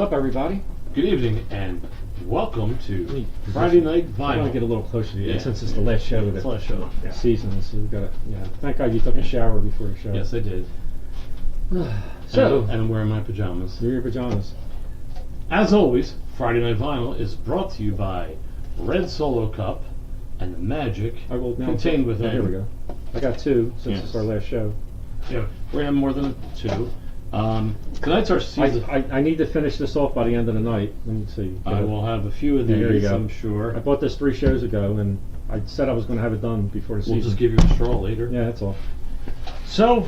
up, everybody? Good evening and welcome to Friday Night Vinyl. I want to get a little closer to you, Yeah. since it's the last show of It's the last show. the season. So we've got to, thank God you took a shower before the show. Yes, I did. So, and I'm wearing my pajamas. you're your pajamas. As always, Friday Night Vinyl is brought to you by Red Solo Cup and the magic I will now contained within. Here we go. I got two since Yes. it's our last show. Yeah, we're gonna have more than two. Tonight's our season. I need to finish this off by the end of the night. Let me see. I will have a few of Yeah, here you these, go. I'm I sure. bought this 3 shows ago, and I said I was going to have it done before the We'll season. just give you a straw later. Yeah, that's all. So,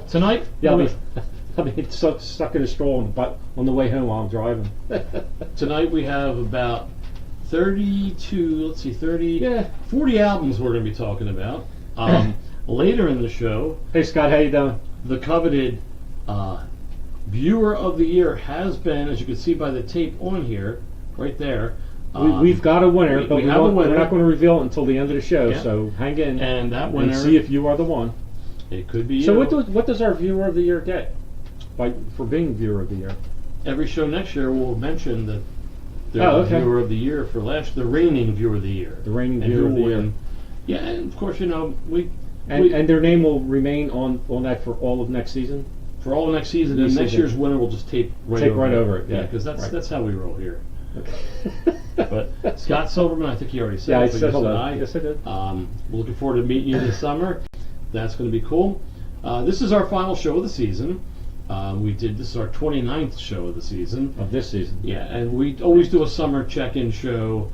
tonight, Yeah, I'll be stuck in a straw on the way home while I'm driving. tonight we have about 32, Yeah. 40 albums we're going to be talking about. Later in the show, Hey, Scott, how you doing? the coveted Viewer of the Year has been, as you can see by the tape on here, right there. We've got a winner, but we have a winner. we're not going to reveal it until the end of the show, Yeah. so hang in And that and winner, see if you are the one. it could be So you. what does our Viewer of the Year get for being Viewer of the Year? Every show next year will mention that they're Oh, the okay. Viewer of the Year for the reigning Viewer of the Year. The reigning And Viewer who of the will Year. win. Yeah, and of course, And their name will remain on that for all of next season? for all of next season, New and next season. year's winner will just tape right Take over right it. over it, yeah. because Right. that's how we roll here. Okay. But Scott Silverman, I think he already said Yeah, I it, but said you hello. hi. Yes, I did. We're looking forward to meeting you this summer. That's going to be cool. This is our final show of the season. This is our 29th show of the season. Of this season. Yeah, and we always do a summer check-in show,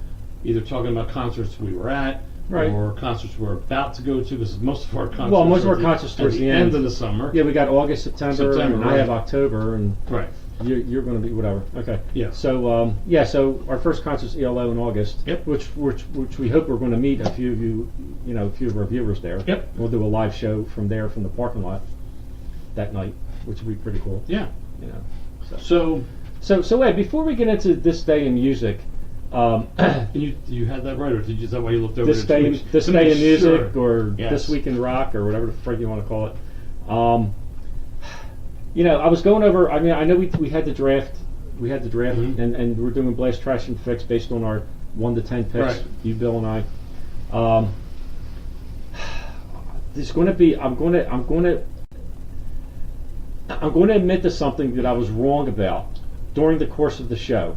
either talking about concerts we were at, Right. or concerts we're about to go to, because most of our concerts Most of are our concerts at towards the the end end. of the summer. Yeah, we got August, September, and I right. have October, and Right. you're going to be whatever. Okay. Yeah. So so our first concert's ELO in August. Yep. Which we hope we're going to meet a few of you, a few of our viewers there. Yep. We'll do a live show from there, from the parking lot, that night, which will be pretty cool. Yeah. So Ed, before we get into this day in music, you had that right, or is that why you looked over this to day make- this to day make in music, sure. or Yes. this week in rock, or whatever the frig you want to call it. I was going over. I mean, I know we had the draft. We had the draft, Mhm. and we're doing Blast, Trash, and Fix based on our 1 to 10 picks. Right. You, Bill, and I. There's going to be. I'm going to admit to something that I was wrong about during the course of the show,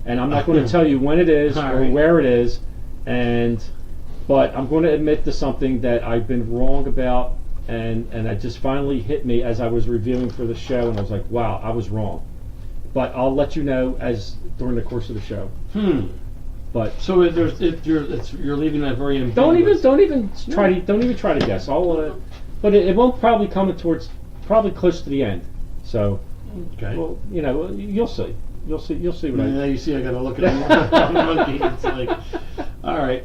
and I'm not going to tell you when it is All or right. where it is, but I'm going to admit to something that I've been wrong about, and it just finally hit me as I was reviewing for the show, and I was like, wow, I was wrong. But I'll let you know during the course of the show. But So you're leaving that very ambiguous. don't even try to guess. But it won't probably come probably close to the end. So, Okay. well, you'll see. You'll see what Now you see, I got to look at the monkey. It's like, all right.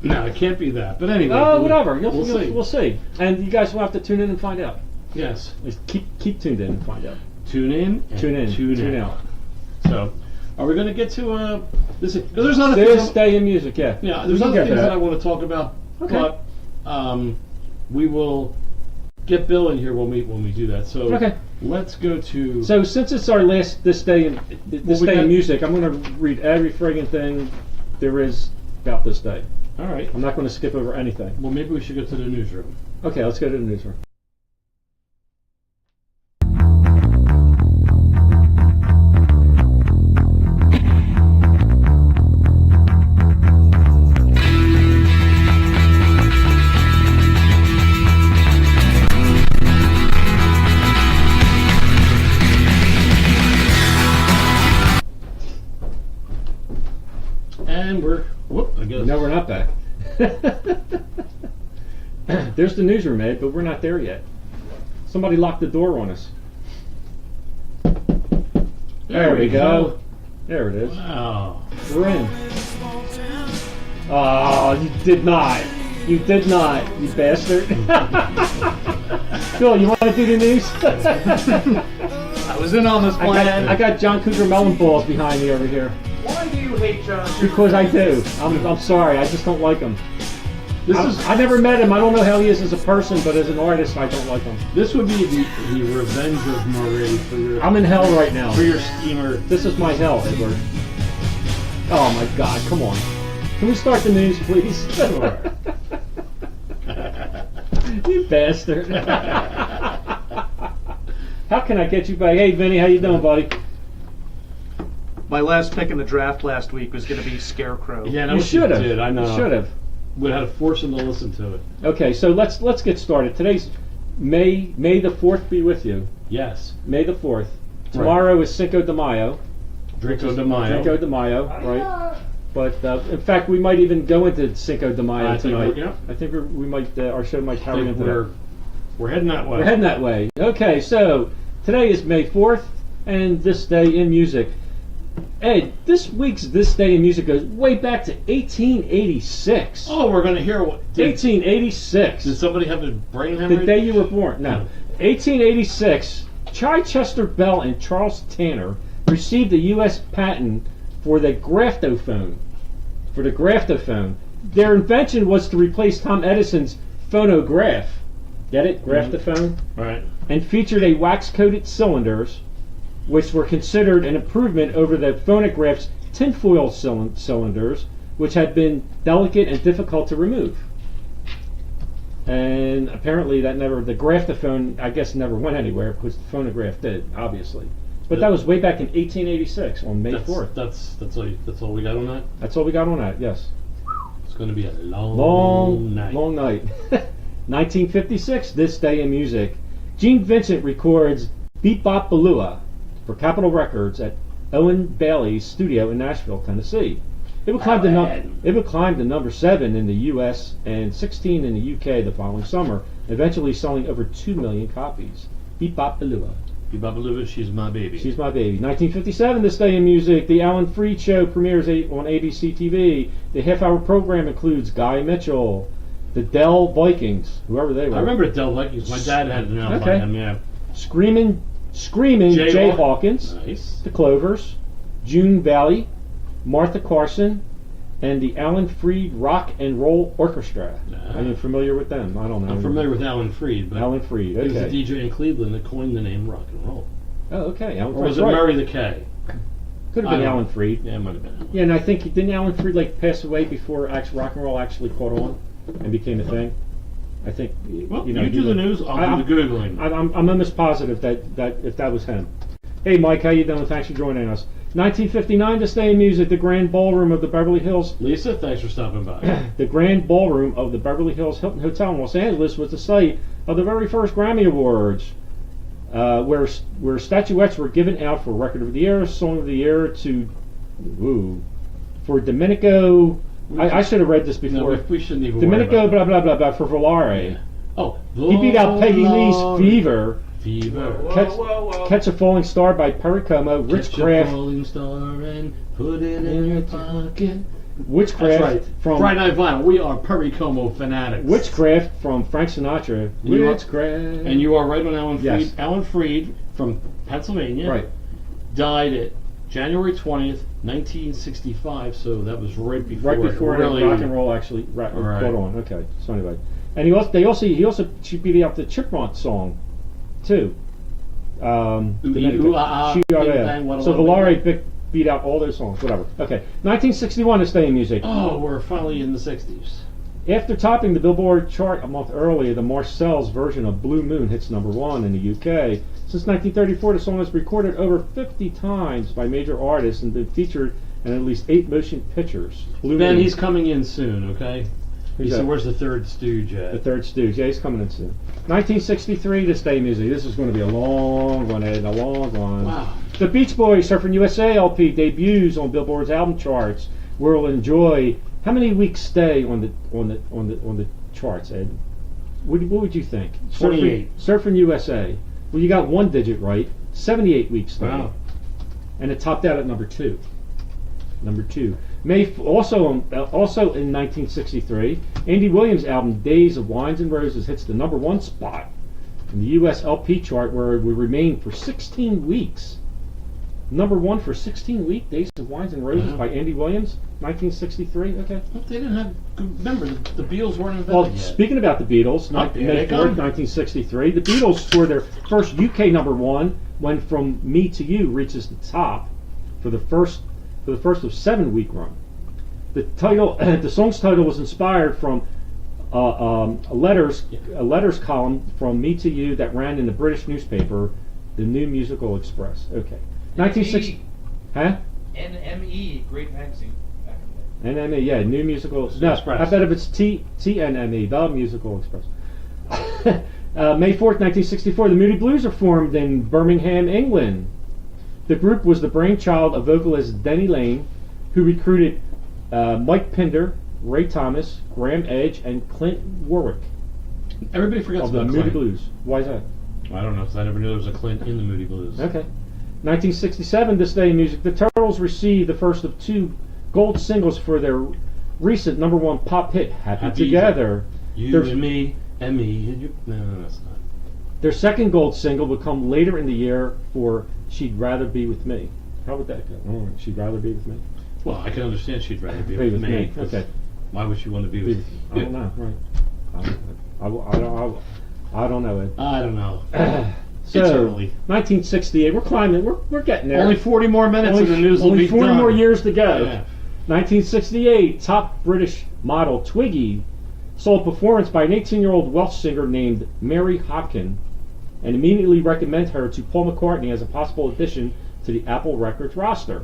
No, it can't be that. But anyway. Whatever. We'll see. We'll see. And you guys will have to tune in and find out. Yes. Just keep tuned in and find out. Tune in. And Tune out. So, are we going to get to this? Because there's other This things. day in music, yeah. Yeah, there's We can other get things to that I want to talk about. Okay. But we will get Bill in here when we do that. So Okay. let's go to. So since it's our last this day in got- music, I'm going to read every friggin' thing there is about this day. All right. I'm not going to skip over anything. Well, maybe we should go to the newsroom. Okay, let's go to the newsroom. And I guess. No, we're not back. There's the newsroom, Ed, but we're not there yet. Somebody locked the door on us. There we go. There it is. Wow. We're in. Oh, you did not. You did not, you bastard. Phil, you want to do the news? I was in on this plan. I got John Cougar melon balls behind me over here. Why do you hate John? Because I do. I'm sorry. I just don't like them. I never met him. I don't know how he is as a person, but as an artist, I don't like him. This would be the revenge of Murray for your I'm in hell right now. for your steamer. This is my hell, Edward. Oh my God! Come on. Can we start the news, please? You bastard! How can I get you back? Hey, Vinny, how you doing, buddy? My last pick in the draft last week was going to be Scarecrow. Yeah, that You was should have. Did I know? You should have. Would have to force him to listen to it. Okay, so let's get started. Today's May the 4th be with you. Yes. May the 4th. Tomorrow is Cinco de Mayo. Drinko de Mayo. Cinco de Mayo, right? But in fact, we might even go into Cinco de Mayo I think tonight. yeah. I think we might. Our show might I carry think into that. we're heading that way. We're heading that way. Okay, so today is May 4th, and this day in music. Ed, this week's This Day in Music goes way back to 1886. Oh, we're going to hear what. Did 1886. somebody have a brain The hemorrhage? day you were born. No. 1886, Chichester Bell and Charles Tanner received a U.S. patent for the graphophone. Their invention was to replace Tom Edison's phonograph. Get it? Graphophone? Right. And featured a wax-coated cylinders, which were considered an improvement over the phonograph's tinfoil cylinders, which had been delicate and difficult to remove. And apparently the graphophone, I guess, never went anywhere because the phonograph did, obviously. But that was way back in 1886 on May 4th. That's all we got on that. That's all we got on that, yes. It's going to be a long night. Long night. 1956, This Day in Music. Gene Vincent records Beat Bop Balua for Capitol Records at Owen Bailey's studio in Nashville, Tennessee. It would climb to number 7 in the U.S. and 16 in the U.K. the following summer, eventually selling over 2 million copies. Beat Bop Balua. Babaloo, she's my baby. She's my baby. 1957, This Day in Music. The Alan Freed Show premieres on ABC TV. The half-hour program includes Guy Mitchell, the Dell Vikings, whoever they were. I remember Del Vikings. My dad had an album by Okay. them, yeah. Screaming Jay Hawkins, Nice. the Clovers, June Valley, Martha Carson, and the Alan Freed Rock and Roll Orchestra. Ah. Are you familiar with them? I don't know. I'm familiar with Alan Freed, but Alan Freed. he was a Okay. DJ in Cleveland that coined the name rock and roll. Oh, okay. Alan Or was Freed's it right. Murray the K? Could have I been don't Alan know. Freed. Yeah, it might have been. Yeah, and I think didn't Alan Freed pass away before rock and roll actually caught on and became a thing? I think. Well, you know, you do he the was- news, I'll do the Googling. I'm almost positive that if that was him. Hey, Mike, how you doing? Thanks for joining us. 1959, This Day in Music, the Grand Ballroom of the Beverly Hills. Lisa, thanks for stopping by. The Grand Ballroom of the Beverly Hills Hilton Hotel in Los Angeles was the site of the very first Grammy Awards, where statuettes were given out for Record of the Year, Song of the Year for Domenico. I should have read this No, before. we shouldn't even Domenico worry blah about blah blah blah for Volare. that. Oh, He beat out Peggy Lee's Fever. Catch a Falling Star by Perry Como, Catch a Witchcraft falling star and put it in your pocket. Witchcraft That's right. from Friday Night Vinyl. We are Perry Como fanatics. Witchcraft from Frank Sinatra. You are- Witchcraft. And you are right on Alan Freed. Yes. Alan Freed from Pennsylvania. Right. Died at January 20th, 1965. So that was right before. Right before it really, rock and roll actually Right. caught on. Okay. So anyway, and he also beat out the Chipmunk song, too. Ooh, ah, ah, She- bing, yeah. bang, wada, So wada, Volare beat out all those songs. Whatever. Okay. 1961, This Day in Music. Oh, we're finally in the 60s. After topping the Billboard chart a month earlier, the Marcel's version of Blue Moon hits number 1 in the UK. Since 1934, the song has recorded over 50 times by major artists and been featured in at least 8 motion pictures. Blue Ben, Moon. he's coming in soon, okay? Who's He said, that? where's the third stooge at? The Third Stooge. Yeah, he's coming in soon. 1963, This Day in Music. This is going to be a long one, Ed. A long one. Wow. The Beach Boys Surfing USA LP debuts on Billboard's album charts. We'll enjoy. How many weeks stay on the charts, Ed? What would you think? 28. Surfing USA. Well, you got one digit right. 78 weeks stay. Wow. And it topped out at number 2. Also in 1963, Andy Williams' album Days of Wines and Roses hits the number 1 spot in the U.S. LP chart, where it would remain for 16 weeks. number one for 16 weeks, Days of Wines and Roses Wow. by Andy Williams, 1963. Okay. They didn't have. Remember, the Beatles weren't invented Well, yet. speaking about the Beatles, Oh, here May they 4th, come. 1963, the Beatles scored their first UK number one when From Me to You reaches the top for the first of 7-week run. The title, the song's title was inspired from a letters column from Me to You that ran in the British newspaper, the New Musical Express. Okay, 1960. Huh? NME, great magazine back in the day. NME, yeah, New Musical No, Express. I bet if it's TNME, the Musical Express. May 4th, 1964, the Moody Blues are formed in Birmingham, England. The group was the brainchild of vocalist Denny Lane, who recruited Mike Pinder, Ray Thomas, Graham Edge, and Clint Warwick Everybody forgets of the about Moody Clint. Blues. Why is that? I don't know, because I never knew there was a Clint in the Moody Blues. Okay. 1967, this day in music, the Turtles received the first of 2 gold singles for their recent number one pop hit, Happy Happy Together. You There's- and me, and me, and you. No, that's not. Their second gold single would come later in the year for She'd Rather Be With Me. How would that go? Oh, She'd Rather Be With Me? Well, I can understand she'd rather be Be with with me. me, okay. Why would she want to be with I don't know, right. I don't know it. I don't know. So, It's early. 1968, we're climbing, we're getting there. Only 40 more minutes and the news will only be 40 done. more years to go. Yeah. 1968, top British model Twiggy saw a performance by an 18-year-old Welsh singer named Mary Hopkin and immediately recommended her to Paul McCartney as a possible addition to the Apple Records roster.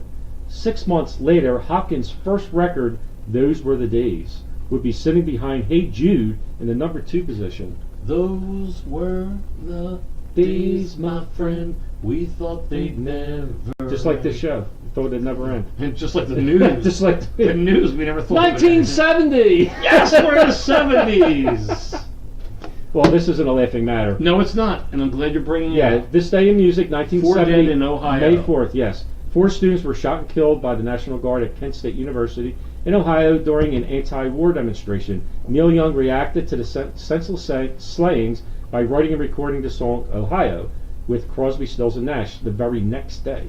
6 months later, Hopkins' first record, Those Were the Days, would be sitting behind Hey Jude in the number 2 position. Those were the days, my friend. We thought they'd never. Just like this show. Thought it'd never end. And just like the news. Just like the news, we never thought. it would end. 1970! Yes, we're in the 70s. Well, this isn't a laughing matter. No, it's not, and I'm glad you're bringing it Yeah, up. this day in music, 1970. 4 dead in Ohio. May 4th, yes. 4 students were shot and killed by the National Guard at Kent State University in Ohio during an anti-war demonstration. Neil Young reacted to the senseless slayings by writing and recording the song Ohio with Crosby, Stills, and Nash the very next day.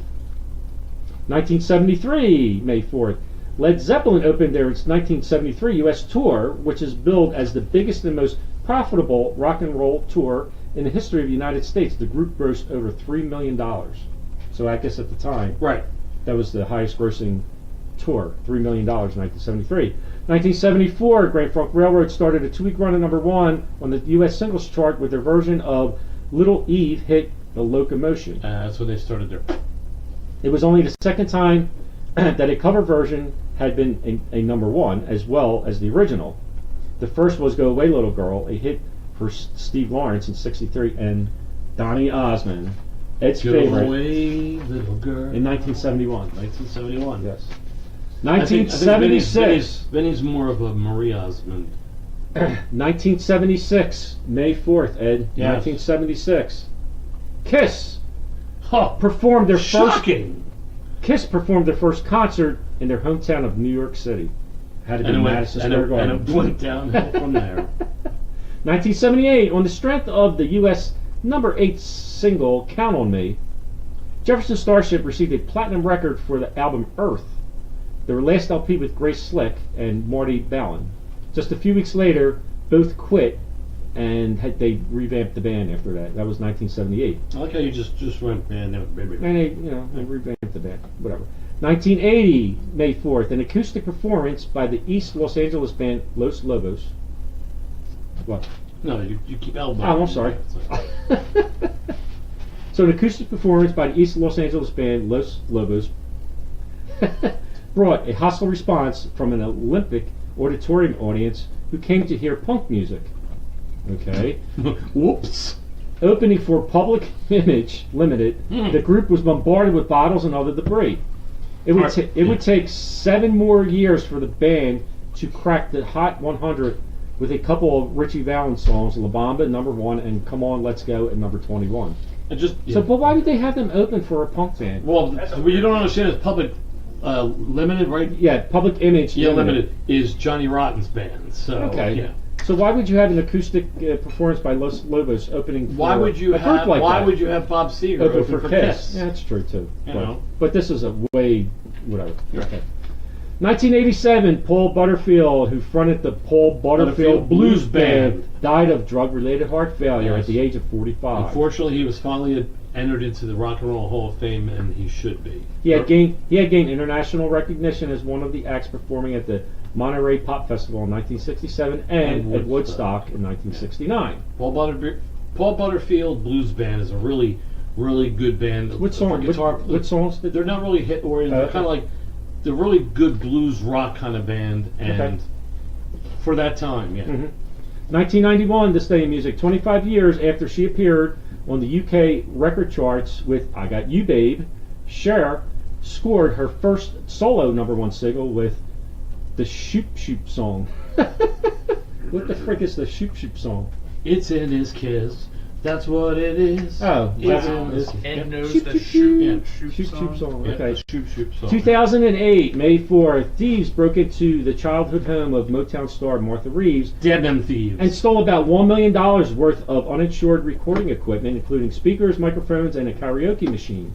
1973, May 4th. Led Zeppelin opened their 1973 U.S. tour, which is billed as the biggest and most profitable rock and roll tour in the history of the United States. The group grossed over $3 million. So I guess at the time, Right. that was the highest grossing tour, $3 million in 1973. 1974, Grand Funk Railroad started a 2-week run at number 1 on the U.S. singles chart with their version of Little Eve hit The Locomotion. That's when they started their. It was only the second time that a cover version had been a number 1 as well as the original. The first was Go Away Little Girl, a hit for Steve Lawrence in '63, and Donny Osmond, Ed's Go favorite, away, little girl. in 1971. 1971. Yes. I think 1976. Vinny's more of a Marie Osmond. 1976, May 4th, Ed. Yes. 1976. Kiss Huh. performed their Shocking. Kiss performed their first concert in their hometown of New York City. Had to be Madison Square and Garden. it went downhill from there. 1978, on the strength of the U.S. number 8 single "Count on Me," Jefferson Starship received a platinum record for the album Earth, their last LP with Grace Slick and Marty Balin. Just a few weeks later, both quit, and they revamped the band after that. That was 1978. I like how you just went, man, no, baby. And they revamped the band. Whatever. 1980, May 4th, an acoustic performance by the East Los Angeles band Los Lobos. What? No, you keep elbowing. Oh, I'm sorry. So, an acoustic performance by the East Los Angeles band Los Lobos brought a hostile response from an Olympic auditorium audience who came to hear punk music. Okay. Whoops. Opening for Public Image Limited, Hmm. the group was bombarded with bottles and other debris. It would would take 7 more years for the band to crack the Hot 100 with a couple of Richie Valens songs, La Bamba number 1 and Come On Let's Go at number 21. And just So, but why did they have them open for a punk band? well, what you don't understand is Public Limited, right? Yeah, Public Image Yeah, Limited is Johnny Rotten's band. So Okay. yeah. So why would you have an acoustic performance by Los Lobos opening for Why would you a group have? like Why that? would you have Bob Seger Open open for for Kiss? Kiss? Yeah, that's true too. You know. But this is a way whatever. Okay. 1987, Paul Butterfield, who fronted the Paul Butterfield Blues Band, died of drug-related heart failure Yes. at the age of 45. Unfortunately, he was finally entered into the Rock and Roll Hall of Fame, and he should be. He had gained international recognition as one of the acts performing at the Monterey Pop Festival in 1967 and at Woodstock in 1969. Paul Butterfield Blues Band is a really, really good band. What song? For guitar, What songs did They're not really hit oriented. They're kind of like they're really good blues rock kind of band, and Okay. for that time, yeah. 1991, This Day in Music, 25 years after she appeared on the UK record charts with I Got You Babe, Cher scored her first solo #1 single with the Shoop Shoop song. What the frick is the Shoop Shoop song? It's in his kiss. That's what it is. Oh, It's that's in his Ed kiss. knows Shoop, the shoop, shoot, shoop. shoot, Shoop song. Shoop song. Yeah, Okay. the Shoop Shoop song. 2008, May 4th, thieves broke into the childhood home of Motown star Martha Reeves Damn them thieves. and stole about $1 million worth of uninsured recording equipment, including speakers, microphones, and a karaoke machine.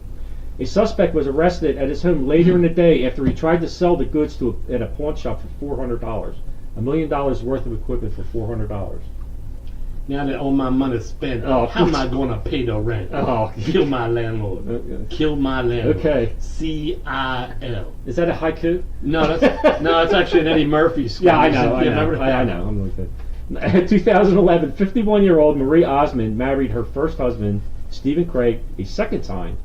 A suspect was arrested at his home later in the day after he tried to sell the goods at a pawn shop for $400. $1 million worth of equipment for $400. Now that all my money's spent, Oh, how am I going to pay the rent? Oh. Kill my landlord. Okay. Kill my landlord. Okay. CIL. Is that a haiku? No, that's actually an Eddie Murphy sketch. Yeah, I know. I Yeah, know. remember I that? know. I'm like that. 2011, 51-year-old Marie Osmond married her first husband, Stephen Craig, a second time,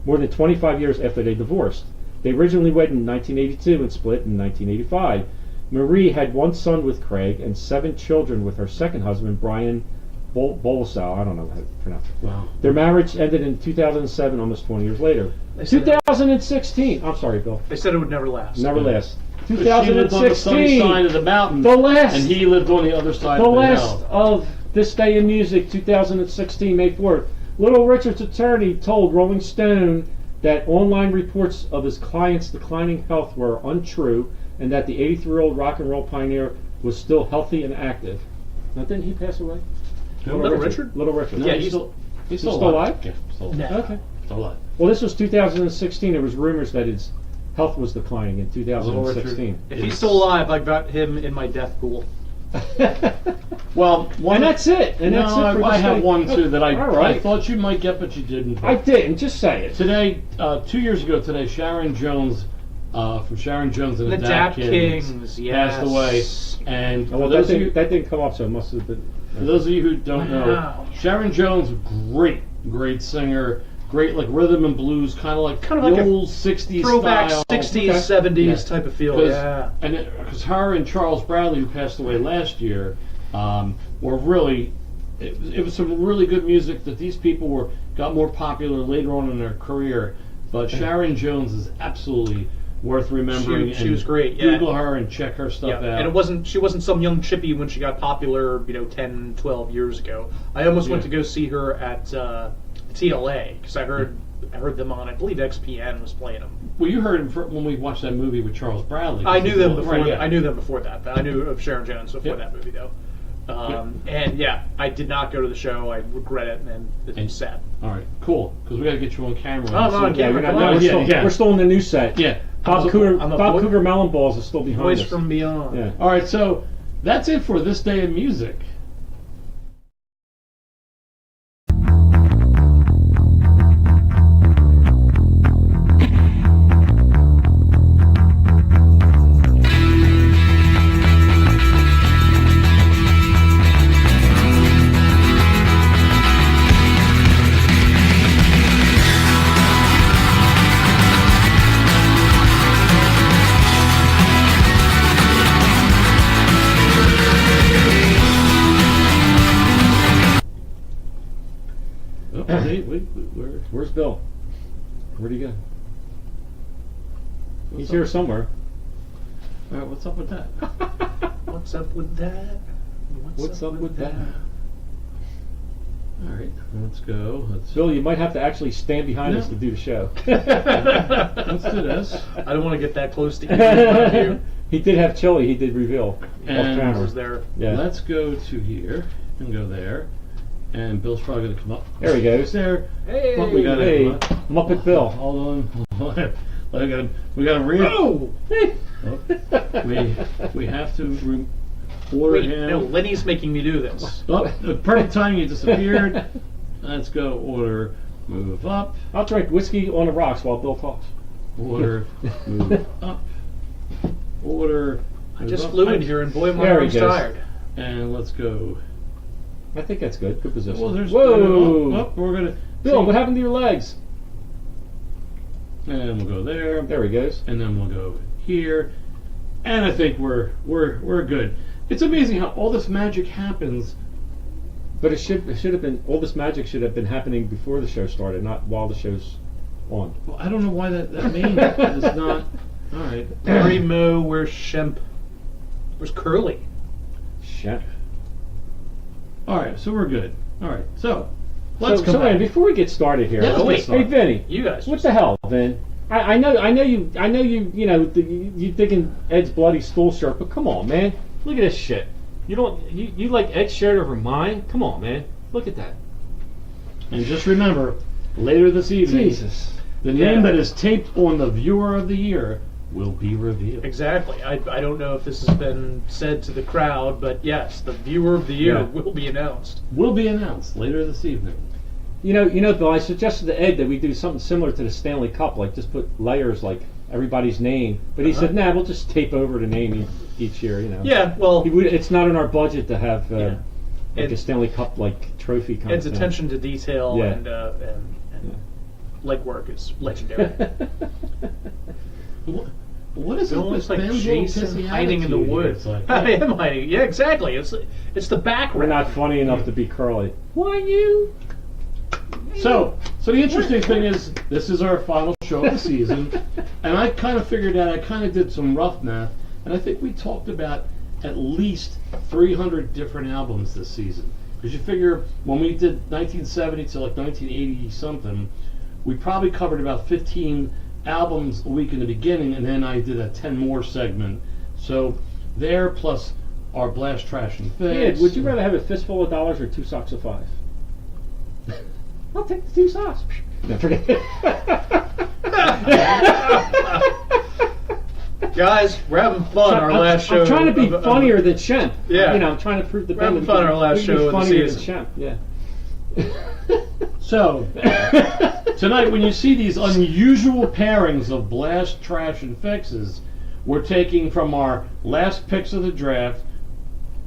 more than 25 years after they divorced. They originally wed in 1982 and split in 1985. Marie had one son with Craig and 7 children with her second husband, Brian Bolasau. I don't know how to pronounce it. Wow. Their marriage ended in 2007, almost 20 years later. They said 2016. I'm sorry, Bill. They said it would never last. Never last. She lived on the sunny 2016. side of the mountain, The last. and he lived on the other side The of the last hill. of This Day in Music, 2016, May 4th. Little Richard's attorney told Rolling Stone that online reports of his client's declining health were untrue and that the 83-year-old rock and roll pioneer was still healthy and active. Now, didn't he pass away? Little Richard? Little Richard. No, Yeah, he's still still alive? Yeah, still alive. No. Okay. Still alive. Well, this was 2016. There was rumors that his health was declining in Little 2016. If he's still alive, I've got him in my death pool. Well, And that's it. And that's it for I this have day. one too that I All right. thought you might get, but you didn't. I didn't. Just say it. Today, 2 years ago today, Sharon Jones from Sharon Jones and The Dap Kings, yes. passed away. And Oh, well, for those of you, that didn't come up, so it must have been. for those of you who don't know, Wow. Sharon Jones, great singer, great like rhythm and blues, kind of like the old '60s Throwback style. 60s, Okay. 70s Yeah. type of feel. 'Cause- Yeah. And because her and Charles Bradley, who passed away last year, were really, it was some really good music that these people got more popular later on in their career. But Sharon Jones is absolutely worth remembering. She and was great, yeah. Google her and check her stuff Yeah, out. and she wasn't some young chippy when she got popular, 10, 12 years ago. I almost went to Yeah. go see her at TLA because I heard them on, I believe XPN was playing them. Well, you heard when we watched that movie with Charles Bradley. I knew them before. Right, yeah. I knew them before that. I knew of Sharon Jones before Yep. that movie, though. And yeah, I did not go to the show. I regret it, and it's sad. All right, cool. Because we got to get you on camera. Oh, I'm on Yeah, camera. we're, not, Come no, on. we're, still, Yeah. we're still in the new set. Yeah. Bob I'm Cougar, a Bob boy- Cougar Melon Balls is still behind Voice us. from beyond. Yeah. All right, so that's it for this day in music. Oh, we're, Where's Bill? Where'd he go? He's what's here up? somewhere. All right, what's up with that? What's up with that? What's up with that? All right, let's go. Let's Bill, you might have to actually stand behind No. us to do the show. let's do this. I don't want to get that close to you. He did have chili. He did reveal off And- camera. Was there? Yeah. Let's go to here and go there. And Bill's probably going to come up. There he goes. There. Hey, Look, we got Hey, it. Muppet Bill. Hold on. We got to read. Oh! We have to order Wait, him. no, Lenny's making me do this. Oh, the perfect time you disappeared. Let's go order, move up, I'll drink whiskey on the rocks while Bill talks. order, move up, order. I move just up. flew in here and boy, my There he arm's goes. tired. And let's go. I think that's good. Good position. Well, there's Whoa! oh, we're gonna. Bill, see. what happened to your legs? And we'll go there. There he goes. And then we'll go here. And I think we're good. It's amazing how all this magic happens. But it should have been, all this magic should have been happening before the show started, not while the show's on. Well, I don't know why that means it's not. All right. Barry Moe, where's Shemp? Where's Curly? Shit. All right. So we're good. All right. So let's So come Andy, back. before we get started here, Yeah, Oh, wait. hey Vinny, You guys. what the hell, Vin? I know you you digging Ed's bloody stool shirt, but come on, man, look at this shit. You like Ed's shirt over mine? Come on, man, look at that. And just remember, later this evening, Jesus. the name that is taped on the Viewer of the Year will be revealed. Exactly. I don't know if this has been said to the crowd, but yes, the Viewer of the Year Yeah. will be announced. Will be announced later this evening. You know, Bill, I suggested to Ed that we do something similar to the Stanley Cup, like just put layers like everybody's name. But he said, nah, we'll just tape over the name each year. You know. Yeah, well, It's not in our budget to have Yeah. like a Ed- Stanley Cup like trophy kind Ed's of thing. attention to detail Yeah. and legwork is legendary. What is It it looks with like Ben's little Jason pissy hiding in the attitude here? woods. It's like, I am hiding. Yeah, exactly. It's the background. We're not funny enough to be Curly. Why you? So the interesting thing is, this is our final show of the season, and I kind of figured out, I kind of did some rough math, and I think we talked about at least 300 different albums this season. Because you figure, when we did 1970 to like 1980 something, we probably covered about 15 albums a week in the beginning, and then I did a 10 more segment. So there, plus our Blast, Trash, and Fix. Ed, would you rather have a fistful of dollars or 2 socks of 5? I'll take the 2 socks. No, forget it. Guys, we're having fun. Our last show. I'm trying to be of- funnier than Shemp. Yeah. You know, I'm trying to prove the We're having Ben fun that our last we can be show of the funnier season. than Shemp. Yeah. So, tonight when you see these unusual pairings of Blast, Trash, and Fixes, we're taking from our last picks of the draft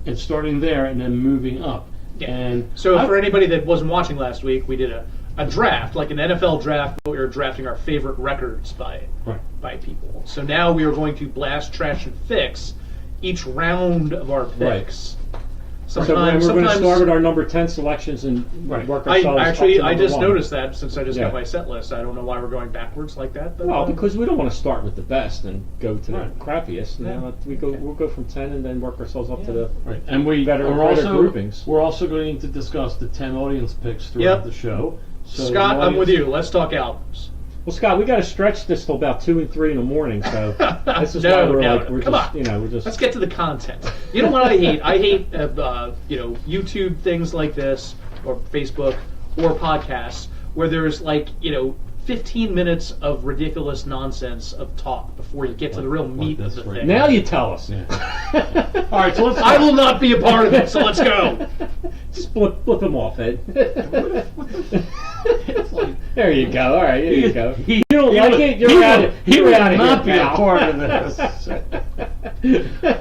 and starting there and then moving up. Yeah. And So I- for anybody that wasn't watching last week, we did a draft, like an NFL draft, but we were drafting our favorite records by people. So now we are going to Blast, Trash, and Fix each round of our picks. So we're going to start with our number 10 selections and work ourselves up to I number just 1. noticed that since I just Yeah. got my set list. I don't know why we're going backwards like that. But, Well, because we don't want to start with the best and go to Right. the crappiest. You know, we'll go from 10 and then work ourselves up to the. Right. And we're better also groupings. we're also going to discuss the 10 audience picks throughout Yep. the show. So Scott, the I'm with audience- you. Let's talk albums. Well, Scott, we got to stretch this till about 2 and 3 in the morning. So this is No, why we're no, like, we're come just, on. you know, we're just. Let's get to the content. You know what I hate? I hate YouTube things like this, or Facebook, or podcasts where there's 15 minutes of ridiculous nonsense of talk before you get to the real meat of this the right thing. Now you tell us. Yeah. All right, so let's. I will not be a part of it. So let's go. Just flip them off, Ed. It's like- There you go. All right, there you go. He- You don't he like would- it? he You're would- out of he You're would out of not here, be a pal. part of this.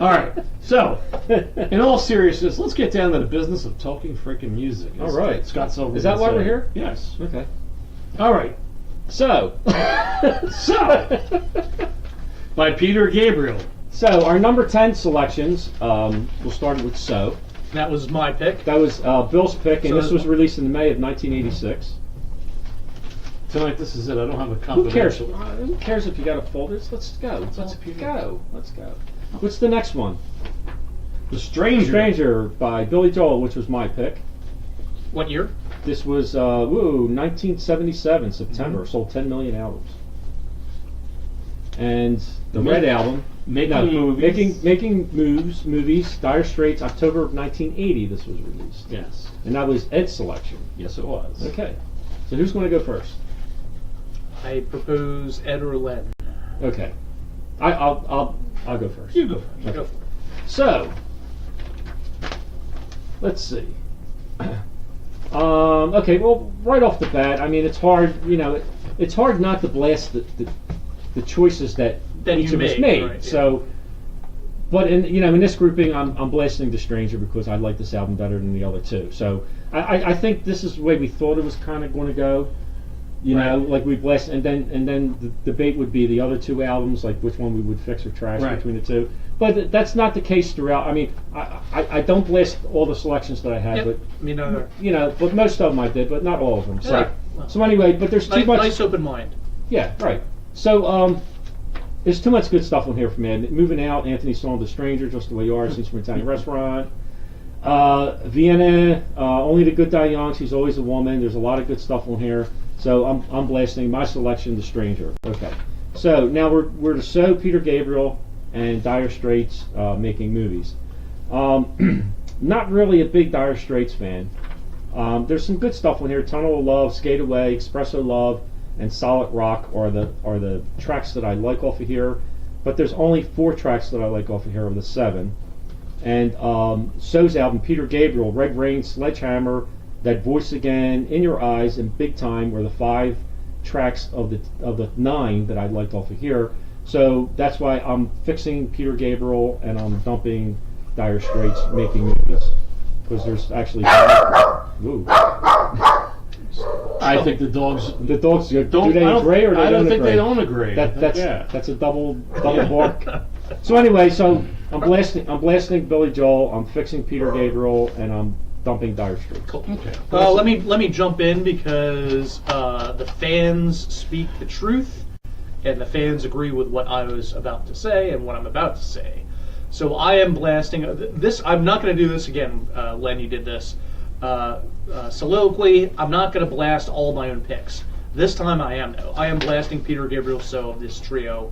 All right. So, in all seriousness, let's get down to the business of talking freaking music. All right. Scott Silver. Is that why we're here? Yes. Okay. All right. So. So, by Peter Gabriel. So our number 10 selections. We'll start with So. That was my pick. That was Bill's pick, and So this was released in May of 1986. Tonight, this is it. I don't have a Who cares? confidential. Who cares if you got a folder? Let's go. Let's go. Let's go. What's the next one? The Stranger. Stranger by Billy Joel, which was my pick. What year? This was 1977 September. Sold 10 million albums. and the Red Album. Making movies. Making movies. Dire Straits, October of 1980. This was released. Yes. And that was Ed's selection. Yes, it was. Okay. So who's going to go first? I propose Ed or Len. Okay. I'll go first. You go first. Okay. Go for it. So, let's see. Okay, well, right off the bat, I mean, it's hard, it's hard not to blast the choices that each you of us made, made. right, yeah. So, but in this grouping, I'm blasting The Stranger because I like this album better than the other two. So, I think this is the way we thought it was kind of going to go. Like we blast, and then the debate would be the other two albums, like which one we would fix or trash Right. between the two. But that's not the case throughout. I mean, I don't blast all the selections that I had, Yep. but Me neither. but most of them I did, but not all of them. So, Right. Well, so anyway, but there's too much. Nice open mind. Yeah, right. So there's too much good stuff on here for me. Moving Out, Anthony Song, The Stranger, Just the Way You Are, Scenes from Italian Restaurant. Vienna, Only the Good Die Young, She's Always a Woman. There's a lot of good stuff on here. So I'm blasting my selection, The Stranger. Okay. So now we're to So, Peter Gabriel, and Dire Straits making movies. Not really a big Dire Straits fan. There's some good stuff on here. Tunnel of Love, Skate Away, Espresso Love, and Solid Rock are the tracks that I like off of here. But there's only 4 tracks that I like off of here of the 7. And So's album, Peter Gabriel, Red Rain, Sledgehammer, That Voice Again, In Your Eyes, and Big Time were the 5 tracks of the 9 that I liked off of here. So that's why I'm fixing Peter Gabriel and I'm dumping Dire Straits making movies. Because there's actually... Ooh. I think the dogs The dogs, do don't. they agree or they I don't think agree? they don't agree. That's a double bark. So anyway, I'm blasting Billy Joel, I'm fixing Peter Gabriel, and I'm dumping Dire Straits. Okay. Let me jump in because the fans speak the truth, and the fans agree with what I was about to say and what I'm about to say. So I am blasting this. I'm not going to do this again. Len, you did this soliloquy. I'm not going to blast all my own picks. This time I am though. I am blasting Peter Gabriel So of this trio.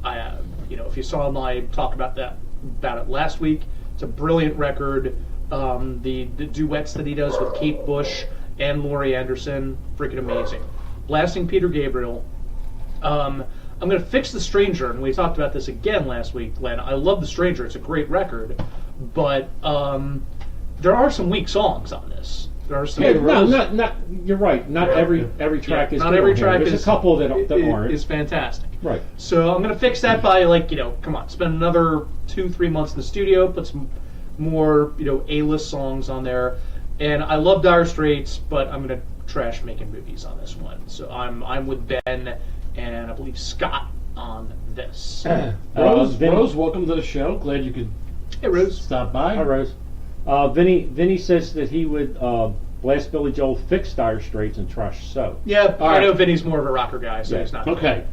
If you saw my talk about it last week, it's a brilliant record. The duets that he does with Kate Bush and Laurie Anderson, freaking amazing. Blasting Peter Gabriel. I'm going to fix The Stranger, and we talked about this again last week, Len. I love The Stranger; it's a great record, but there are some weak songs on this. There are some. Yeah, no, not. You're right. Not every track is. Not good every on here. track There's is a couple that aren't. is fantastic. Right. So I'm going to fix that by come on, spend another 2-3 months in the studio, put some more A-list songs on there, and I love Dire Straits, but I'm going to trash making movies on this one. So I'm with Ben and I believe Scott on this. Rose, welcome to the show. Glad you could Hey Rose. stop by. Hi, Rose. Vinny says that he would blast Billy Joel, fix Dire Straits, and trash So. Yeah, All I right. know Vinny's more of a rocker guy, so Yeah. he's not. Okay.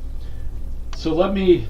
So let me.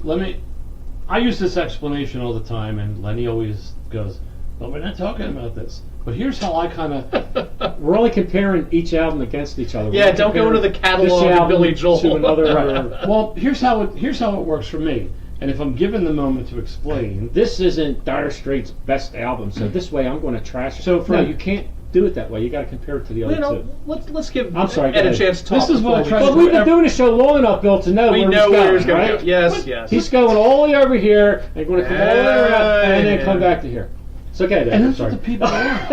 I use this explanation all the time, and Lenny always goes, "But we're not talking about this." But here's how I kind of. We're only comparing each album against each other. We're Yeah, not don't go comparing into the catalog this of album Billy Joel. to another. Well, here's how it works for me. And if I'm given the moment to explain, This isn't Dire Straits' best album, so this way I'm going to trash it. So for- no, you can't do it that way. You got to compare it to the other two. let's give I'm sorry, go Ed a ahead. chance to talk. This is what I before tried we- But we've been doing the show long enough, Bill, to know We where know he's where going, he's going. right? Yes, yes. He's going all the way over here and going to come all the way around and then Yeah. come back to here. It's okay, then. and I'm that's sorry. what the people want.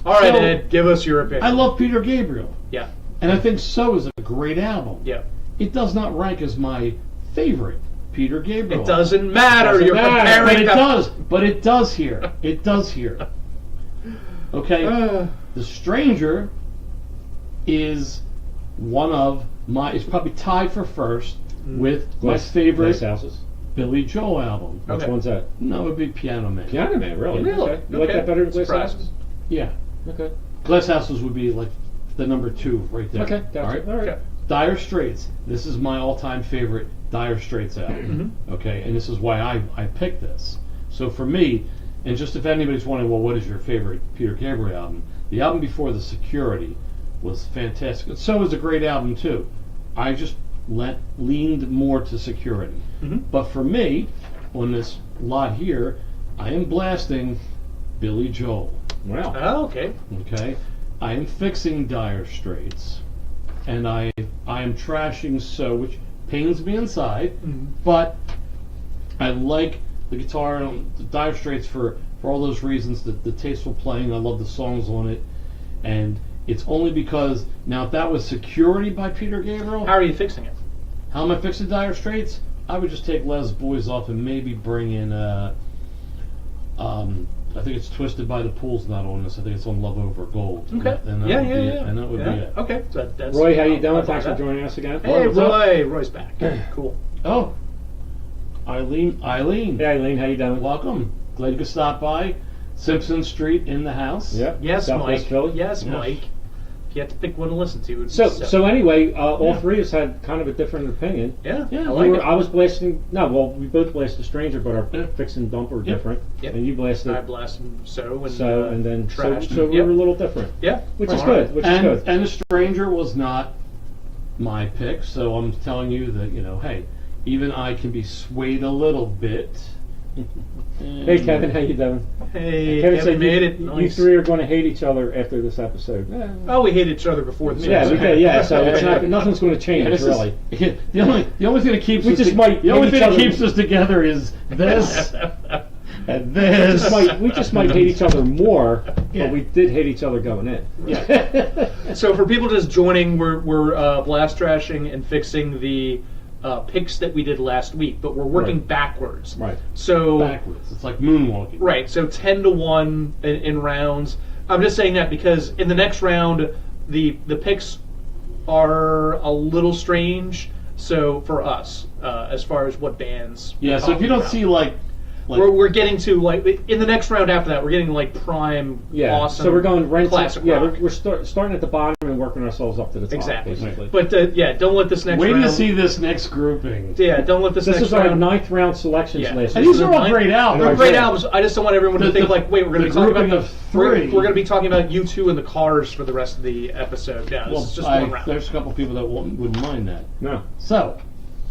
All right, So- Ed, give us your opinion. I love Peter Gabriel, Yeah, and I think So is a great album. yeah. It does not rank as my favorite Peter Gabriel. It doesn't matter. Doesn't You're matter. comparing. But it the- does. But it does here. It does here. Okay. The Stranger is one of my. It's probably tied for first with my favorite Glass Houses. Billy Joel album. Which Okay. one's that? No, it'd be Piano Man. Piano Man, really? Really? Okay. You like Okay. that better than Glass Surprised. Houses? Yeah. Okay. Glass Houses would be like the number 2 right there. Okay. Gotcha. All right. All right. Okay. Dire Straits. This is my all-time favorite Dire Straits album. Okay, and this is why I picked this. So for me, and just if anybody's wondering, well, what is your favorite Peter Gabriel album? The album before The Security was fantastic. So is a great album too. I just leaned more to security. Mhm. But for me, on this lot here, I am blasting Billy Joel. Wow. Oh, okay. Okay, I am fixing Dire Straits, and I am trashing So, which pains me inside. Mhm. But I like the guitar and the Dire Straits for all those reasons. The tasteful playing, I love the songs on it, and it's only because now if that was Security by Peter Gabriel, How are you fixing it? how am I fixing Dire Straits? I would just take Les Boys off and maybe bring in I think it's Twisted by the Pool's not on this. I think it's on Love Over Gold. Okay. And that Yeah, would yeah, be yeah. it. And that would Yeah. be it. Okay. So that's Roy, how you I'll doing? buy Thanks for that. joining us again. Hey, What's up? Roy. Roy's back. Cool. Oh, Eileen. Hey, Eileen, how you doing? Welcome. Glad you could stop by. Simpson Street in the house. Yep. Yes, Southwest Mike. Philly. Yes, Yes. Mike. If you had to pick one to listen to, it would be So anyway, all Yeah. three of us had kind of a different opinion. yeah, Yeah, I you like it. I was blasting. No, well, we both blasted Stranger, but our Yeah. fix and dump were Yep. different. Yep. And you blasted I blasted and and then trash. so we Yep. were a little different, Yeah, which is all right. good. Which is And good. The Stranger was not my pick, so I'm telling you that, hey, even I can be swayed a little bit. Hey, Kevin, how you doing? Hey, Kevin Kevin said made you, it. you Nice. three are going to hate each other after this episode. Oh, we hated each other before the Yeah, we did. Yeah, so it's Yeah. not, nothing's going to change This is- really. the only thing that keeps We us just might the only hate thing each that other. keeps us together is this and We this. just might hate each other more, Yeah. but we did hate each other going in. Yeah. So for people just joining, we're blast trashing and fixing the picks that we did last week, but we're working Right. backwards. Right. So Backwards. It's like moonwalking. right, so 10-1 in rounds. I'm just saying that because in the next round, the picks are a little strange. So for us, as far as what bands, Yeah. we're So if you talking don't about. see like we're getting to like in the next round after that, we're getting like prime, Yeah. awesome. So we're going rent. classic Yeah, rock. we're starting at the bottom and working ourselves up to the top. Exactly. Basically. But yeah, don't let this next wait round. to see this next grouping. Yeah, don't let this This next is our round. 9th round selections Yeah. last And week. these are all great They're albums. great Yeah. albums. I just don't want everyone to The- think the- like, wait, we're going the to be talking grouping about of we're three. going to be talking about U2 and the Cars for the rest of the episode. Yeah, this Well, is just one round. there's a couple people that wouldn't mind that. No. So,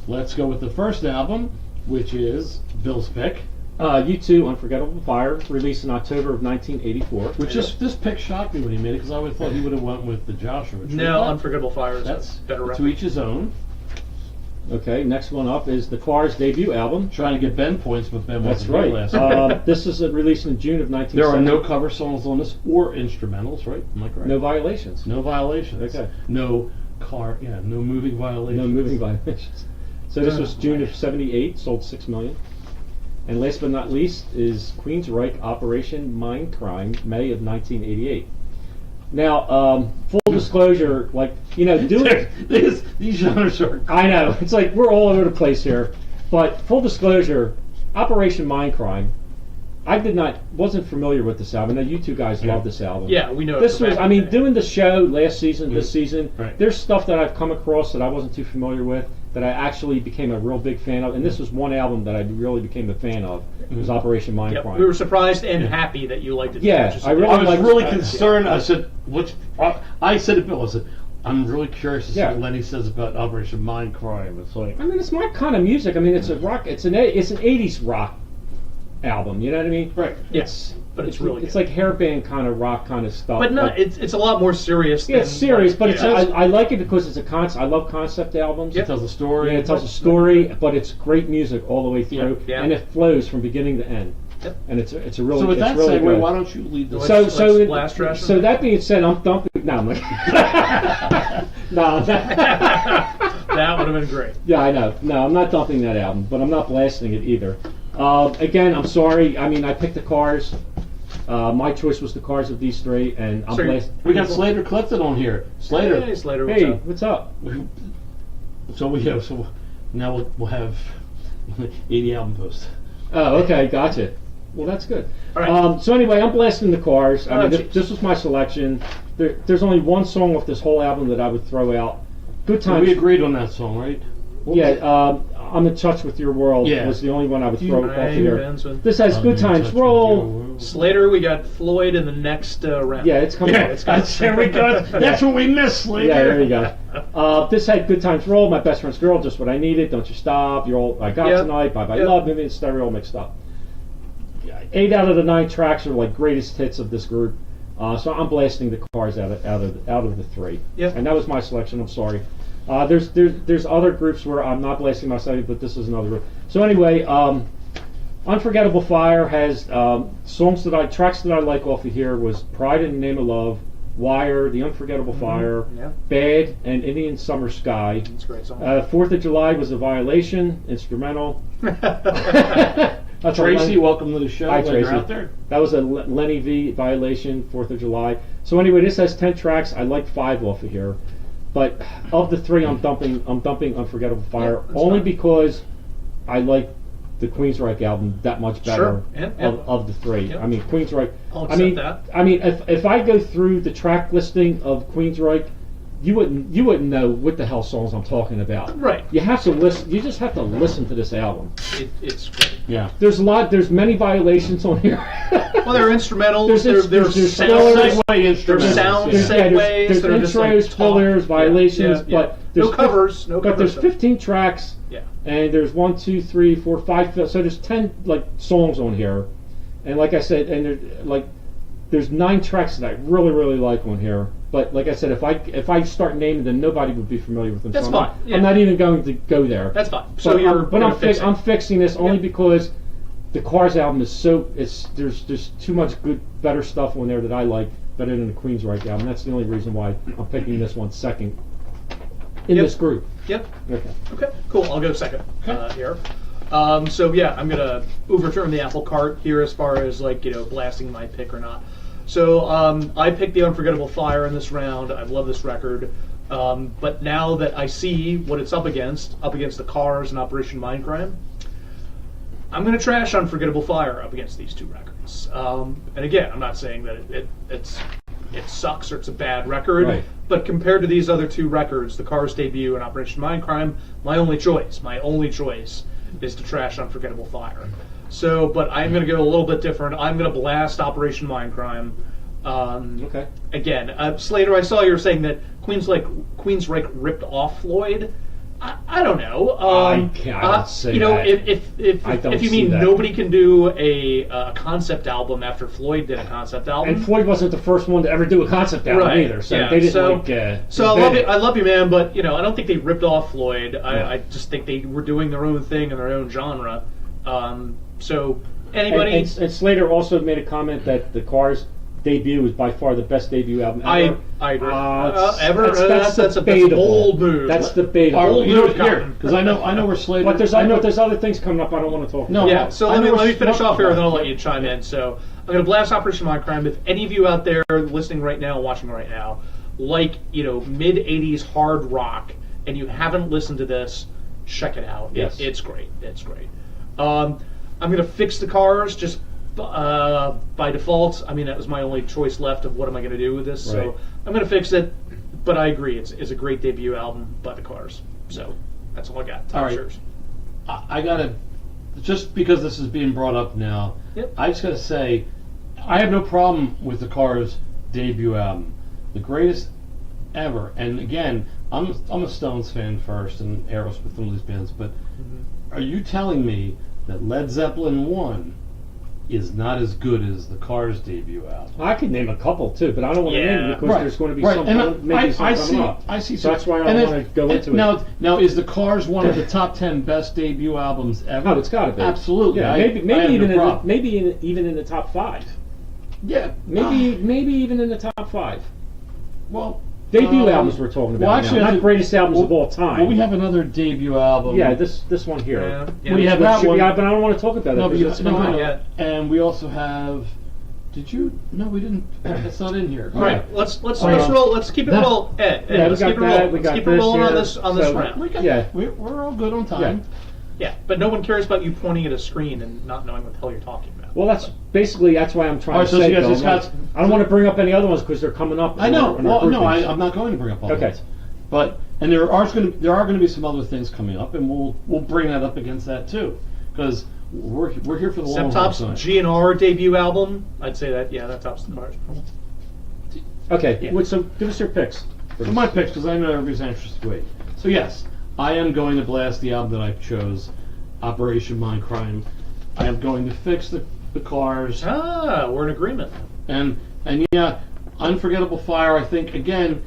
let's go with the first album, which is Bill's pick. U2, Unforgettable Fire, released in October of 1984. Which this pick shocked me when he made it because I would have thought he would have went with the Joshua Tree. No, But Unforgettable Fire is that's a better to record. each his own. Okay, next one up is the Cars' debut album. Trying to get Ben points, but Ben That's wasn't here right. last week. This is released in June of There are 1970. no cover songs on this or instrumentals, right? Am I correct? No violations. No violations. Okay. No no moving violations. No moving violations. So this was June of 78, sold 6 million. And last but not least is Queensryche Operation Mindcrime, May of 1988. Now, full disclosure, like, doing... These genres are. I know, it's like we're all over the place here. But full disclosure, Operation Mindcrime, wasn't familiar with this album. Now, you two guys love this album. Yeah, we know. it This from was, back I in the mean, day. doing the show last season, this season, Right. there's stuff that I've come across that I wasn't too familiar with that I actually became a real big fan of. And this was one album that I really became a fan of, was Operation Yep, Mindcrime. we were surprised and happy that you liked it. Yeah, as much as I you did. really I was like- really concerned. I said, I said to Bill, I said, I'm really curious to see Yeah. what Lenny says about Operation Mindcrime. It's like, I mean, it's my kind of music. I mean, it's a rock. It's an 80s rock album. You know what I mean? right. It's but it's really it's good. like hairband kind of rock kind of stuff. But no, like- it's a lot more serious. yeah, it's than, serious, like, but it's yeah. I like it because it's a concept. I love concept albums. It tells a story. Yeah, it tells a story, but it's great music all the way through, Yeah. and it flows from beginning to end. Yep. And it's a really So with it's that really segue, good. why don't you lead the So Let's so blast trash so them. that being said, I'm dumping. No, I'm like, no. That would have been great. Yeah, I know. No, I'm not dumping that album, but I'm not blasting it either. Again, I'm sorry. I mean, I picked the Cars. My choice was the Cars of these three, and I'm So blasting. We got Slater Clifton on here. Slater. Hey, Slater, what's Hey, up? what's up? So now we'll have 80 album posts. Oh, okay, gotcha. Well, that's good. All right. So anyway, I'm blasting the Cars. I Oh, mean, geez. this was my selection. There's only one song off this whole album that I would throw out. Good times. We agreed on that song, right? Yeah, I'm in touch with your world Yeah. was the only one I would throw off Right, here. Benson. This has I'm Good in Times touch with Roll. you. Slater, we got Floyd in the next round. Yeah, it's coming. Yeah, It's got. there we go. That's what we missed, Slater. Yeah, there you go. This had Good Times Roll, My Best Friend's Girl, Just What I Needed, Don't You Stop, You're All I Got Yep. Tonight, Bye Bye Yep. Love, Movie and Stereo all mixed up. 8 out of the 9 tracks are like greatest hits of this group. So I'm blasting the Cars out of the 3. Yep. And that was my selection. I'm sorry. There's other groups where I'm not blasting myself, but this is another group. So anyway, Unforgettable Fire has tracks that I like off of here was Pride in the Name of Love, Wire, The Unforgettable Fire, Yeah. Bad, and Indian Summer Sky. It's a great song. 4th of July was A Violation, instrumental. That's a Tracy, Len- welcome to the show. Hi, Glad you're Tracy. out there. That was a Lenny V Violation, 4th of July. So anyway, this has 10 tracks. I like 5 off of here, but of the 3, I'm dumping Unforgettable Fire Yeah, that's only fine. because I like the Queensryche album that much better Sure. Yeah, yeah. Of the 3. Yeah. I mean, Queensryche. I'll I mean, accept that. I mean, if I go through the track listing of Queensryche, you wouldn't know what the hell songs I'm talking about. Right. You have to listen. You just have to listen to this album. It's great. Yeah. There's many violations on here. Well, there are instrumentals. There's There's fillers, sound Segue instruments. sound yeah. segues. There's that are just, intros, like, talk. fillers, violations, Yeah, yeah. but there's No covers. No but covers. there's 15 tracks, Yeah. and there's 1, 2, 3, 4, 5. So there's 10 like songs on here, and like I said, and there's 9 tracks that I really like on here. But like I said, if I start naming them, nobody would be familiar with them. That's so fine, yeah. I'm not even going to go there. That's fine. So But you're. I'm fixing. fixing this only Yeah. because the Cars album is there's too much better stuff on there that I like better than the Queensryche album. That's the only reason why I'm picking this one second in Yep. this group. Yep. Okay. Okay, cool. I'll go second here. So yeah, I'm gonna overturn the apple cart here as far as blasting my pick or not. So I picked the Unforgettable Fire in this round. I love this record, but now that I see what it's up against the Cars and Operation Mindcrime, I'm gonna trash Unforgettable Fire up against these 2 records. And again, I'm not saying that it sucks or it's a bad record. Right. But compared to these other 2 records, the Cars debut and Operation Mindcrime, my only choice is to trash Unforgettable Fire. So, but I'm going to go a little bit different. I'm going to blast Operation Mindcrime. Okay. Again, Slater, I saw you were saying that Queensryche ripped off Floyd. I don't know. I don't say that. If you see mean that. nobody can do a concept album after Floyd did a concept album. And Floyd wasn't the first one to ever do a concept album Right, either, so yeah, they didn't so- So invent I it. love you, man, but I don't think they ripped off Floyd. I just think they were doing their own thing in their own genre. So anybody, And Slater also made a comment that the Cars debut is by far the best debut album ever. I agree. Ever? That's a debatable. bold move. That's debatable. You know, Luke here, Cotton. because I know where Slater. But there's other things coming up I don't want to talk No. about. Yeah, so I let know me we're finish smoking off here, and then I'll about let you chime in. So I'm going to blast Operation Mindcrime. If any of you out there listening right now, watching right now, like mid '80s hard rock, and you haven't listened to this, check it out. Yes. It's great. It's great. I'm going to fix the Cars just by default. I mean, that was my only choice left of what am I going to do with this. Right. So I'm going to fix it. But I agree, it's a great debut album by the Cars. So that's all I got. Top All right. yours. I gotta, just because this is being brought up now, Yep. I just gotta say, I have no problem with the Cars' debut album, the greatest ever. And again, I'm a Stones fan first, and Aerosmith and all these bands. But are you telling me that Led Zeppelin 1 is not as good as the Cars' debut album? I could name a couple too, but I don't want to Yeah. name them because Right, there's going to be right. some, And maybe some I coming see, up. I see. So that's why I and don't if- want to go and into it. Now, is the Cars one of the top 10 best debut albums ever? Oh, it's got to be. Absolutely. Yeah, I maybe have no even problem. even in the top 5. Yeah, Maybe even in the top 5. well, Debut albums we're talking about. well, actually, now, I not think- greatest albums of all time. Well, we have another debut album. yeah, this one here. Yeah. We have But that should one. we- but I don't want to talk about No, it but because it's no, coming no, up. Yeah. and we also have. Did you? No, we didn't. It's not in here. All right, let's Uh, roll. Let's keep it that- roll. Ed, Yeah, we let's got keep it that, rolling. we Let's got keep it this rolling on here. this So- round. We got, Yeah. we're all good on time. Yeah, but no one cares about you pointing at a screen and not knowing what the hell you're talking about. Well, that's why I'm trying All right, to so say. you guys Bill, just I'm not- got- I don't want to bring up any other ones because they're coming up. I know. in our Well, no, groupings. I'm not going to bring up all Okay. that. But and there are going to be some other things coming up, and we'll bring that up against that too, because we're here for the long haul. Septop's tonight. GNR debut album. I'd say that that tops the cards. Okay, Yeah. so give us your picks. For my picks, because I know everybody's anxious to wait. So yes, I am going to blast the album that I chose, Operation Mindcrime. I am going to fix the cars, Ah, we're in agreement. and yeah, Unforgettable Fire. I think again,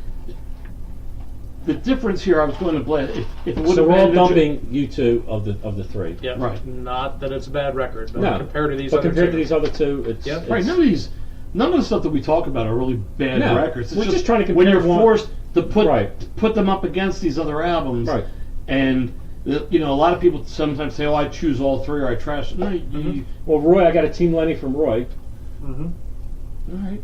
the difference here. I was going to blast. If it would So have we're all been dumping you two of the three. Yep. Right. Not that it's a bad record, but No, compared to these but other compared two. to these other two, it's Yep. right. None of the stuff that we talk about are really bad No, records. It's we're just trying to when compare you're one- forced to put Right. them up against these other albums. Right. And a lot of people sometimes say, "Oh, I choose all three, or I trash." No, you, Well, Roy, I got a Team Lenny from Roy. Mhm. all right.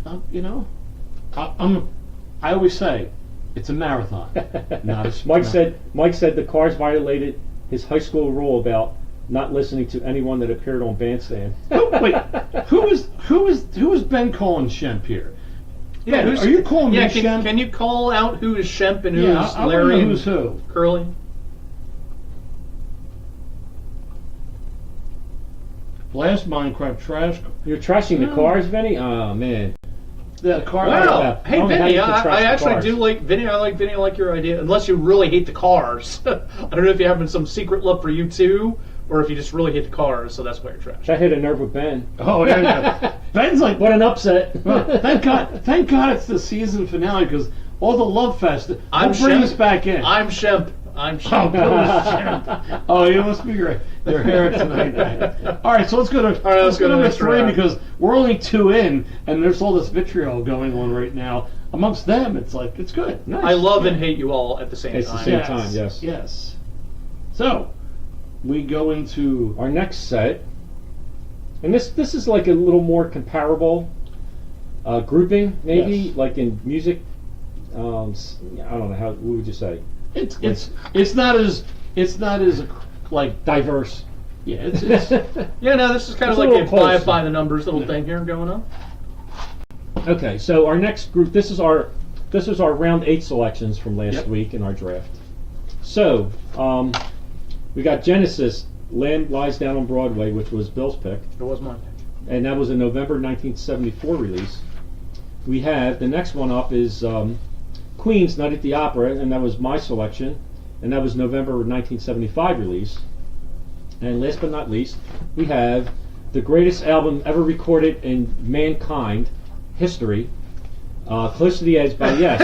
I always say, it's a marathon, not a Mike said the Cars violated his high school rule about not listening to anyone that appeared on Bandstand. Wait, who is Ben calling Shemp here? Yeah, are you calling me Shemp? Can you call out who is Shemp and who's Yeah, I wanna Larry know and who's who. Curly? Blast Minecraft trash. You're trashing the Cars, Vinny? Oh, man. The car. Wow. I Hey, don't know how Vinny, you can trash I the actually Cars. do like Vinny. I like your idea. Unless you really hate the Cars. I don't know if you're having some secret love for you too, or if you just really hate the Cars. So that's why you're trash. I hit a nerve with Ben. Oh, yeah. Ben's like, What an upset. thank God it's the season finale, because all the love fest. We'll I'm bring Shemp. us back in. I'm Shemp. Oh, Shemp. Oh, you must be great. They're here tonight. All right, so let's go to let's go to number the next 3, round. because we're only 2 in, and there's all this vitriol going on right now amongst them. It's like, it's good. Nice. I love and hate you all at the same It's the time. same time, yes. Yes. So we go into Our next set, and this is like a little more comparable grouping, maybe, Yes. like in music. I don't know, what would you say? it's not as like Diverse. yeah it's Yeah, no, this is kind It's of a like little a close. by the numbers little thing here going on. Okay, so our next group, this is our round 8 selections from last Yep. week in our draft. So, we got Genesis, Lamb Lies Down on Broadway, which was Bill's pick, It was mine. and that was a November 1974 release. We have, the next one up is Queen's Night at the Opera, and that was my selection, and that was November 1975 release. And last but not least, we have the greatest album ever recorded in mankind history, Close to the Edge by Yes.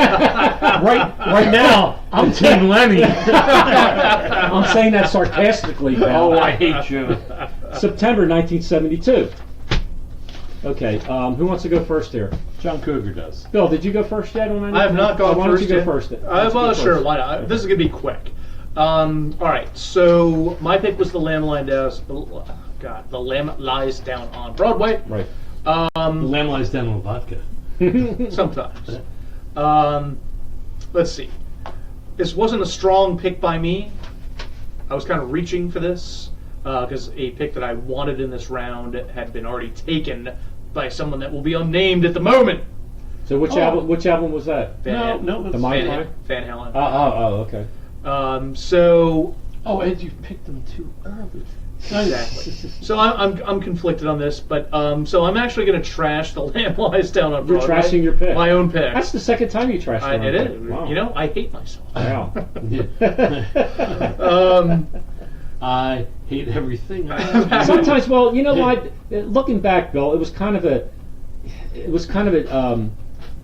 Right now, I'm Team Lenny. I'm saying that sarcastically, pal. Oh, I hate you. September 1972. Okay, who wants to go first here? John Cougar does. Bill, did you go first yet on anything? I have not gone Why don't first you go yet. first? Then? Why don't you Well, go sure, first? why not? This is going to be quick. All right, so my pick was The Lamb Lies Down on Broadway. Right. The lamb lies down on vodka. Sometimes. Let's see. This wasn't a strong pick by me. I was kind of reaching for this because a pick that I wanted in this round had been already taken by someone that will be unnamed at the moment. So which album was that? Van No, The that's Mind Van, Fire? Van Halen. Oh, okay. So Oh, Ed, you picked them too early. exactly. So I'm conflicted on this, but so I'm actually going to trash The Lamb Lies Down on You're Broadway. trashing your pick. My own pick. That's the second time you trashed I it. did it. Wow. You know, I hate myself. Wow. I hate everything. Sometimes, well, you know what? Looking back, Bill, it was kind of a,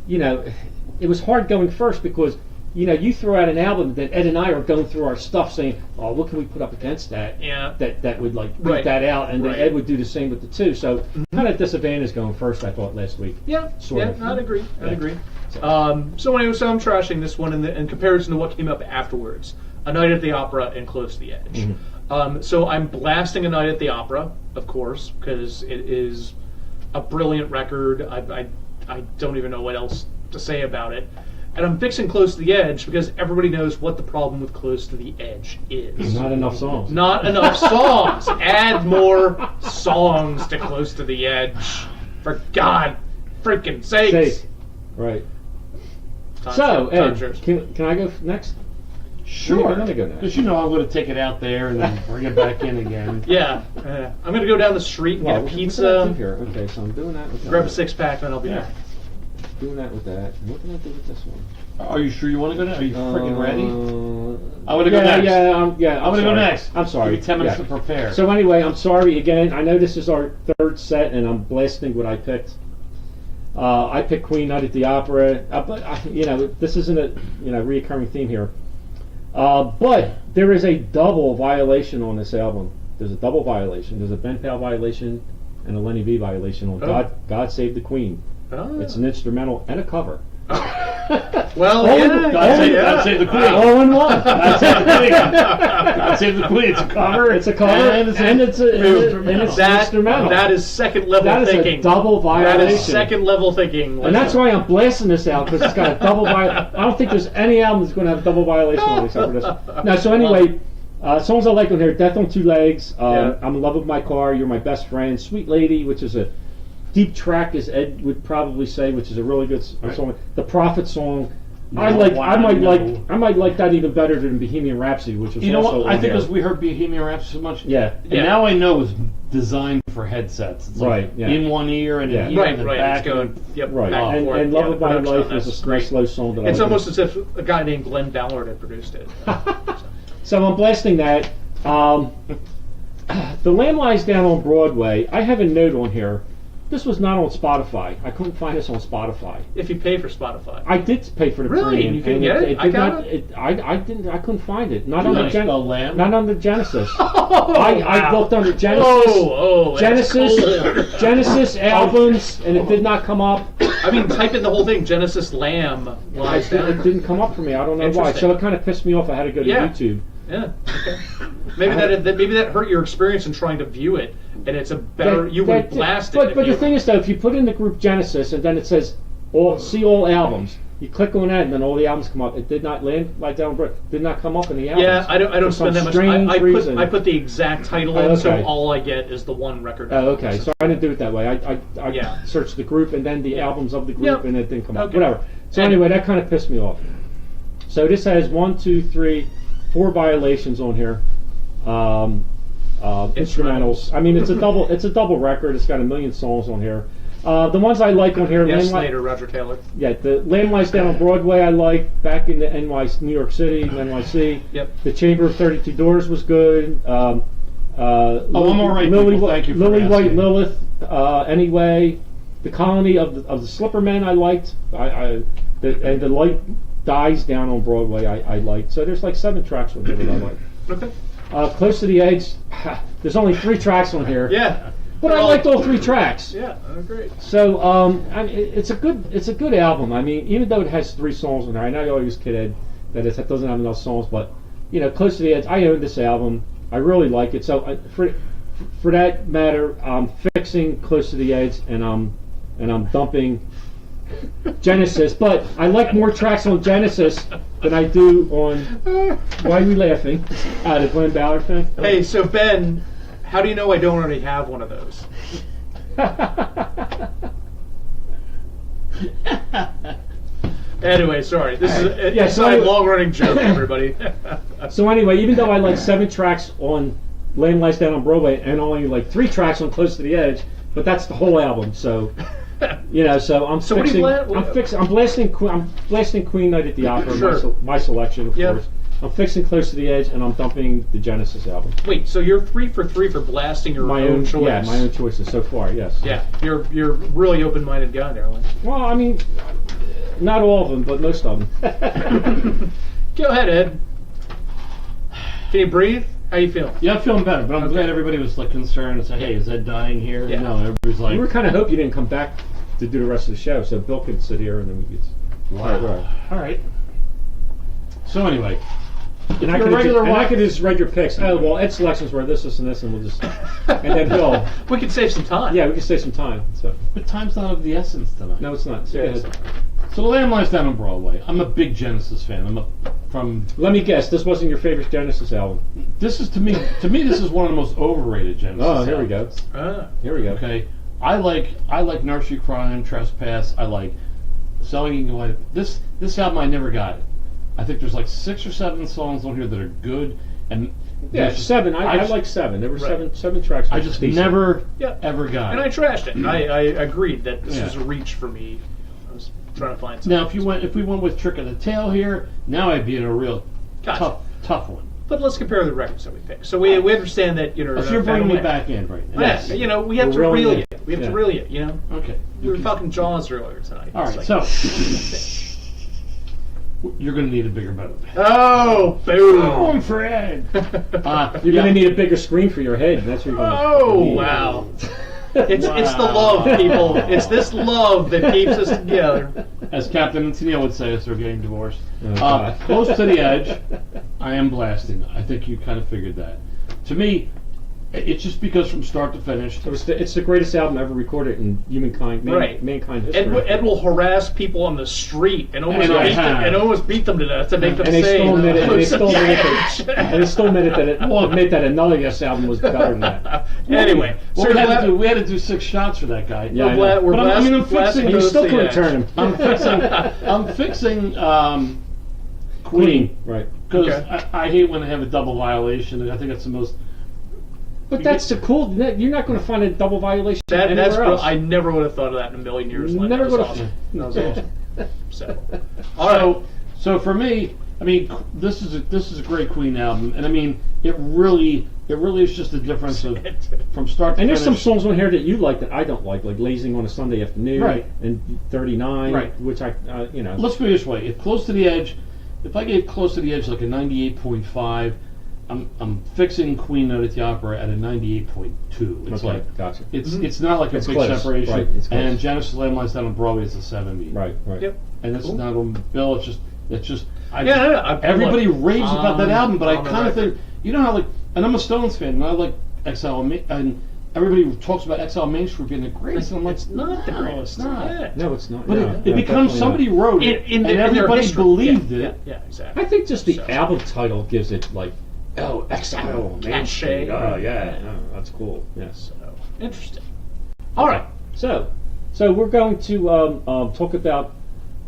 you know, it was hard going first because, you know, you throw out an album that Ed and I are going through our stuff saying, oh, what can we put up against that? Yeah. That would like beat Right. that out, and then Right. Ed would do the same with the two. So kind of disadvantage going first, I thought last week. Yeah, Sort yeah, of. I'd agree. I'd Yeah. agree. So anyway, so I'm trashing this one in comparison to what came up afterwards. A Night at the Opera and Close to the Edge. So I'm blasting A Night at the Opera, of course, because it is a brilliant record. I don't even know what else to say about it. And I'm fixing Close to the Edge because everybody knows what the problem with Close to the Edge is. Not enough songs. Not enough songs. Add more songs to Close to the Edge. For God freaking sakes. Sake. Right. Time's So, time's Ed, yours. can I go next? Sure. I'm gonna go next. Because you know I'm going to take it out there and then bring it back in again. Yeah, I'm gonna go down the street and Well, get a what can I do pizza, here? Okay, so I'm doing that with grab a that. 6-pack, and I'll be back. Doing that with that. What can I do with this one? Are you sure you want to go next? Are you freaking ready? Uh, I'm going to go next. I'm I'm going to go sorry. next. I'm sorry. Give me 10 minutes Yeah. to prepare. So anyway, I'm sorry again. I know this is our third set, and I'm blasting what I picked. I picked Queen Night at the Opera, but this isn't a reoccurring theme here. But there is a double violation on this album. There's a double violation. There's a Ben Powell violation and a Lenny V violation on Oh. God Save the Queen. Oh. It's an instrumental and a cover. Well, Oh, yeah, God save the Queen. All in one. God save the Queen. God save the Queen. It's a cover. It's a cover, And it's and it's that instrumental. that is second level That is thinking. a double That violation. is second level thinking. And that's why I'm blasting this out, because it's got a double violation. I don't think there's any album that's going to have a double violation on it except for this. Now, so anyway, songs I like on here: "Death on Two Legs," Yeah. "I'm in Love with My Car," "You're My Best Friend," "Sweet Lady," which is a deep track, as Ed would probably say, which is a really good song. The Prophet song. I might like that even better than Bohemian Rhapsody, which was You know also what? I on think here. as we heard Bohemian Rhapsody so much. Yeah. And now I know it's designed for headsets. It's like Right, yeah. in one ear and Yeah. in here right, and then right. back. It's going. Yep. Right, Back and, and, forth. and Yeah, "Love the of My production on Life" that's is a great. nice slow song that It's I almost as if a guy named Glenn Ballard had produced it. So I'm blasting that. The Lamb Lies Down on Broadway. I have a note on here. This was not on Spotify. I couldn't find this on Spotify. If you pay for Spotify. I did pay for the Really? premium. You couldn't and get it? I did got not, it? I didn't. I couldn't find it. Not You on know the spell lamb? Not on the Genesis. Oh, I looked under Genesis. Oh, that's cold. Genesis albums, and it did not come up. I mean, type in the whole thing. Genesis Lamb lies It down. didn't come up for me. I don't know why. Interesting. So it kind of pissed me off. I had to go to Yeah. YouTube. Yeah. Okay. Maybe that hurt your experience in trying to view it, and it's a better. You would blast it. But if the you- thing is, though, if you put in the group Genesis and then it says see all albums, you click on that and then all the albums come up. It did not land like down. Did not come up in the albums. Yeah, I don't For spend that some much. strange I reason. put the exact title Oh, in, so okay. all I get is the one record. Oh, okay. So I didn't do it that way. I Yeah. searched the group and then the albums of the group, Yep. and it didn't come up. Okay. Whatever. So And- anyway, that kind of pissed me off. So this has 1, 2, 3, 4 violations on here. Instrumentals. I mean, it's a double. It's a double record. It's got a million songs on here. The ones I like on here, Yes, Lamb Li- Slater, Roger Taylor. yeah, the Lamb Lies Down on Broadway. I like back in the New York City, NYC. Yep. The Chamber of 32 Doors was good. I'm all right, Lily, people. Thank you for Lily White asking. Lilith. Anyway, the Colony of the Slippermen I liked. And the Light Dies Down on Broadway I liked. So there's like 7 tracks on here that I like. Okay. Close to the Edge. There's only 3 tracks on here. Yeah. But I liked all 3 tracks. Yeah. Great. So I mean, it's a good album. I mean, even though it has 3 songs on there, I know you always kid Ed that it doesn't have enough songs, but Close to the Edge. I own this album. I really like it. So for that matter, I'm fixing Close to the Edge, and I'm dumping Genesis. But I like more tracks on Genesis than I do on. Why are we laughing? The Glenn Ballard thing. Hey, so Ben, how do you know I don't already have one of those? Anyway, sorry. This is a Yeah, so- long-running joke, everybody. So anyway, even though I like 7 tracks on Lamb Lies Down on Broadway and only like 3 tracks on Close to the Edge, but that's the whole album. So so I'm So what do fixing. you I'm blasting Queen Night at the Opera. Sure. My selection, of Yep. course. I'm fixing Close to the Edge, and I'm dumping the Genesis album. Wait, so you're 3 for 3 for blasting your My own choice? yeah, my own choices so far. Yes. Yeah, you're really open-minded guy there, Len. Well, I mean, not all of them, but most of them. Go ahead, Ed. Can you breathe? How you feeling? Yeah, I'm feeling better, but I'm Okay. glad everybody was like concerned and said, "Hey, is Ed dying here?" Yeah. No, everybody's like, We were kind of hoping you didn't come back to do the rest of the show, so Bill could sit here and then we could. "Wow, Right. all right." So anyway, And I Your could regular I one- could just read your picks. Oh well, Ed's selections were this, and this, and we'll just and then Bill. We could save some time. Yeah, we can save some time. So but time's not of the essence tonight. no, it's not. So Yeah, go it's ahead. So The Lamb Lies Down on Broadway. I'm a big Genesis fan. From Let me guess. This wasn't your favorite Genesis album. this is to me this is one of the most overrated Genesis. Oh, here we go. albums. Ah. Here we go. Okay, I like Nursery Crime, Trespass. I like Selling Eagle Eye. This album I never got it. I think there's like 6 or 7 songs on here that are good, and Yeah, there's- 7. I just- like 7. There were Right. seven tracks. I which just is decent. never Yeah. ever got And I it. trashed it. I agreed that this Yeah. was a reach for me. I was trying to find something. Now, if we went with Trick of the Tail here, now I'd be in a real Gotcha. tough one. But let's compare the records that we picked. So we understand that, you know. If you're bringing me Battle back in right now. Yes. You know, we have We're to reeling reel in. you. We have Yeah. to reel you, you know? Okay. We were talking Jaws earlier tonight. All right, It's so like- you're going to need a bigger boat. Oh, boom! for Ed. You're going to need a bigger screen for your head. That's what you're going to Oh, wow. It's the love, people. It's this love that keeps us together. As Captain Tennille would say, as they're getting divorced. Oh, God. Close to the Edge, I am blasting. I think you kind of figured that. To me, it's just because from start to finish. It's the greatest album ever recorded in humankind, Right. mankind history. Ed will harass people on the street and almost, And I have. almost beat them to death to make them and they say. still admit it. And they "Close to still the admit Edge." that. And they still admit that another Yes album was better than that. Anyway, Well, so we had to do 6 shots for that guy. Yeah, I know. we're But I'm blasting fixing- And you Close still to the couldn't Edge. turn him. I'm fixing Queen. Right. Because Okay. I hate when they have a double violation, and I think that's the most. But that's the cool. You're not going to find a double violation That's anywhere else. I never would have thought of that in a million years. Len. Never That was would awesome. have. That was awesome. So, all right. So for me, I mean, this is a great Queen album, and I mean, it really is just the difference of from start to And there's some finish. songs on here that you like that I don't like Lazing on a Sunday Afternoon, Right. and 39, Right. which I, Let's put it this way: if Close to the Edge, if I gave Close to the Edge like a 98.5, I'm fixing Queen Night at the Opera at a 98.2. It's Okay, like gotcha. it's not like a It's big close, separation. right, it's close. And Genesis Lamb Lies Down on Broadway is a 70. Right. Yep. And that's Cool. not on Bill. It's just. Look, Everybody raves about that album, but I on the kind of record. think how and I'm a Stones fan, and I like Exile and everybody talks about Exile Main Street being the greatest, and I'm like, It's not the no, greatest. it's not. Yeah. No, it's not. But no, it no, becomes definitely somebody not. wrote it, In and their everybody history. believed Yeah, it. Yeah, exactly. I think just the So- album title gives it like, oh, Exile, Main Cachet. Street. Oh yeah, that's cool. Yes. So, interesting. All right. So we're going to talk about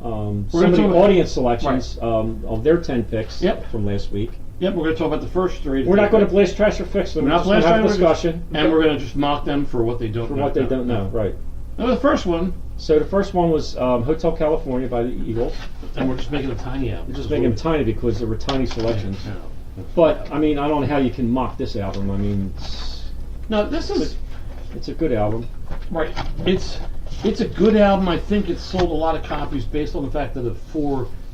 some gonna of the talk about- audience selections of their 10 picks Yep. from last week. Yep, we're going to talk about the first 3. We're not going to blast, trash, or fix them. We're not We're just gonna blasting have a discussion and we're going to just mock them for what they don't for know. what they don't know. Right. Now, the first one, So the first one was Hotel California by the Eagles. and we're just making a tiny album. We're just making them tiny because there were tiny selections. Yeah. But I mean, I don't know how you can mock this album. I mean, No, this is it's a good album. right. It's a good album. I think it sold a lot of copies based on the fact that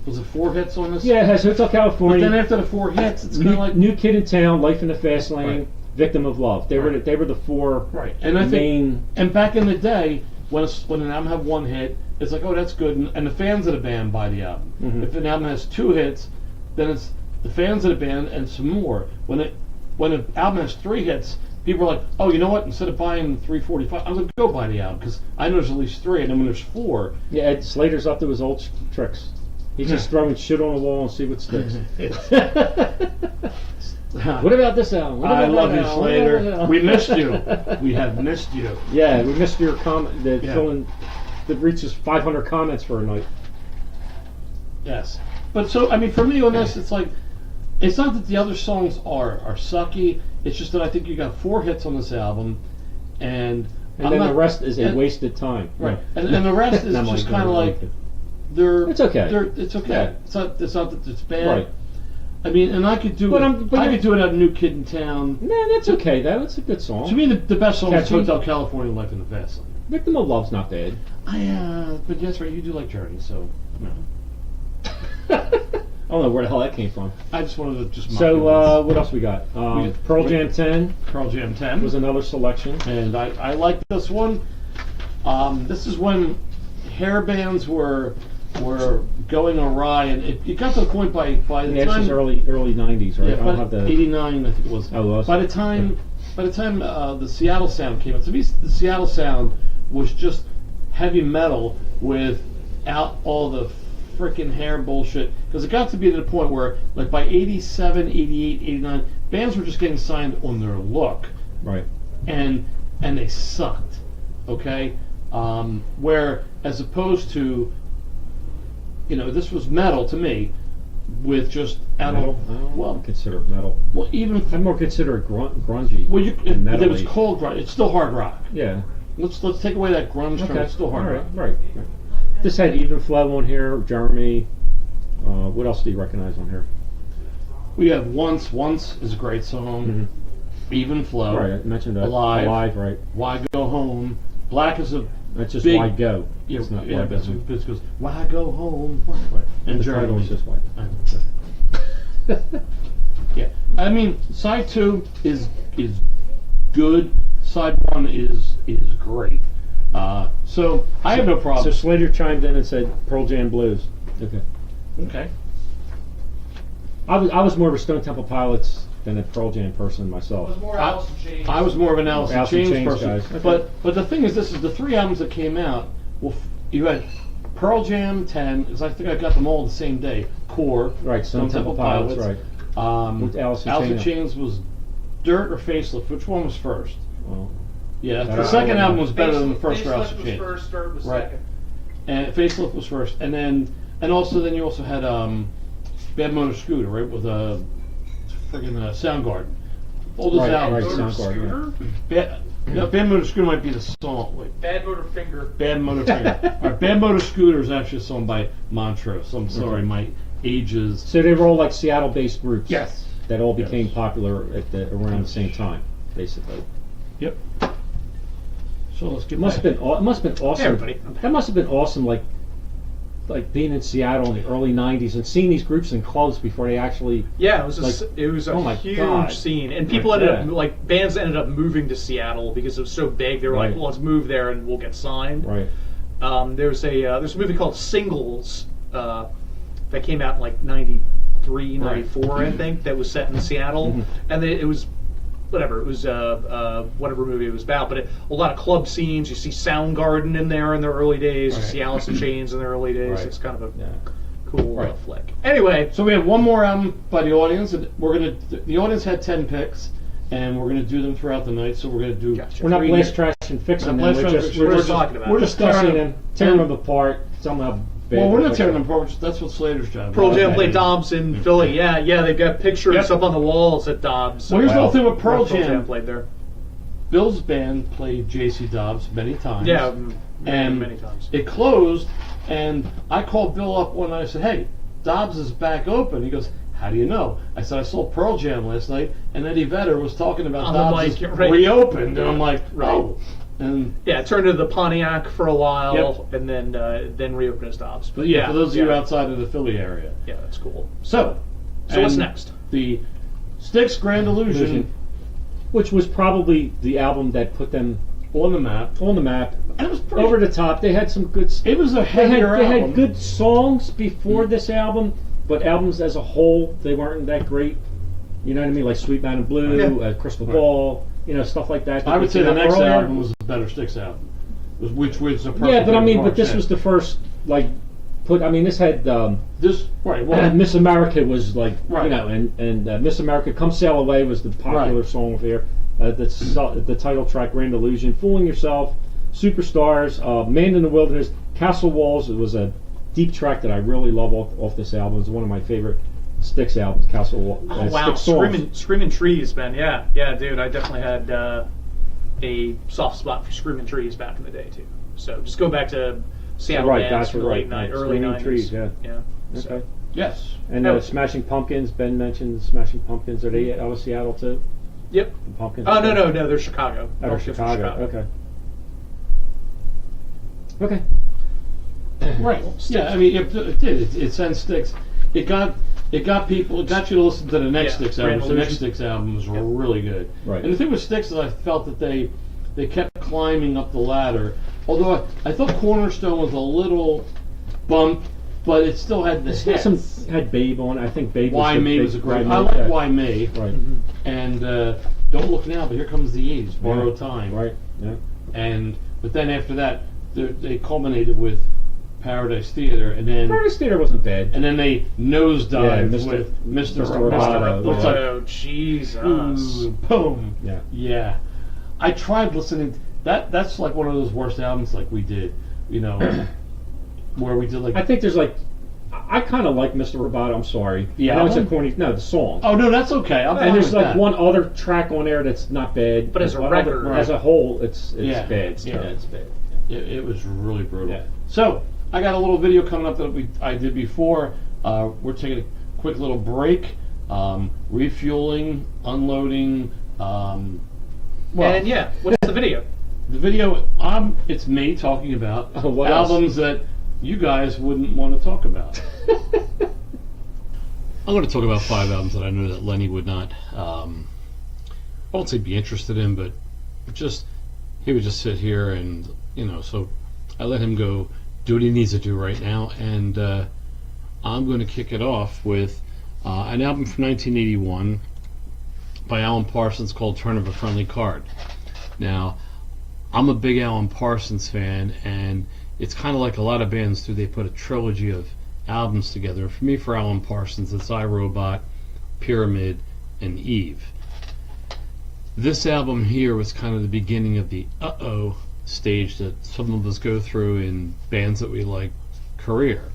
was it 4 hits on this? Yeah, it has Hotel But California. then after the 4 hits, it's kind of like New Kid in Town, Life in the Fast Lane, Right. Victim of Love. They Right. were the 4 right. And I think main. and back in the day when an album had 1 hit, it's like, oh, that's good, and the fans of the band buy the album. Mhm. If an album has 2 hits, then it's the fans of the band and some more. When an album has 3 hits, people are like, oh, you know what? Instead of buying 345, I'm going to go buy the album because I know there's at least 3, and then when there's 4, Yeah, Ed Slater's up to his old tricks. He's just throwing shit on the wall and see what sticks. What about this album? What I about love that you, album? What about that Slater. album? We missed you. We have missed you. Yeah, we missed your comment. The Yeah. filling that reaches 500 comments for a night. Yes. But so, I mean, for me on this, it's like, it's not that the other songs are sucky. It's just that I think you got 4 hits on this album, and And I'm then not- the rest is a and- wasted time. Right. And the rest is I'm just like, kind of like they're. It's okay. It's okay. Yeah. It's not that it's bad. Right. I mean, and I could do But it. I'm- but I you're- could do it at New Kid in Town. No, that's okay. That's a good song. To me, the best song is Catchy. Hotel California, Life in the Fast Lane. Victim of Love's not bad. But that's right. You do like Journey, so no. I don't know where the hell that came from. I just wanted to just. mock So, it. what else we got? Pearl Jam 10 Pearl Jam 10 was another selection. and I like this one. This is when hair bands were going awry, and it got to the point by the Yeah, time this is early 90s, right? yeah, I don't have by the 89 I think it was. Oh, it was? By the time the Seattle Sound came out, to me the Seattle Sound was just heavy metal without all the freaking hair bullshit, because it got to be to the point where like by 87, 88, 89 bands were just getting signed on their look, right. and they sucked. Okay, where as opposed to this was metal to me, with just Metal? I don't well, consider it metal. well, even I more consider it grungy. well, than it was metally. called grunge. It's still hard rock. Yeah. Let's take away that grunge term. It's still hard All rock. right. This had Even Flow on here, Jeremy. What else do you recognize on here? We have Once. Once is a great song. Even Flow. Right, I mentioned that. Alive. right. Why Go Home. Black is a That's just big, Why Go. Yeah, It's not yeah, Why but Go. it goes, Why Go Home. And The title Jeremy. is just Why Go. Yeah, I mean, side 2 is good. Side 1 is great. So I have no So problem. Slater chimed in and said Pearl Jam Blues. Okay. Okay. I was more of a Stone Temple Pilots than a Pearl Jam person It myself. was more Alice in Chains. I was more of an Alice in Alice in Chains Chains person. guys. Okay. But the thing is, this is the 3 albums that came out. Well, you had Pearl Jam 10, because I think I got them all the same day. Core. Right, Stone Temple Pilots, right. With Alice in Chains. Chains was Dirt or Facelift. Which one was first? Well, Yeah, I the don't second know. album was better than the first for Alice Facelift in was Chains. first, Dirt was Right. second. And Facelift was first, and then you also had Bad Motor Scooter, right, with friggin' Soundgarden. All those Right, albums. right, Motor Soundgarden, Scooter, Bad Motor Scooter might be the song. Wait, Bad Motor Finger. Bad Motor Finger. All right, Bad Motor Scooter is actually a song by Montrose. I'm sorry, Okay. my age is. So they were all like Seattle-based groups. Yes. That all became Yes. popular around the same time, basically. Yep. So let's get It must back. have been. It must have been awesome. Hey, everybody. That must have been awesome. Like being in Seattle in the early '90s and seeing these groups in clubs before they actually. Yeah, it was Like, it was a oh my huge God. scene, and people Right, ended up yeah. like bands ended up moving to Seattle because it was so big. They were like, Right. well, let's move there and we'll get signed. Right. There's a movie called Singles that came out in like '93, '94, I think, that was set in Seattle, and it was whatever it was whatever movie it was about, but a lot of club scenes. You see Soundgarden in there in their early days. You Right. see Alice in Chains in their early days. Right. It's kind of a Yeah. cool Right. flick. Anyway, So we have one more album by the audience, and the audience had 10 picks, and we're gonna do them throughout the night. So we're gonna do. Gotcha. We're not 3 blast trash and fixing Not them. blast We're trash just and we're we're just talking about we're it. just discussing tearing them, tearing them apart. Somehow. Well, we're not tearing them apart. That's what Slater's job. Pearl is. Jam Okay. played Dobbs in Philly. Yeah, they've got pictures Yep. up on the walls at Dobbs. Well, here's the Wow. whole thing with Pearl Jam. played there. Bill's band played J.C. Dobbs many times. Yeah, and many times. it closed, and I called Bill up one night and I said, "Hey, Dobbs is back open." He goes, "How do you know?" I said, "I saw Pearl Jam last night, and Eddie Vedder was talking about On the Dobbs mic, is right. reopened," and I'm like, Right. "Oh." And Yeah, it turned into the Pontiac for a while, Yep. and then reopened as Dobbs. but yeah, for those of you yeah. outside of the Philly area. Yeah, that's cool. So what's and next? The Styx Grand Illusion Which was probably the album that put them on the map. on the map. And it was pretty, Over the top. They had some good. It was a They heavier had album. good songs before this album, but albums as a whole, they weren't that great. You know what I mean? Like Sweet Mountain Blue, Yeah. Crystal Right. Ball, stuff like that. I would say the came out next earlier. album was a better Styx album, which was a perfect. Yeah, but I mean, March, but this yeah. was the first this had this right. Well, Miss America was like Right. and Miss America Come Sail Away was the popular Right. song here. The title track Grand Illusion, Fooling Yourself, Superstars, Man in the Wilderness, Castle Walls. It was a deep track that I really love off this album. It's one of my favorite Styx albums, Castle Walls. Oh wow, Screaming Trees, man. Yeah, dude. I definitely had a soft spot for Screaming Trees back in the day too. So just go back to Seattle Right, bands that's from the right, late right. early Screaming 90s. Trees, yeah. So, Okay. yes. And Oh. Smashing Pumpkins. Ben mentioned Smashing Pumpkins. Are they out of Seattle too? Yep. The Pumpkins. Oh no, they're Chicago. Out They're of from Chicago. Okay. Right. Yeah, I mean, it did. It sent Styx. It got people. It got you to listen to the next Yeah, Styx Grand albums. The next Illusion. Styx albums were really good. Right. And the thing with Styx is, I felt that they kept climbing up the ladder. Although I thought Cornerstone was a little bump, but it still had the It still hits. had Babe on. I think Babe Why was the May big was a great. Why I May, like yeah. Why May. Right. And Don't Look Now, but Here Comes the '80s. Borrowed Time. Right. Yeah. But then after that, they culminated with Paradise Theater, and then Paradise Theater wasn't bad. and then they nosedived Yeah, with Mr. Mr. Roboto. Roboto, It's yeah. like, Oh Jesus! ooh, boom. Yeah. Yeah. I tried listening. That's like one of those worst albums like we did, where we did like. I think there's like I kind of like Mr. Roboto. I'm sorry. The I know it's a album? corny. No, the song. Oh no, that's okay. I'm fine And there's with like that. one other track on there that's not bad. But as a other- record, as a whole, it's Yeah. bad. Yeah. It's bad. It was really brutal. Yeah. So I got a little video coming up that I did before. We're taking a quick little break, refueling, unloading. And yeah, what's the video? The video, it's me talking about What else? albums that you guys wouldn't want to talk about. I'm going to talk about 5 albums that I know that Lenny would not, I won't say be interested in, but just, he would just sit here and, so I let him go do what he needs to do right now, and I'm going to kick it off with an album from 1981 by Alan Parsons called Turn of a Friendly Card. Now, I'm a big Alan Parsons fan, and it's kind of like a lot of bands do. They put a trilogy of albums together. For me, for Alan Parsons, it's iRobot, Pyramid, and Eve. This album here was kind of the beginning of the uh-oh stage that some of us go through in bands that we like career.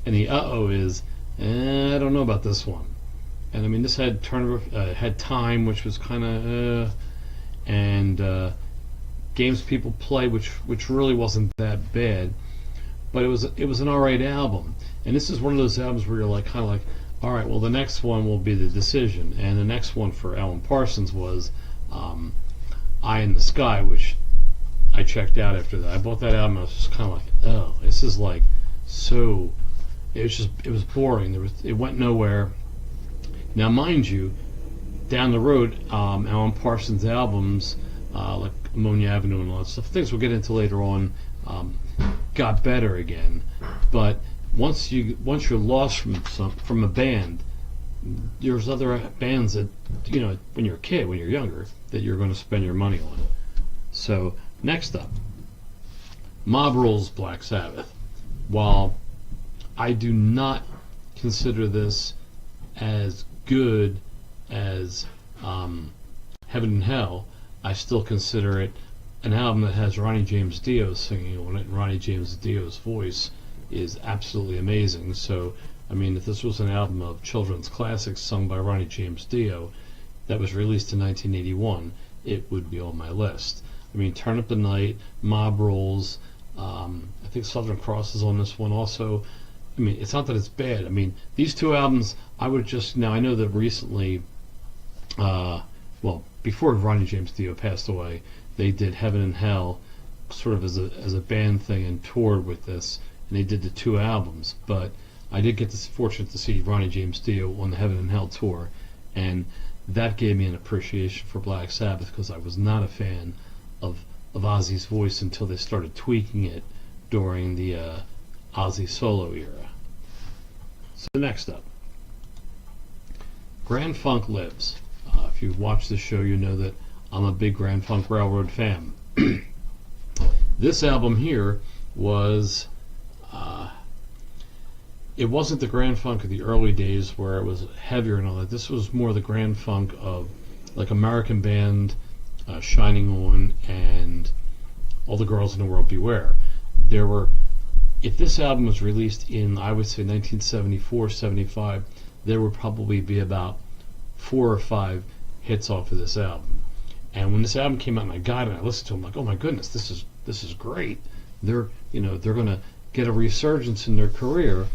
And the uh-oh is, I don't know about this one. And I mean, this had had Time, which was kind of, and Games People Play, which really wasn't that bad, but it was an alright album. And this is one of those albums where you're like kind of like, all right, well the next one will be The Decision, and the next one for Alan Parsons was Eye in the Sky, which I checked out after that. I bought that album. I was just kind of like, oh, this is like so. It was boring. It went nowhere. Now, mind you, down the road, Alan Parsons albums like Ammonia Avenue and all that stuff, things we'll get into later on, got better again. But once you're lost from a band, there's other bands that when you're a kid, when you're younger, that you're going to spend your money on. So next up, Mob Rules Black Sabbath. While I do not consider this as good as Heaven and Hell, I still consider it an album that has Ronnie James Dio singing on it, and Ronnie James Dio's voice is absolutely amazing. So, I mean, if this was an album of children's classics sung by Ronnie James Dio that was released in 1981, it would be on my list. I mean, Turn Up the Night, Mob Rules, I think Southern Cross is on this one also. I mean, it's not that it's bad. I mean, these two albums, I would just, now I know that recently, before Ronnie James Dio passed away, they did Heaven and Hell sort of as a band thing and toured with this, and they did the 2 albums. But I did get this fortunate to see Ronnie James Dio on the Heaven and Hell tour, and that gave me an appreciation for Black Sabbath, because I was not a fan of Ozzy's voice until they started tweaking it during the Ozzy solo era. So next up, Grand Funk Lives. If you watch the show, you know that I'm a big Grand Funk Railroad fan. This album here was, it wasn't the Grand Funk of the early days where it was heavier and all that. This was more the Grand Funk of like American Band, Shining On, and All the Girls in the World Beware. If this album was released in, I would say, 1974, 75, there would probably be about 4 or 5 hits off of this album. And when this album came out and I got it and I listened to it, I'm like, oh my goodness, this is great. They're going to get a resurgence in their career.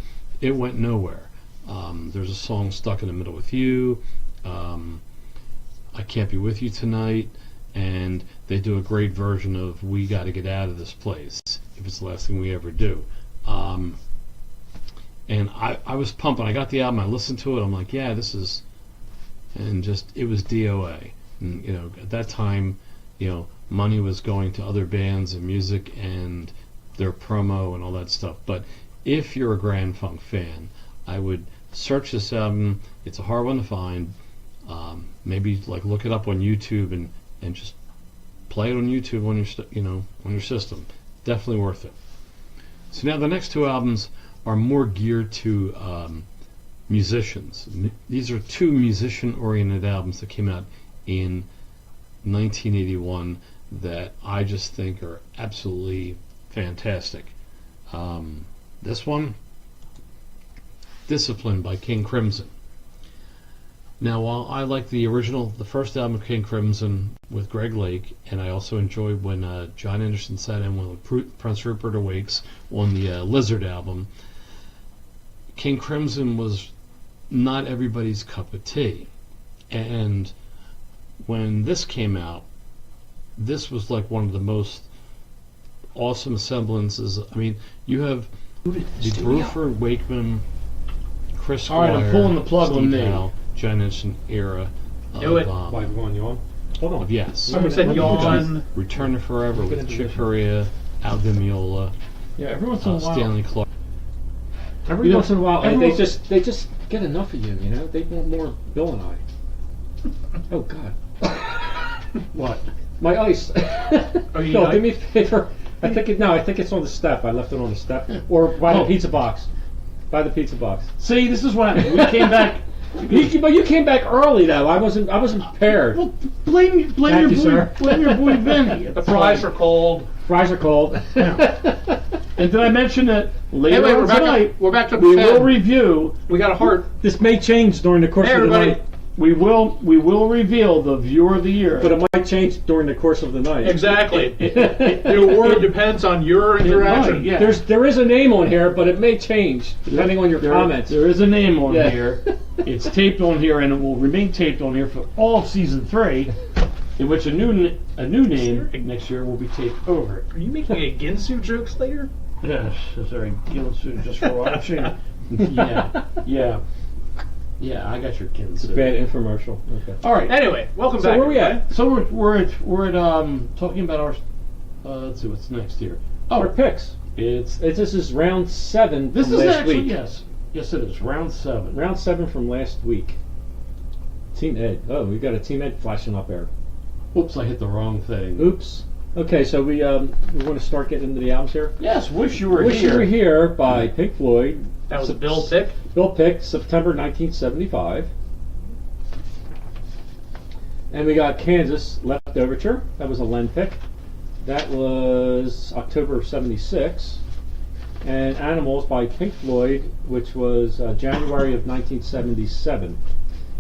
It went nowhere. There's a song, Stuck in the Middle with You, I Can't Be With You Tonight, and they do a great version of We Gotta Get Out of This Place, if it's the last thing we ever do. And I was pumped. When I got the album, I listened to it, I'm like, yeah, this is, and just, it was DOA. And, at that time, money was going to other bands and music and their promo and all that stuff. But if you're a Grand Funk fan, I would search this album. It's a hard one to find. Maybe like look it up on YouTube and just play it on YouTube on your on your system. Definitely worth it. So now the next 2 albums are more geared to musicians. These are 2 musician-oriented albums that came out in 1981 that I just think are absolutely fantastic. This one, Discipline by King Crimson. Now, while I like the first album of King Crimson with Greg Lake, and I also enjoyed when John Anderson sat in with Prince Rupert Awakes on the Lizard album, King Crimson was not everybody's cup of tea. And when this came out, this was like one of the most awesome semblances. I mean, you have the Bruford Wakeman, Chris All right, I'm Squire, pulling the plug on Steve me. Howe, John Anderson era. Do it. Why, going you on? Hold on. Yes. Someone said yawn. Return to Forever Get with into Chick this. Corea, Al Di Meola, Yeah, every once in a while. Stanley Clarke. Every You know, once in a while, every they once- just get enough of you. You know, they want more Bill and I. Oh God. What? My ice. Oh, you no, need do me a favor. I think it's on the step. I left it on the step, or by the Oh. pizza box. By the pizza box. See, this is what happened. We came back. But you came back early though. I wasn't prepared. Well, blame Thank you, your boy, sir. blame your boy Benny. The fries are cold. Fries are cold. And did I mention that later Hey, wait, on we're back tonight up. We're back to we Fed. will review? We got a heart. This may change during the course Hey, of the everybody. night, We will reveal the viewer of the year. but it might change during the course of the night. Exactly. The award depends on your interaction. might, yeah. There is a name on here, but it may change depending on your comments. There is a name on Yeah. here. It's taped on here, and it will remain taped on here for all of season 3, in which a new name next year will be taped over it. Are you making a Ginsu jokes later? Yes, sorry, Ginsu just for watching. yeah. I got your Ginsu. Bad infomercial. Okay. All right. Anyway, welcome So back. where we at? everybody. So we're at talking about our. Let's see what's next here. Our picks. It's This is round 7 this from is last actually week. yes it is round 7. Round 7 from last week. Team Ed. Oh, we've got a Team Ed flashing up there. Oops, I hit the wrong thing. Oops. Okay, so we want to start getting into the albums here. Yes, wish you were Wish here. You Were Here by Pink Floyd. That was a Bill pick. Bill picked September 1975. And we got Kansas Left Overture. That was a Len pick. That was October of 76. And Animals by Pink Floyd, which was January of 1977.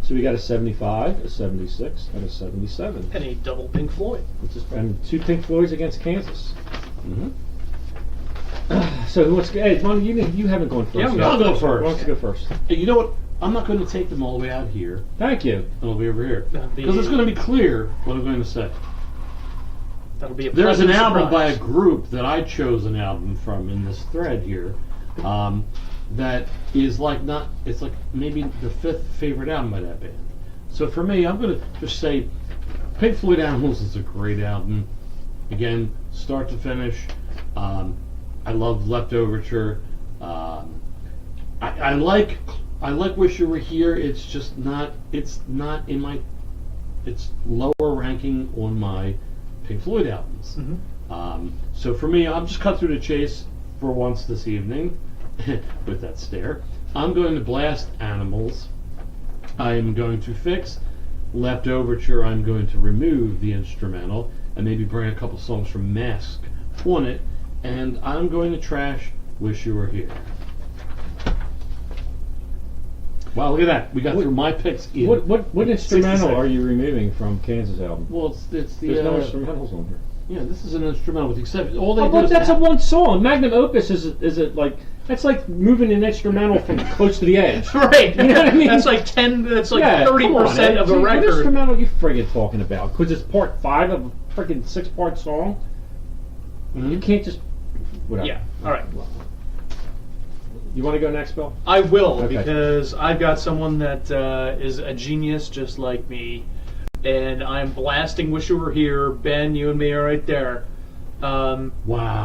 So we got a 75, a 76, and a 77. And a double Pink Floyd. And 2 Pink Floyds against Kansas. Mhm. So who wants to go? Ed, why don't you haven't gone first. Yeah, yet. I'll go first. Why don't you go first? Hey, you know what? I'm not going to take them all the way out here. Thank you. It'll be over here That'll be- because it's going to be clear what I'm going to say. That'll be a There's an pleasant album by a surprise. group that I chose an album from in this thread here. That is like it's like maybe the 5th favorite album by that band. So for me, I'm going to just say Pink Floyd Animals is a great album. Again, start to finish. I love Left Overture. I like Wish You Were Here. It's just not. It's not in my. It's lower ranking on my Pink Floyd albums. So for me, I'll just cut through the chase for once this evening with that stare. I'm going to blast Animals. I am going to fix Left Overture. I'm going to remove the instrumental and maybe bring a couple songs from Mask on it. And I'm going to trash Wish You Were Here. Wow, look at that. We got through my picks in. What instrumental 66. are you removing from Kansas album? Well, it's the. There's no instrumentals on here. Yeah, this is an instrumental with the exception. All they Oh, do but is that's a one song. Magnum opus is it like that's like moving an instrumental from close to the edge. Right. You know what I mean? That's like 10. That's like Yeah, 30% of the What record. instrumental are you friggin' talking about? Because it's part 5 of a friggin' 6-part song. Mhm. You can't just. Whatever. Yeah. All right. You want to go next, Bill? I will Okay. because I've got someone that is a genius just like me, and I'm blasting "Wish You Were Here." Ben, you and me are right there. Wow.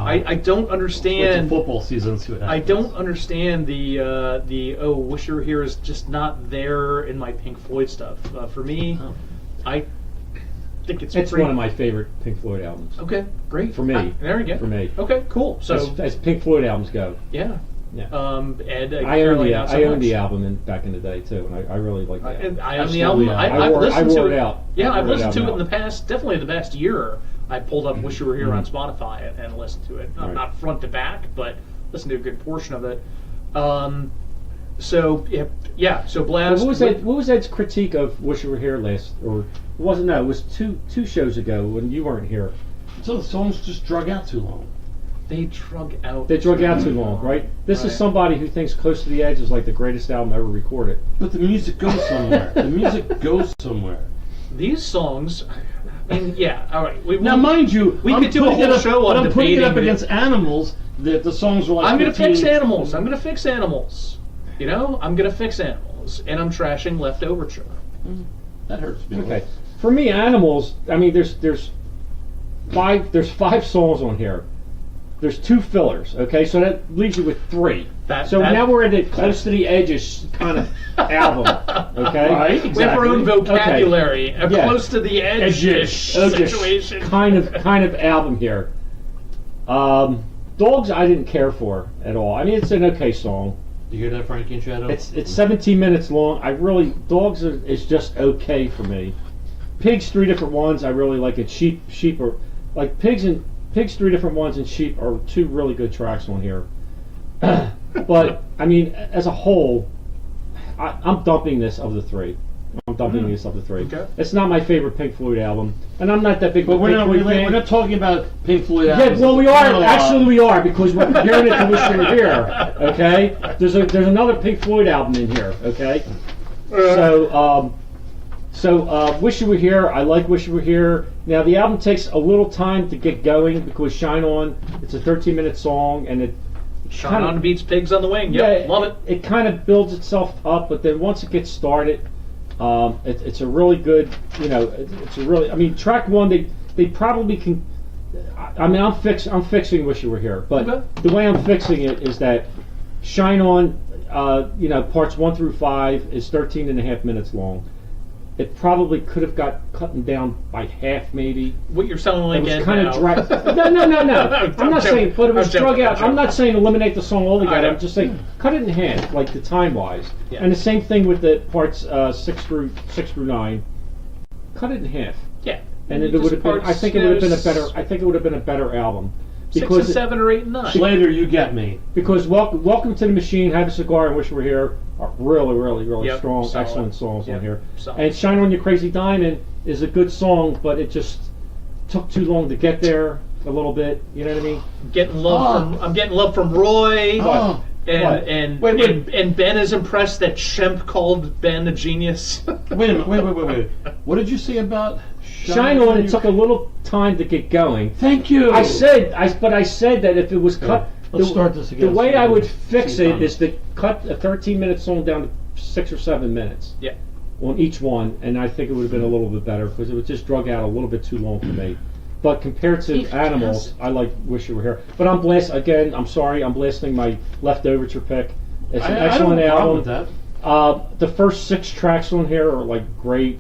I don't Wait till understand. football season and see what I happens. don't understand the "Wish You Were Here" is just not there in my Pink Floyd stuff. For me, Oh. I think it's It's pretty- one of my favorite Pink Floyd albums. Okay, great For me. there we go. For me. Okay, cool. So As Pink Floyd albums go. yeah. Yeah. Ed, I owned apparently the not so I owned the much. album back in the day too, and I really like that. And I I've own the still album. the I've album. listened I to wore it. it out. Yeah, I I've wore it listened out to it now. in the past. Definitely the past year. I pulled up "Wish You Were Here" on Spotify and listened to it. Right. Not front to back, but listened to a good portion of it. So so Blast. What was Ed's critique of Wish You Were Here last, or it wasn't? No, it was two shows ago when you weren't here. So the songs just drug out too long. They drug out. They drug out too long, right? This is somebody who thinks Close to the Edge is like the greatest album ever recorded. But the music goes somewhere. The music goes somewhere. These songs. I mean, all right. Now, mind you, we I'm could do a putting whole it up- show but on I'm putting it up debating against Animals. The songs were like. I'm going to 15 fix Animals. I'm going to fix Animals. You know, I'm going to fix Animals, and I'm trashing Leftoverture. That hurts me. Okay, for me, Animals. I mean, there's five songs on here. There's 2 fillers. Okay, so that leaves you with 3. So now we're at the Close to the Edge kind of album. Okay, Right. We have our own vocabulary. A Yeah. close to the edge situation. kind of album here. Dogs I didn't care for at all. I mean, it's an okay song. You hear that, Frankie and Shadow? It's 17 minutes long. Dogs is just okay for me. Pigs, 3 different ones. I really like it. Sheep are like pigs, 3 different ones, and sheep are 2 really good tracks on here. But I mean, as a whole, I'm dumping this of the 3. I'm dumping this of the 3. Okay. It's not my favorite Pink Floyd album, and I'm not that big. But of a Pink Floyd fan. we're not talking about Pink Floyd Yeah, albums. well, we are. Actually, we are, because we're comparing it to Wish You Were Here. Okay, there's another Pink Floyd album in here. Okay, so Wish You Were Here. I like Wish You Were Here. Now the album takes a little time to get going because Shine On. It's a 13-minute song, and it Shine kinda- on beats pigs on the wing. Yep, love it. It kind of builds itself up, but then once it gets started, it's a really good. It's a really. I mean, track 1, they probably can. I mean, I'm fixing Wish You Were Here, but Okay. the way I'm fixing it is that Shine On, parts 1 through 5 is 13 and a half minutes long. It probably could have got cut down by half, maybe. What you're sounding like It was Ed kind now. of dry. No. I'm not saying, but it was I'm joking, drug out. I'm I'm not saying eliminate the song altogether. I know. I'm just saying cut it in half, like the time wise. Yeah. And the same thing with the parts 6 through 9. Cut it in half, Yeah. and it would have been. I think it would have been a better. I think it would have been a better album. 6 and 7 or 8 and 9. Later, you get me. Because Welcome to the Machine, Have a Cigar, and Wish You Were Here are really Yep, strong, solid. excellent songs Yep, on here. solid. And Shine On You Crazy Diamond is a good song, but it just took too long to get there a little bit. You know what I mean? I'm getting love from Roy. Oh. What? And Ben is impressed that Shemp called Ben a genius. Wait a minute. Wait. What did you say about Shine On, it took a little time to get going. Thank you. I said that if it was cut, Let's start this again. the way So I would we fix see it comments. is to cut a 13-minute song down to 6 or 7 minutes. Yeah. On each one, and I think it would have been a little bit better because it was just drug out a little bit too long for me. But compared to Animals, I like Wish You Were Here. But I'm sorry, I'm blasting my Leftoverture pick. It's an I excellent don't have a problem album. with that. The first 6 tracks on here are like great.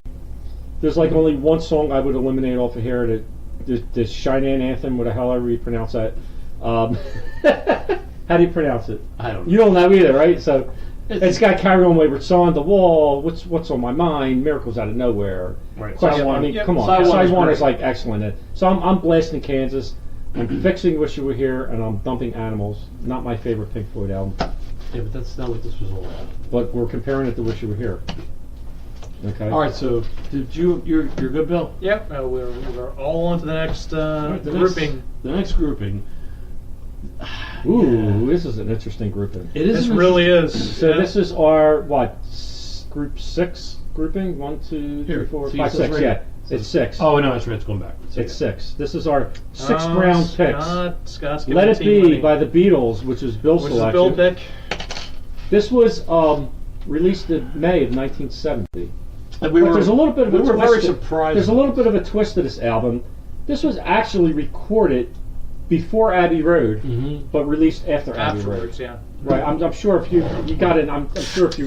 There's like only one song I would eliminate off of here. The Cheyenne Anthem, whatever you pronounce that. How do you pronounce it? I don't know. You don't know either, right? So it's got Carry On Wayward Son, The Wall, What's on My Mind, Miracles Out of Nowhere. Right. Question, Side I mean, One. come on. Side One is Side One great. is like excellent. So I'm blasting Kansas. I'm fixing Wish You Were Here, and I'm dumping Animals. Not my favorite Pink Floyd album, Yeah, but that's not what this was all about. but we're comparing it to Wish You Were Here. Okay. All right, so you're good, Bill? Yep. We're all on to the next All right, grouping. The next grouping. Ooh, this is an interesting grouping. It is. This really is. So this is our group 6 grouping? 1, 2, 3, Here, 4, see, 5, it says 6. right Yeah, here. it's 6. Oh no, that's right. It's going backwards. It's 6. This is our 6th round picks. Scott's Let It giving the team Be money. by the Beatles, which is Bill's Which is selection. Bill pick. This was released in May of 1970. And we But there's a little bit of a we were twist. very surprised. There's a little bit of a twist to this album. This was actually recorded before Abbey Road, Mhm. but released after Abbey Road. Afterwards, yeah. Right. I'm sure if you got it. I'm sure if you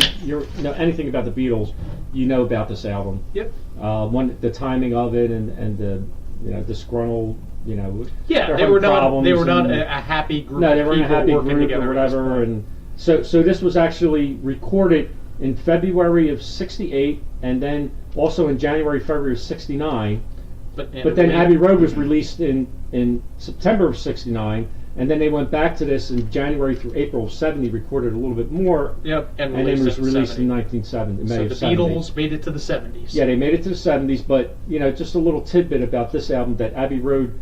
know anything about the Beatles, you know about this album. Yep. The timing of it and the disgruntled Yeah, they're they were having not. problems They were not and- a happy group. No, they of were in a people happy working group or together at this whatever, point. and so this was actually recorded in February of '68, and then also in February of '69. But then Abbey Road was released in September of '69, And then they went back to this in January through April of 70, recorded a little bit more, Yep, and and then was released 70. in 1970, May So of the 70. Beatles made it to the 70s. Yeah, they made it to the 70s, but just a little tidbit about this album that Abbey Road.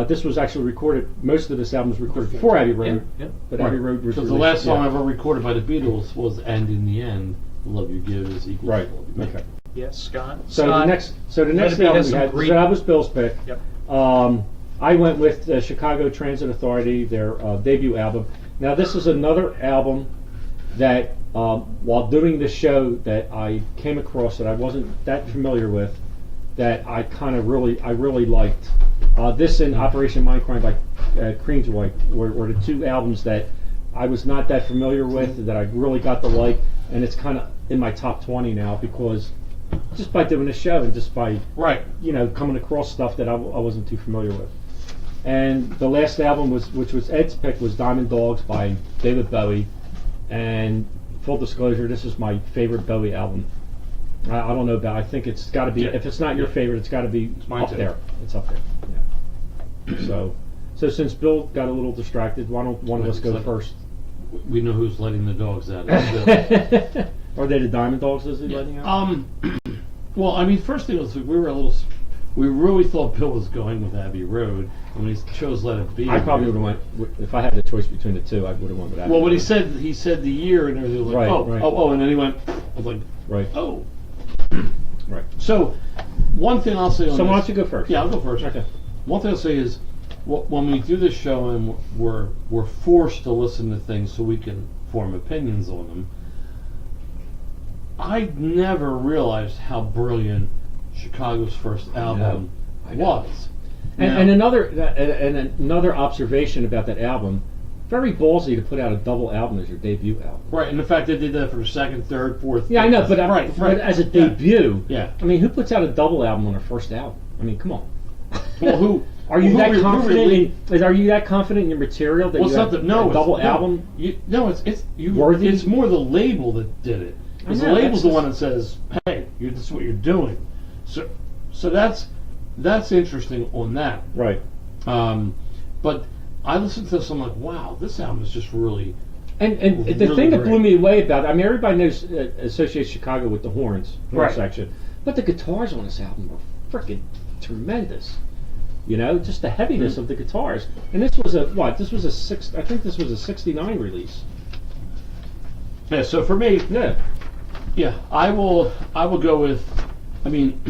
This was actually recorded. Most of this album was recorded before Abbey Road, Yeah. but Abbey Road was Because the released- last song yeah. ever recorded by the Beatles was "And in the End, the Love You Give is Equal Right. to the Love You Make." Okay. Yes, Scott. So Scott, the next Let album It Be has we some had. great- So that was Bill's pick. Yep. I went with the Chicago Transit Authority, their debut album. Now this is another album that, while doing the show, that I came across that I wasn't that familiar with, that I really liked. This and Operation Mindcrime by Queensryche were the two albums that I was not that familiar with, that I really got to like, and it's kind of in my top 20 now because just by doing the show and just by Right. coming across stuff that I wasn't too familiar with. And the last album which was Ed's pick, was Diamond Dogs by David Bowie. And full disclosure, this is my favorite Bowie album. I don't know about. I think it's got to be. Yeah. If it's not your favorite, it's got to be mine up too. there. It's up there. Yeah. So since Bill got a little distracted, why don't one of us go Right, so- first? We know who's letting the dogs out. Are they the Diamond Dogs? Is he letting out? Well, I mean, first thing was we really thought Bill was going with Abbey Road, and when he chose Let It Be. I probably would have went if I had the choice between the two. I would have went with that. Well, when he said the year and everything, was like, Right, right. oh, and then he went. I was like, Right. oh. Right. So, one thing I'll say on So why this, don't you go first? Yeah, I'll go first. Okay. One thing I'll say is, when we do this show and we're forced to listen to things so we can form opinions on them, I never realized how brilliant Chicago's first album I know. was. And, Now- and another observation about that album, very ballsy to put out a double album as your debut album. Right, and the fact they did that for the second, third, fourth. Yeah, I know, but right, but as a debut, Yeah. I mean, who puts out a double album on their first album? I mean, come on. Well, who Are you who that re- who confident? really- Are you that confident in your material that Well, you it's have not the no a double it's, no, album? It's you. Worthy? It's more the label that did it. I Because know, the label's the that's one that says, "Hey, this is what you're doing." So that's interesting on that. Right. But I listened to this, I'm like, wow, this album is just really. And the Really thing that great. blew me away about it, I mean, everybody knows associates Chicago with the horn Right. section, but the guitars on this album were freaking tremendous. Just the heaviness of the guitars. And this was I think this was a '69 release. Yeah. So for me, Yeah. I will go with. I mean,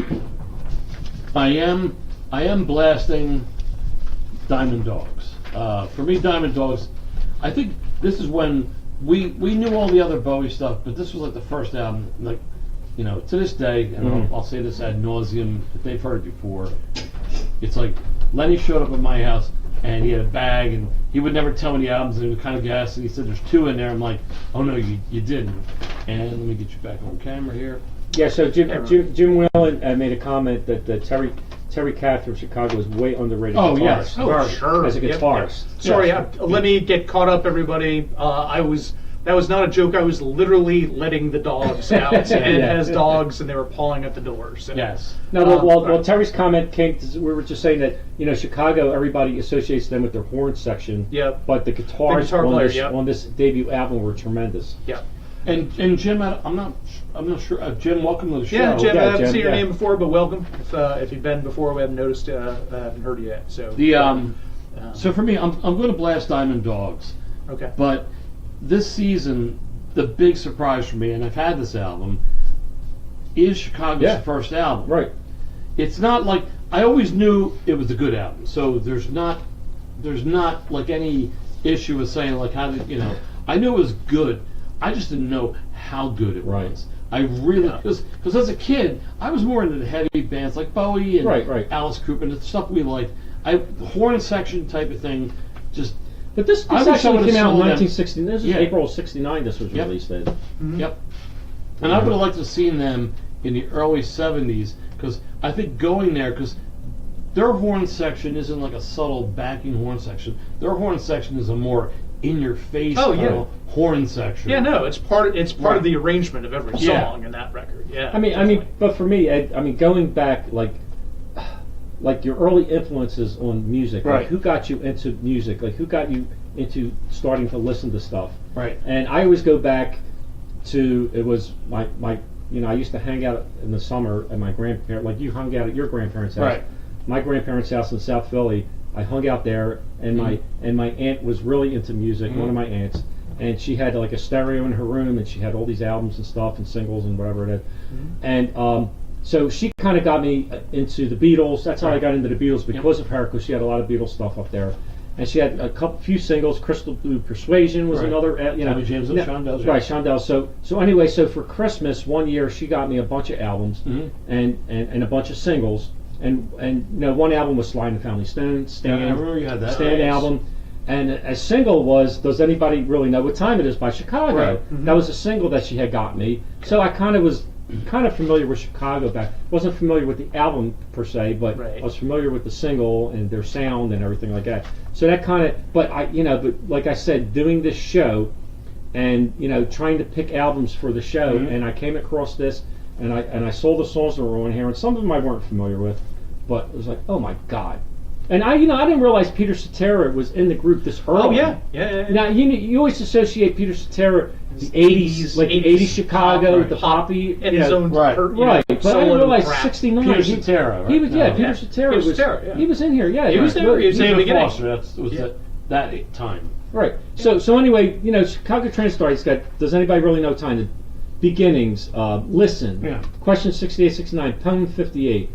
I am blasting Diamond Dogs. For me, Diamond Dogs. I think this is when we knew all the other Bowie stuff, but this was like the first album. Like, to this day, and Mhm. I'll say this ad nauseum, if they've heard it before. It's like Lenny showed up at my house and he had a bag and he would never tell me the albums and he would kind of guess and he said there's 2 in there. I'm like, oh no, you didn't. And let me get you back on camera here. Yeah, so Jim Whalen made a comment that Terry Kath from Chicago is way underrated. Oh, guitarist. yes. Oh, sure. As a Yep, guitarist. yep. Sorry, Yes. let me get caught up, everybody. That was not a joke. I was literally letting the dogs out. And it has dogs, and they were pawing at the doors. And, Yes. No, well, right. Terry's comment came. We were just saying that Chicago, everybody associates them with their horn section. Yep. But the guitars guitar on, player, this, yep. on this debut album were tremendous. Yeah. And Jim, I'm not sure. Jim, welcome to the show. Yeah, Jim, Yeah, I haven't Jim, seen your yeah. name before, but welcome. If you've been before, we haven't noticed, haven't heard you yet. So So for me, I'm going to blast Diamond Dogs, okay. but this season, the big surprise for me, and I've had this album, is Chicago's Yeah. first album. Right. It's not like I always knew it was a good album, so there's not like any issue with saying like how did I knew it was good. I just didn't know how good it Right. was. I really because as a kid I was more into the heavy bands like Bowie and Right. Alice Cooper and the stuff we liked. The horn section type of thing, just But this I wish I actually would've came out in saw them. 1960. This is Yeah. April of '69. This was Yep. released then. Yep. And I would have liked to have seen them in the early '70s because I think going there because their horn section isn't like a subtle backing horn section. Their horn section is a more in-your-face Oh, yeah. horn section. Yeah, no, it's part Right. of the arrangement of every Yeah. song in that record. Yeah. I mean, definitely. but for me, Ed, going back, like, like your early influences on music. Right. Like who got you into music? Like who got you into starting to listen to stuff? Right. And I always go back to, it was my I used to hang out in the summer at my grandparents, like you hung out at your grandparents' house. Right. My grandparents' house in South Philly, I hung out there, and my aunt was really into music, one of my aunts, and she had like a stereo in her room, and she had all these albums and stuff and singles and whatever it is. And so she kind of got me into the Beatles. That's how I got into the Beatles, because of her, because she had a lot of Beatles stuff up there. And she had few singles. Crystal Blue Persuasion was Right. another, Tommy James and Shondells, yeah. Right, Shondells. So anyway, so for Christmas one year, she got me a bunch of albums and a bunch of singles. And one album was Sly and the Family Stone, Stan. Yeah, I remember you had that. Stan Nice. album. And a single was Does Anybody Really Know What Time It Is by Chicago. Right. That was a single that she had got me. So I was kind of familiar with Chicago back. Wasn't familiar with the album per se, but Right. I was familiar with the single and their sound and everything like that. So that kind of, but like I said, doing this show and trying to pick albums for the show, and I came across this, and I saw the songs that were on here, and some of them I weren't familiar with, but it was like, oh my God. And I didn't realize Peter Cetera was in the group this early. Oh yeah. Now you always associate Peter Cetera the 80s, like the 80s Chicago, Right. the poppy, And his own right. right. But I solo didn't realize crap. '69. Peter Cetera, right? He was No. Peter Yeah. Cetera Peter was Cetera, yeah. he was in here. Yeah, He was there. He was in the David beginning. Foster, was Yeah. that time. Right. So anyway, Chicago Transit It's got Does Anybody Really Know Time? The Beginnings, Listen, Yeah. Question 68, 69, Poem 58,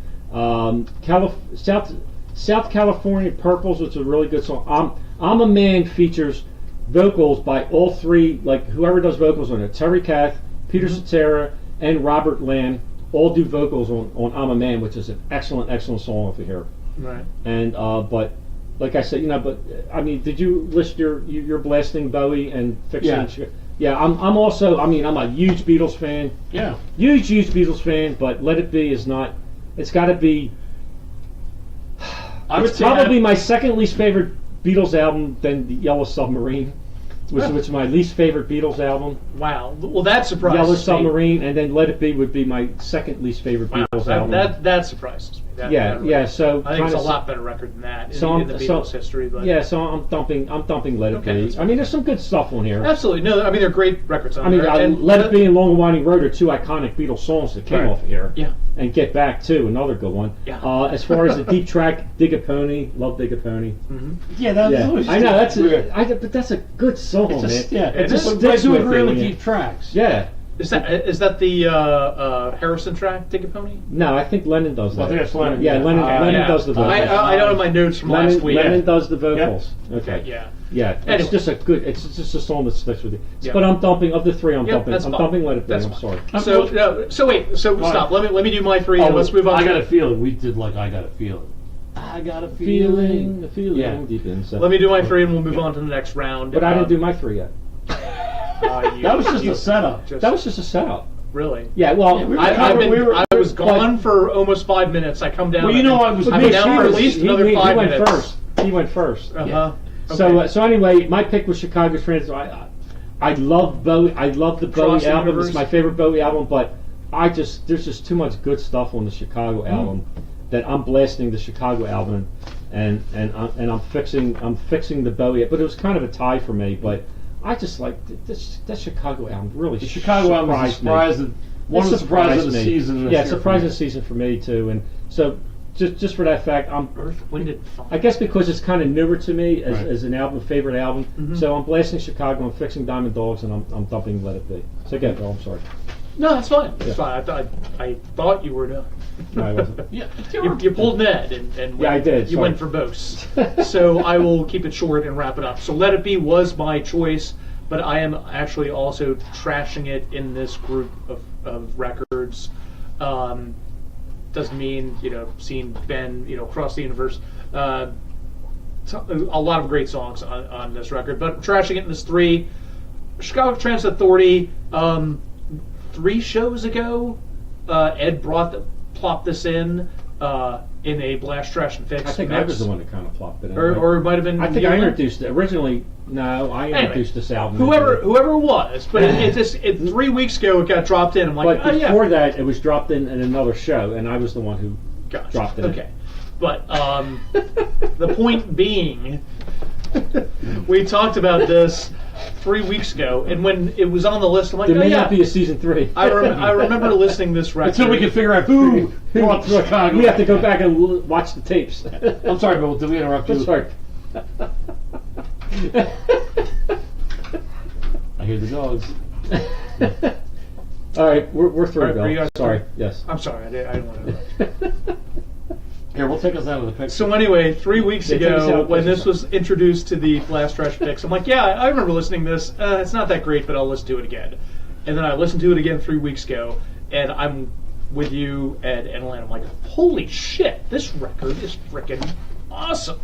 South California Purples, which is a really good song. I'm a Man features vocals by all three, like whoever does vocals on it. Terry Kath, Peter Cetera, and Robert Lamb all do vocals on I'm a Man, which is an excellent song if you hear. Right. And but like I said, but I mean, did you list your blasting Bowie and fixing? Yeah. Yeah, I'm also. I mean, I'm a huge Beatles fan. Yeah. Huge Beatles fan. But Let It Be is not. It's got to be. I would It's say probably that- my second least favorite Beatles album, then the Yellow Submarine, which is my least favorite Beatles album. Wow. Well, that surprises Yellow me. Submarine, and then Let It Be would be my second least favorite Wow. Beatles album. That surprises me. That yeah. So I think it's a kinda- lot better record than that So in the Beatles history. But yeah, so I'm dumping Let It Okay, that's Be. I mean, there's some good stuff on here. absolutely no. I mean, they're great records. On I mean, there. And Let It Be and Long and Winding Road are two iconic Beatles songs that came Right. off of here. Yeah. And Get Back too, another good one. Yeah. As far as the deep track, Dig a Pony, love Dig a Pony. Yeah, that Yeah, was I know that's weird. but that's a good song, It's just, man. yeah, it just but sticks do with agree you on when the you- deep tracks. Yeah. Is that the Harrison track, Dig a Pony? No, I think Lennon does that. I think it's Lennon, Yeah, yeah. Lennon Yeah. does the vocals. I don't have my notes from last week. Lennon does the vocals. Okay. Yeah. Yeah, Anyway. it's just a song that sticks with you. Yeah. But I'm dumping of the three. I'm Yeah, dumping. that's I'm fine. dumping Let It Be. That's I'm fine. sorry. So wait. So Go stop. ahead. Let me do my three. and let's move on. I to- got a feeling. We did like I got a feeling. I got a The feeling. feeling Yeah. deep inside. Let me do my three, and we'll move on to the next round. But I didn't do my three yet. That was just a setup. That was just a setup. Really. Yeah, well, Yeah, we were I covered- was gone for almost 5 minutes. I come down. Well, you know, I was- I'm me, down she for at was- least another he 5 went minutes. first. He went first. Uh-huh. So anyway, my pick was Chicago Transit. I love Bowie. I love the Bowie Across the album. Universe. It's my favorite Bowie album, but there's just too much good stuff on the Chicago album that I'm blasting the Chicago album, and I'm fixing the Bowie. But it was kind of a tie for me. But I just like that Chicago album really. The Chicago album was a surprised me. surprise. One of the surprises of the me. season. this Yeah, year for surprise me. of the season for me too. And so just for that fact, Earth, Wind, and Fire. I guess because it's kind of newer to me as, Right. as an album, favorite album. So I'm blasting Chicago, I'm fixing Diamond Dogs, and I'm dumping Let It Be. So again, Bill, I'm sorry. No, that's fine. It's Yeah. fine. I thought you were done. No, I wasn't. Yeah, You pulled Ned and Yeah, I did, You sorry. went for both. So I will keep it short and wrap it up. So Let It Be was my choice, but I am actually also trashing it in this group of records. Doesn't mean seeing Ben across the universe. A lot of great songs on this record, but trashing it in this three. Chicago Transit Authority. 3 shows ago, Ed plopped this in a Blast, Trash, and Fix I think mix. I was the one that kind of plopped it in. Or it might have been. I think you. I introduced it. Originally, no, I Anyway, introduced this album. Whoever it was, but it 3 weeks ago it got dropped in. I'm like, But oh yeah. before that, it was dropped in another show, and I was the one who Gotcha. dropped it in. Okay. But the point being, we talked about this 3 weeks ago, and when it was on the list, I'm like, There oh may yeah. not be a season 3. I remember listening to this record. Until we can figure out who brought Chicago. We have to go back and watch the tapes. I'm sorry, Bill. Did we interrupt you? I'm sorry. I hear the dogs. All right, we're through, Are you Bill. guys Sorry. through? Yes. I'm sorry, I didn't want to. Here, we'll take us out of the picture. So anyway, 3 weeks Yeah, take us ago, out, when please. this was introduced to the Blast Trash picks, I'm like, yeah, I remember listening to this. It's not that great, but I'll listen to it again. And then I listened to it again 3 weeks ago, and I'm with you, Ed and Alan. I'm like, holy shit, this record is freaking awesome.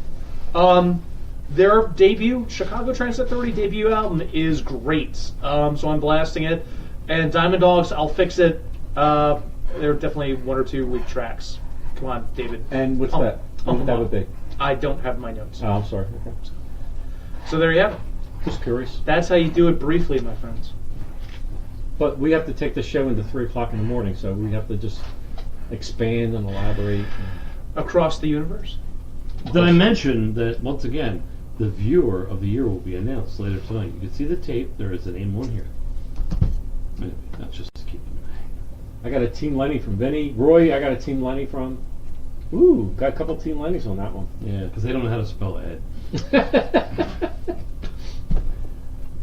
Their debut, Chicago Transit Authority debut album, is great. So I'm blasting it. And Diamond Dogs, I'll fix it. They're definitely 1 or 2 weak tracks. Come on, David. And what's Pump- that? pump What that them would be? up. I don't have my notes. Oh, I'm sorry. Okay. So there you have it. Just curious. That's how you do it briefly, my friends. But we have to take the show into 3 o'clock in the morning, so we have to just expand and elaborate. Across the universe. Did I mention that, once again, the viewer of the year will be announced later tonight? You can see the tape. There is a name on here. Anyway, that's just to keep in mind. I got a Team Lenny from Vinny. Roy, I got a Team Lenny from. Ooh, got a couple Team Lennys on that one. Yeah, because they don't know how to spell Ed.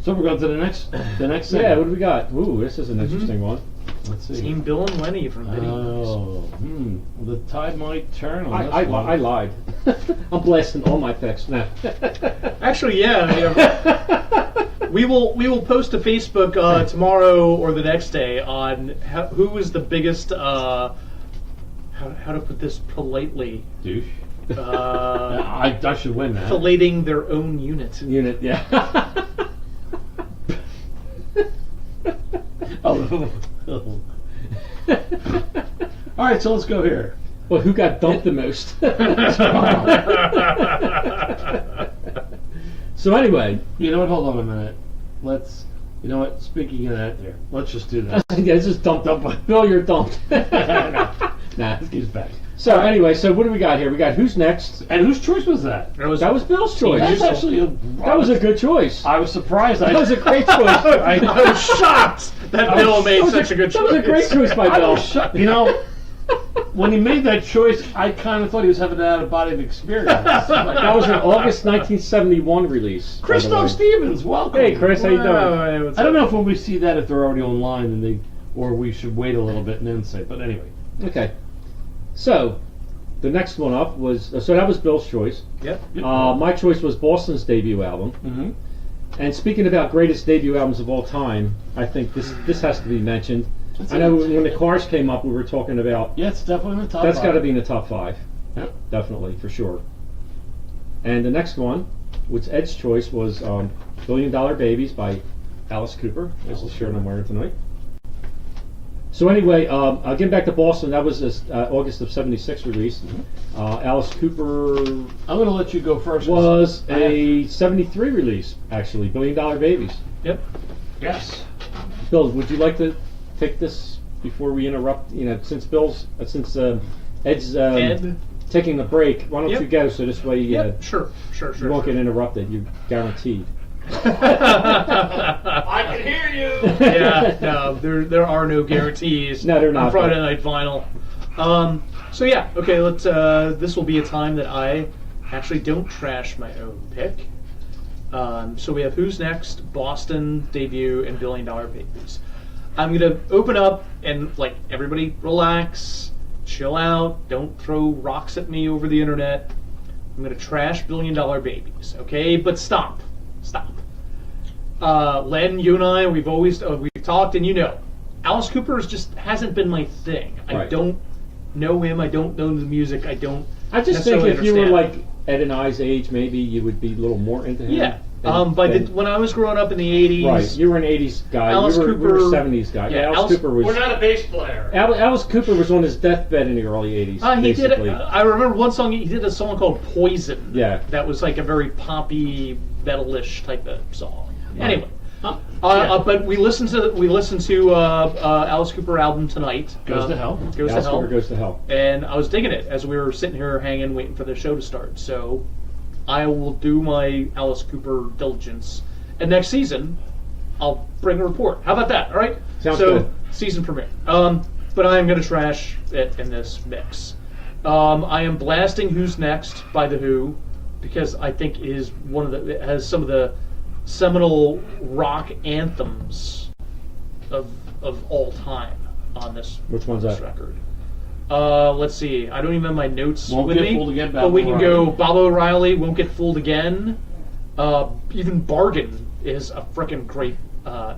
So we're going to the next segment. Yeah, what do we got? Ooh, this is an interesting one. Let's see. Team Bill and Lenny from Video. Oh, the tide might turn on this I one. lied. I'm blasting all my picks now. Actually, yeah. We will post to Facebook tomorrow or the next day on who is the biggest. How to put this politely? Douche. Uh, I should win that. Collating their own unit. Unit, yeah. Oh. All right, so let's go here. Well, who got dumped the most? So anyway, You know what? Hold on a minute. You know what? Speaking of that, there. Let's just do that. yeah, it's just dumped up. Bill, you're dumped. Nah. He's back. So anyway, so what do we got here? We got who's next? And whose choice was that? That was Bill's choice. That's actually That was a good choice. I was surprised. That was a great choice. I was shocked that Bill made such a good choice. That was a great choice by I Bill. was shocked. You know, when he made that choice, I kind of thought he was having an out-of-body experience. Like, That was an August 1971 release. by the Christoph way. Stevens, welcome. Hey, Chris, how you doing? What's I don't up? know if when we see that if they're already online and or we should wait a little bit and then say. But anyway, Okay. So, the next one up was so that was Bill's choice. Yep. My choice was Boston's debut album. Mm-hmm. And speaking about greatest debut albums of all time, I think this has to be mentioned. I know when the Cars came up, we were talking about Yeah, it's definitely in the top. that's got to five. be in the top 5, Yep. definitely for sure. And the next one, which Ed's choice was $1 Billion Babies by Alice Cooper. This is the shirt I'm wearing tonight. So anyway, getting back to Boston, that was this August of '76 release. Alice Cooper I'm going to let you go first. was a '73 release, actually, $1 Billion Babies. Yep. Yes. Bill, would you like to take this before we interrupt? You know, since Ed's Ed. taking a break, why don't Yep. you go so this way Yep. Sure. you won't get interrupted. You're guaranteed. I can hear you. Yeah, no, there are no guarantees. No, they're not, On Friday but- Night Vinyl. So yeah, okay. Let's. This will be a time that I actually don't trash my own pick. So we have Who's Next, Boston debut, and $1 Billion Babies. I'm gonna open up and like everybody relax, chill out. Don't throw rocks at me over the internet. I'm gonna trash $1 Billion Babies, okay? But stop. Len, you and I, we've talked, and you know, Alice Cooper just hasn't been my thing. I Right. don't know him. I don't know the music. I don't. I just think necessarily if you were understand. like Ed and I's age, maybe you would be a little more into him. Yeah. And- But and- when I was growing up in the '80s, right, you were an '80s guy. Alice we were Cooper- '70s guy. yeah, Alice Alice- Cooper was. We're not a bass player. Alice Cooper was on his deathbed in the early '80s. he did. basically. I remember one song. He did a song called "Poison." Yeah. That was like a very poppy, metalish type of song. Anyway, But we listened to Alice Cooper album tonight. Goes to Hell. Goes to Alice Hell. Cooper Goes to Hell. And I was digging it as we were sitting here hanging, waiting for the show to start. So I will do my Alice Cooper diligence, and next season I'll bring a report. How about that? All right. Sounds so, good. Season premiere. But I am going to trash it in this mix. I am blasting "Who's Next" by The Who because I think it is it has some of the seminal rock anthems of all time on this. Which one's this that? record? Let's see. I don't even have my notes Won't with Get me. Fooled Again, But we Bob can go O'Reilly. Bob O'Reilly, "Won't Get Fooled Again." Even "Bargain" is a freaking great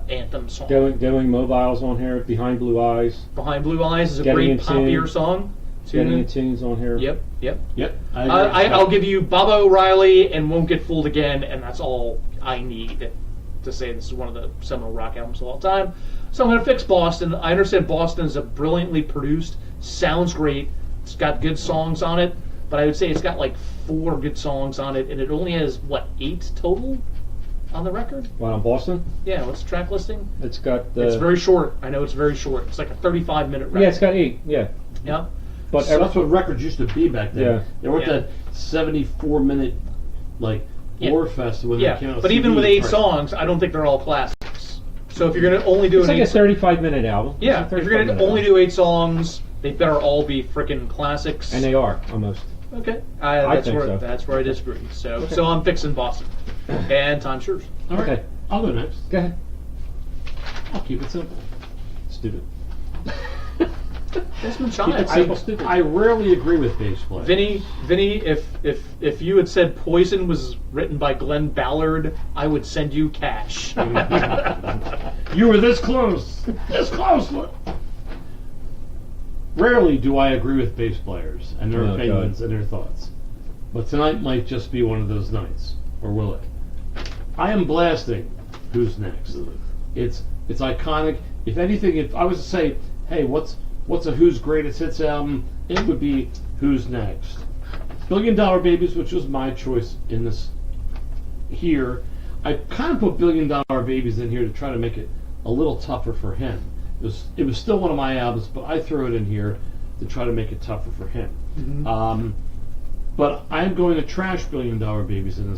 anthem song. Going Mobile's on here. Behind Blue Eyes. "Behind Blue Eyes" is a Getting great in poppier Tune. song. Getting in Tune. Tunes on here. Yep. Yep. I'll give you Bob O'Reilly and "Won't Get Fooled Again," and that's all I need to say this is one of the seminal rock albums of all time. So I'm going to fix Boston. I understand Boston is a brilliantly produced, sounds great. It's got good songs on it, but I would say it's got like 4 good songs on it, and it only has, 8 total on the record? Well, on Boston, Yeah, what's the track listing? it's got. It's very short. I know it's very short. It's like a 35-minute record. Yeah, it's got 8. Yeah, Yeah. but So that's what records used to be back then. Yeah. They weren't Yeah. that 74-minute Yeah. war fest when Yeah, they came out. but even with 8 Right. songs, I don't think they're all classics. So if you're going to only do it's an like a 8 35-minute album. yeah, It's a if you're going to 35-minute only album. do 8 songs, they better all be freaking classics. And they are almost. Okay, I that's think where so. that's where I disagree. So I'm fixing Boston, and time yours. All right. Okay. I'll go next. Go ahead. I'll keep it simple. Stupid. Desmond Keep it Child. simple. Stupid. I rarely agree with bass play. Vinny, if you had said "Poison" was written by Glenn Ballard, I would send you cash. You were this close. This close. Look. Rarely do I agree with bass players and their Oh, opinions God. and their thoughts. But tonight might just be one of those nights. Or will it? I am blasting Who's Next. It's iconic. If anything, if I was to say, hey, what's a Who's Greatest Hits album, it would be Who's Next. $1 Billion Babies, which was my choice in this here. I kind of put $1 Billion Babies in here to try to make it a little tougher for him. It was still one of my albums, but I threw it in here to try to make it tougher for him. But I'm going to trash $1 Billion Babies in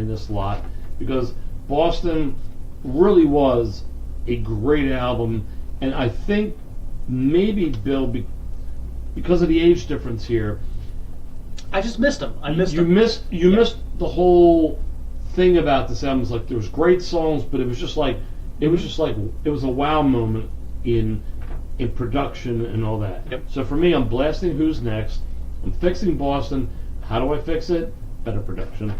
this lot because Boston really was a great album, and I think maybe Bill, because of the age difference here, I just missed him. I missed you him. missed the whole thing about this album. It's like there was great songs, but it was a wow moment in production and all that. Yep. So for me, I'm blasting Who's Next. I'm fixing Boston. How do I fix it? Better production.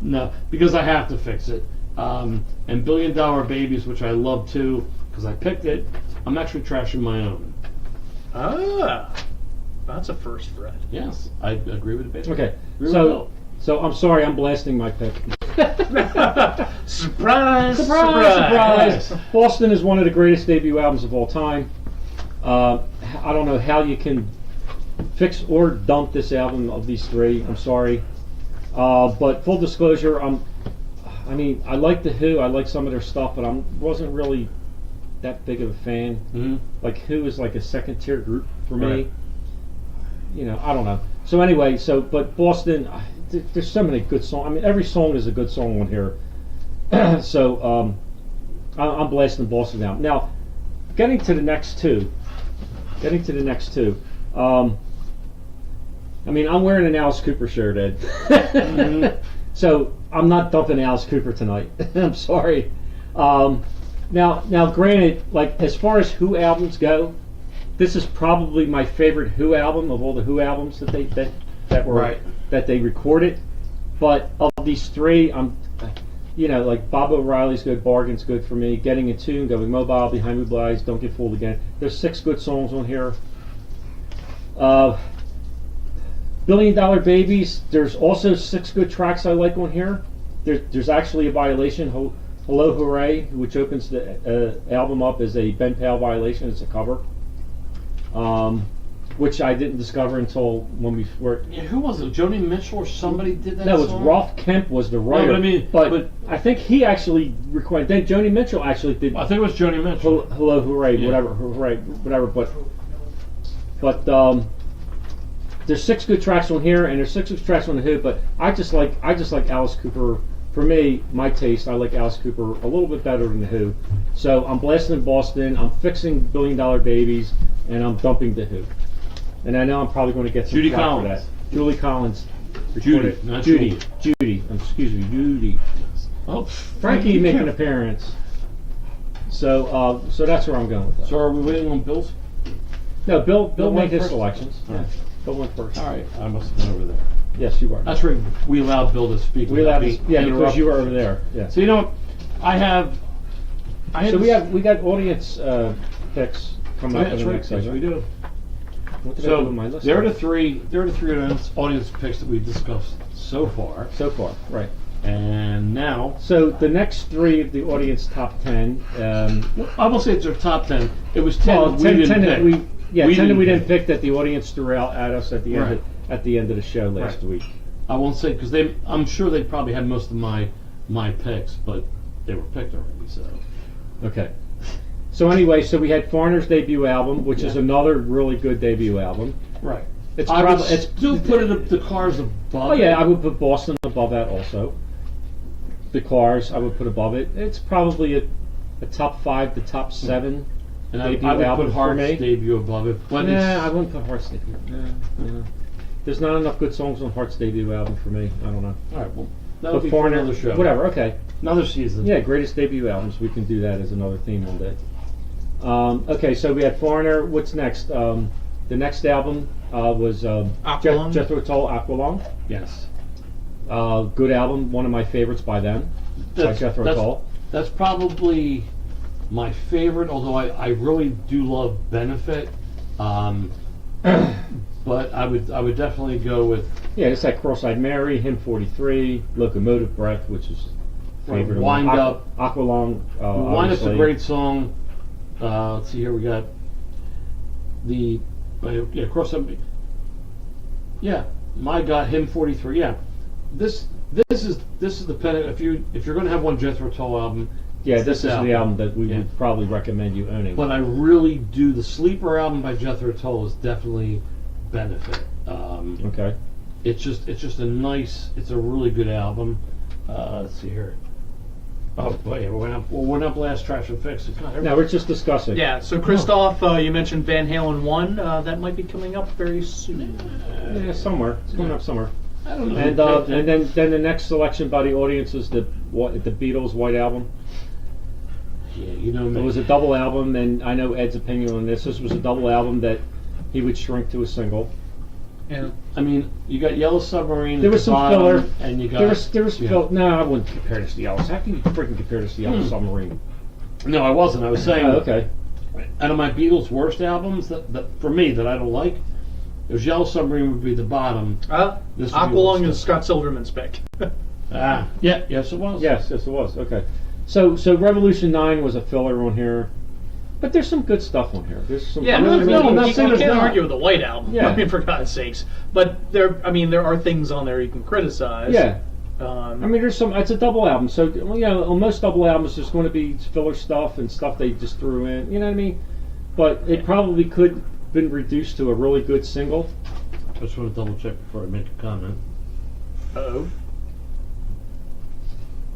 No, because I have to fix it. And $1 Billion Babies, which I love too, because I picked it. I'm actually trashing my own. Ah, that's a first, Fred. Yes, I agree with the bass. Okay. Agree with So Bill. so I'm sorry. I'm blasting my pick. Surprise! Surprise! Boston is one of the greatest debut albums of all time. I don't know how you can fix or dump this album of these 3. I'm sorry. But full disclosure, I mean, I like The Who. I like some of their stuff, but I wasn't really that big of a fan. Mm-hmm. Like Who is like a second tier group for me. Right. You know, I don't know. So anyway, but Boston, there's so many good songs. I mean, every song is a good song on here. So I'm blasting Boston down. Now, getting to the next two. I mean, I'm wearing an Alice Cooper shirt, Ed. So I'm not dumping Alice Cooper tonight. I'm sorry. Now, granted, like as far as Who albums go, this is probably my favorite Who album of all the Who albums that they recorded. But of these 3, like Bob O'Reilly's good, Bargain's good for me. Getting in Tune, Going Mobile, Behind Blue Eyes, Don't Get Fooled Again. There's 6 good songs on here. $1 Billion Babies. There's also 6 good tracks I like on here. There's actually a Violation, Hello Hooray, which opens the album up as a Ben Pale Violation. It's a cover. which I didn't discover until when we were. Yeah, who was it? Joni Mitchell or somebody did that No, it was song? Rolf Kemp was the writer. but I mean- but but- I think he actually recorded. Then Joni Mitchell actually did. I think it was Joni Mitchell. Hello, hooray, Yeah. whatever, hooray, whatever. But there's 6 good tracks on here, and there's 6 good tracks on the Who. But I just like Alice Cooper. For me, my taste, I like Alice Cooper a little bit better than the Who. So I'm blasting in Boston. I'm fixing $1 Billion Babies, and I'm dumping the Who. And I know I'm probably going to get some Judy flack for Collins. that. Julie Collins. Judy, recorded- not Judy. Excuse me, Judy. Oh, Frankie you make an can't- appearance. So that's where I'm going with that. So are we waiting on Bill's? No, Bill Bill made went his first? selections. All Yeah. right. Bill went first. All right, I must have been over there. Yes, you were. That's where we allowed Bill to speak. We without allowed to, being yeah, because interrupted. you were over there. Yeah. So you know what? I had So this- we got audience picks coming Oh, up yeah, in that's the right. next Yes, segment. we do. What did I do So with my list? there are the three audience picks that we've discussed so far, So far, right. and now So the next 3 of the audience top 10. I will say it's our top 10. It was 10 Well, that we 10 didn't that pick. we 10 that we didn't pick. pick that the audience threw out at us at the end Right. at the end of the show last Right. week. I won't say because I'm sure they probably had most of my picks, but they were picked already. So Okay. So anyway, so we had Foreigner's debut album, which is Yeah. another really good debut album. right, It's I would probably it's still put it up the Cars above. Oh yeah, I would put Boston above that also. The Cars I would put above it. It's probably a top 5 to top 7 and I debut would album put for Heart's me. debut above it. But Nah, it's, I wouldn't put Heart's debut. Nah. There's not enough good songs on Heart's debut album for me. I don't know. all right, well, that'll But be for Foreigner, another show. whatever. Okay. Another season. Yeah, greatest debut albums. We can do that as another theme one day. Okay, so we had Foreigner. What's next? The next album was Aqualung. Jethro Tull, Aqualung. Yes. Good album. One of my favorites by them. By Jethro Tull. That's probably my favorite, although I really do love Benefit. But I would definitely go with Yeah, it's like Cross-Eyed Mary, Hymn 43, Locomotive Breath, which is Right, favorite. Wind of mine. Up. Aqualung. Wind Up's a obviously. great song. Let's see here, we got the Cross Up. Yeah, My God, Hymn 43. Yeah, this is the pen. If you're going to have one Jethro Tull album, Yeah, it's this is the album that we Yeah. would probably recommend you owning. But I really do. The sleeper album by Jethro Tull is definitely Benefit. Okay. It's just a nice. It's a really good album. Let's see here. Oh boy, yeah, we're not blast trash and fix. God, Now we're just discussing. Yeah, so Christoph, you mentioned Van Halen 1. That might be coming up very soon. Yeah, somewhere. It's going up somewhere. I don't know. And then the next selection by the audience is the Beatles' White Album. yeah, you know me. It was a double album, and I know Ed's opinion on this. This was a double album that he would shrink to a single. Yeah. I mean, you got Yellow Submarine. There at was the some bottom, filler. and you got There was yeah. no, I wouldn't compare this to Yellow. How can you freaking compare this to Yellow Submarine? No, I wasn't. I was saying. Oh, okay. Out of my Beatles' worst albums, that for me that I don't like, there's Yellow Submarine would be the bottom. This would be Aqualung what's is Scott Silverman's pick. Yes, it was. Yes, it was. Okay. So Revolution 9 was a filler on here. But there's some good stuff on here. There's some Yeah, really, no, really I'm not good you saying stuff. there's can't not. argue with the White Album. Yeah. I mean, for God's sakes. But there are things on there you can criticize. Yeah. I I mean, there's some. It's a double album, so on most double albums, there's going to be filler stuff and stuff they just threw in. You know what I mean? But it probably could have been reduced to a really good single. I just want to double check before I make a comment. oh.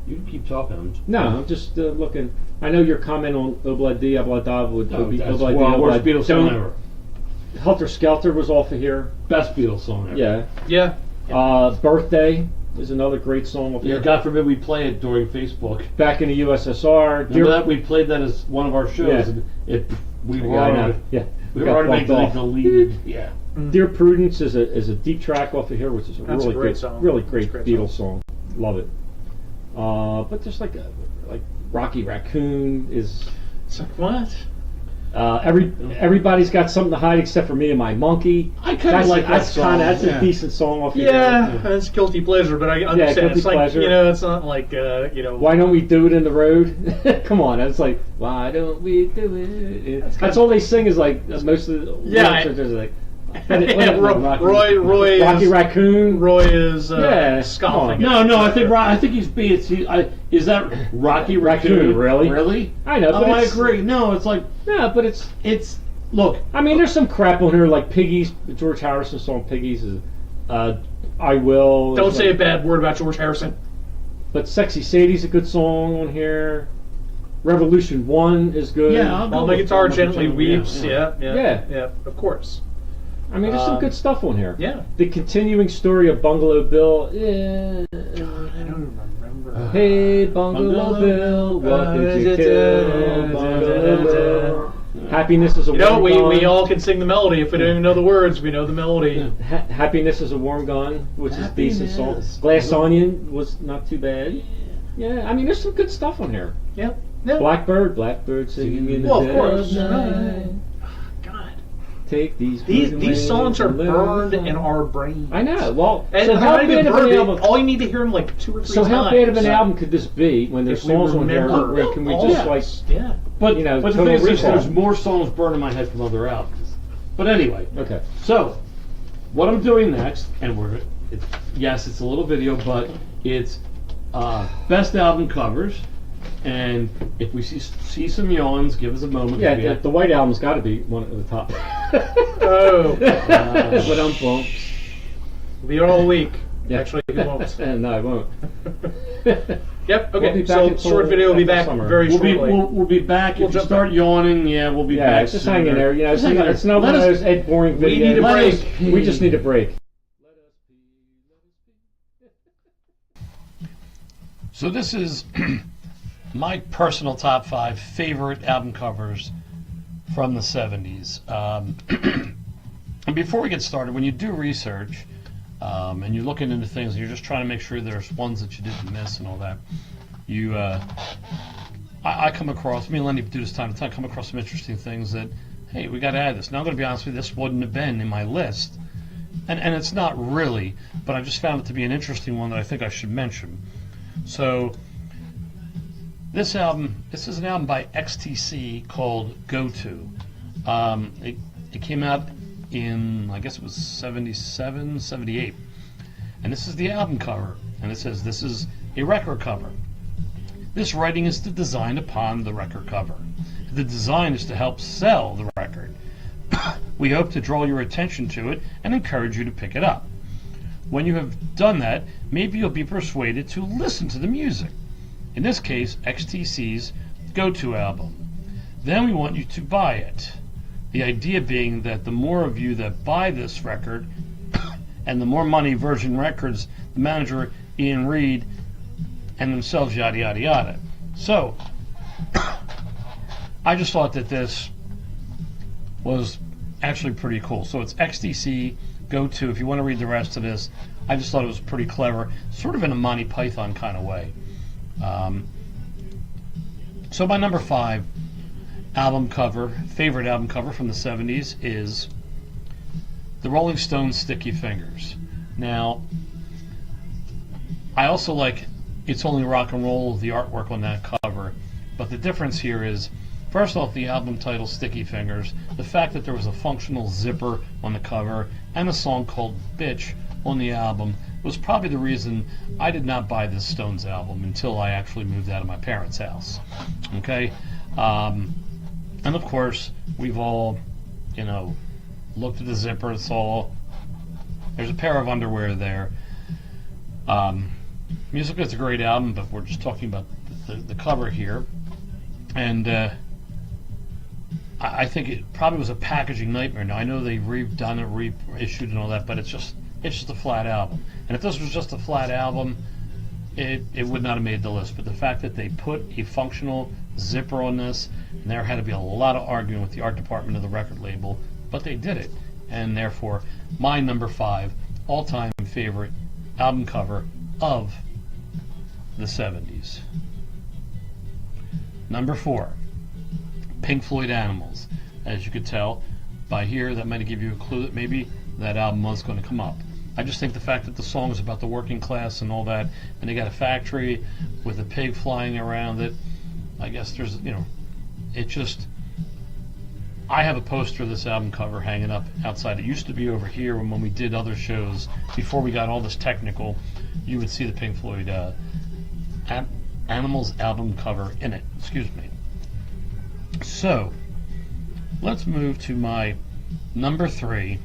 You can keep talking. No, I'm just looking. I know your comment on Obla Di Obla would be That's Obla Di worst Beatles song Don't- ever. Helter Skelter was off of here. Best Beatles song ever. Yeah. Yeah. Birthday is another great song off Yeah, here. God forbid we play it during Facebook. Back in the USSR. Remember that we played that as one of our shows. Yeah. And we were Yeah, I know. already, Yeah. we Got were already bumped making off. deleted. Yeah. Dear Prudence is a deep track off of here, which is a That's a really great good, song. really That's great a great Beatles song. Love it. But there's like Rocky Raccoon is. So, what? Everybody's got something to hide except for me and my monkey. I kind of like that that's song. That's yeah. a decent song off here. Yeah, that's guilty pleasure, but I understand. guilty It's like, pleasure. it's not like, Why don't we do it in the road? Come on, it's like why don't we do it? That's all they sing is like most of the Yeah, lyrics are just like Rocky Raccoon. Roy is Yeah, scoffing. No, I think he's being. Is that Rocky Raccoon? Really? Really? I know, but I it's- agree. No, it's like No, but it's. look. I mean, there's some crap on here like Piggies. George Harrison's song "Piggies" is. I will. Don't It's say a like- bad word about George Harrison. But "Sexy Sadie's" a good song on here. "Revolution 1" is good. Yeah, I'll While go my with guitar George gently Harrison. weeps. Yeah. Yeah, of course. I mean, there's some good stuff on here. Yeah. The continuing story of Bungalow Bill. I don't remember. Hey, Bungalow Bill, what did you kill? Bungalow Bill. Happiness is a You know, warm we gun. all can sing the melody. If we don't even know the words, we know the melody. Happiness is a warm gun, which is a decent song. Happiness. Glass Onion was not too bad. Yeah, I mean, there's some good stuff on here. Yep. Yeah. Blackbird singing in the Well, of dead course. night. God. Take these. These songs are and live burned on. in our brains. I know. Well, And so they're how not even bad of an burned. album? All you need to hear them like 2 or 3 So times. how bad of an album could this be when there's If we songs on here? remember Where can we all just of like? it. Yeah. But You know, but the Total thing is, Recall. there's more songs burned in my head from other albums. But anyway, Okay. so what I'm doing next, and it's a little video, but it's best album covers. And if we see some yawns, give us a moment. Yeah, to the White Album's got to be one at the top. Oh. But bumps. We'll be here all week. Yeah. Actually, we won't. No, I won't. Yep. We'll Okay. be back So until short video will be after back summer. very We'll be shortly. we'll be back. We'll If you jump start yawning, we'll be Yeah, back. just sooner. hang in there. You know, Just hang in it's there. not one Let of us- those Ed boring we need videos. a Let break. us We just need a break. So this is my personal top 5 favorite album covers from the 70s. And before we get started, when you do research and you're looking into things, and you're just trying to make sure there's ones that you didn't miss and all that, I come across, me and Lenny do this time to time, come across some interesting things that, hey, we got to add this. Now I'm going to be honest with you, this wouldn't have been in my list. And it's not really, but I just found it to be an interesting one that I think I should mention. So this is an album by XTC called Go To. It came out in, I guess it was 77, 78. And this is the album cover. And it says this is a record cover. This writing is designed upon the record cover. The design is to help sell the record. We hope to draw your attention to it and encourage you to pick it up. When you have done that, maybe you'll be persuaded to listen to the music. In this case, XTC's Go To album. Then we want you to buy it. The idea being that the more of you that buy this record, and the more money Virgin Records, the manager Ian Reed, and themselves, yada yada yada. So, I just thought that this was actually pretty cool. So it's XTC Go To. If you want to read the rest of this, I just thought it was pretty clever, sort of in a Monty Python kind of way. So my number 5 album cover, favorite album cover from the 70s is the Rolling Stones' Sticky Fingers. Now, I also like It's Only Rock and Roll, the artwork on that cover, but the difference here is, first off, the album title Sticky Fingers, the fact that there was a functional zipper on the cover, and a song called Bitch on the album was probably the reason I did not buy this Stones album until I actually moved out of my parents' house. Okay? And of course, we've all, looked at the zipper, saw there's a pair of underwear there. Musically, it's a great album, but we're just talking about the cover here. And I think it probably was a packaging nightmare. Now, I know they've redone it, reissued and all that, but it's just a flat album. And if this was just a flat album, it would not have made the list. But the fact that they put a functional zipper on this, and there had to be a lot of arguing with the art department of the record label, but they did it. And therefore, my number 5 all-time favorite album cover of the 70s. Number 4, Pink Floyd Animals. As you could tell by here, that might give you a clue that maybe that album was going to come up. I just think the fact that the song is about the working class and all that, and they got a factory with a pig flying around it, I guess there's, it just, I have a poster of this album cover hanging up outside. It used to be over here when we did other shows. Before we got all this technical, you would see the Pink Floyd Animals album cover in it. Excuse me. So, let's move to my number 3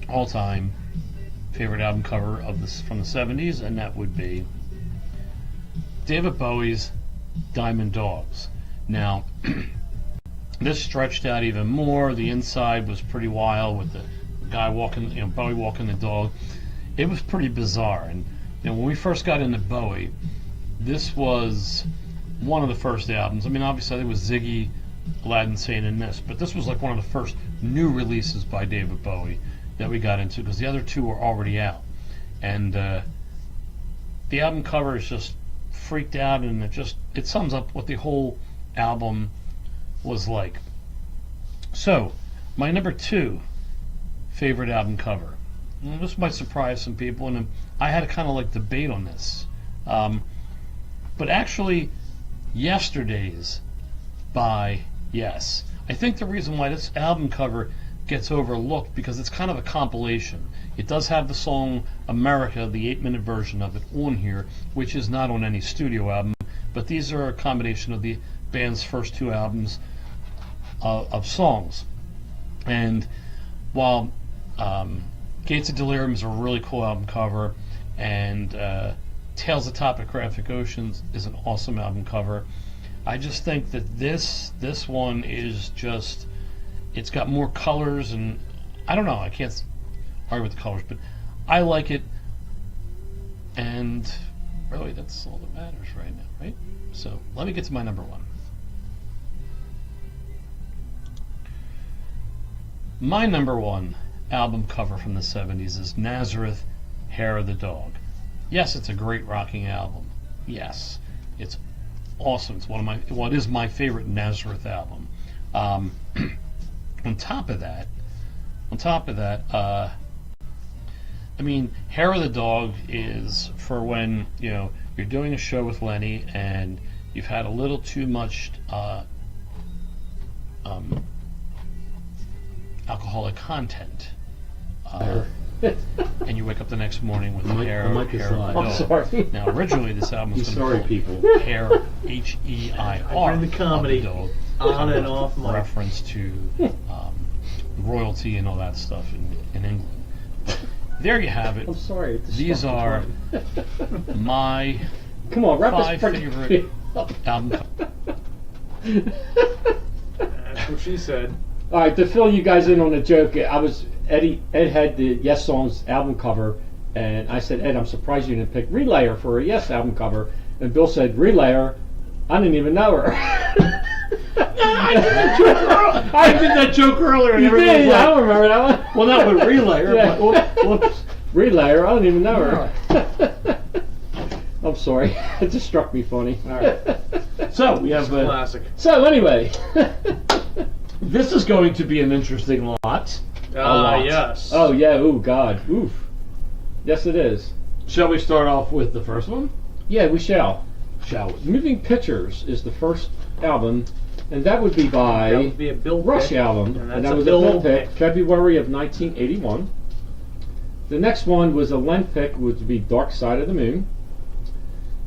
all-time favorite album cover of this from the 70s, and that would be David Bowie's Diamond Dogs. Now, this stretched out even more. The inside was pretty wild with the guy walking, Bowie walking the dog. It was pretty bizarre. And when we first got into Bowie, this was one of the first albums. I mean, obviously, there was Ziggy, Aladdin Sane, and this, but this was like one of the first new releases by David Bowie that we got into, because the other two were already out. And the album cover is just freaked out, and it sums up what the whole album was like. So, my number 2 favorite album cover. And this might surprise some people, and I had a kind of like debate on this. But actually, Yesterday's by Yes. I think the reason why this album cover gets overlooked, because it's kind of a compilation. It does have the song America, the 8-minute version of it, on here, which is not on any studio album, but these are a combination of the band's first 2 albums of songs. And while Gates of Delirium is a really cool album cover, and Tales of Topographic Oceans is an awesome album cover, I just think that this one is just, it's got more colors, and I don't know, I can't argue with the colors, but I like it, and really that's all that matters right now, right? So let me get to my number 1. My number 1 album cover from the 70s is Nazareth, Hair of the Dog. Yes, it's a great rocking album. Yes, it's awesome. It's what is my favorite Nazareth album. On top of that, I mean, Hair of the Dog is for when you're doing a show with Lenny and you've had a little too much alcoholic content, and you wake up the next morning with hair of a dog. I'm sorry. Now, originally this album was Sorry, called people. Hair, H-E-I-R, I bring the comedy of the dog, on and off mic. reference to royalty and all that stuff in England. But there you have it. I'm sorry. These are my Come on, wrap 5 this favorite album. That's what she said. All right, to fill you guys in on the joke, Ed had the Yes Songs album cover, and I said, Ed, I'm surprised you didn't pick Relayer for a Yes album cover. And Bill said, Relayer? I didn't even know her. I did that joke earlier. And You everybody did? was I like, don't remember that one. well, that was Relayer. Yeah. But, whoops. Relayer? I don't even know her. I'm sorry. It just struck me funny. All right. So we have Classic. So anyway, this is going to be an interesting lot. Ah, yes. oh yeah, ooh God, oof. Yes, it is. Shall we start off with the first one? Yeah, we shall. Shall we? Moving Pictures is the first album, and that would be by That would be a Bill Rush pick, album, and and that's that a was Bill a Bill pick, pick. February of 1981. The next one was a Len pick, which would be Dark Side of the Moon,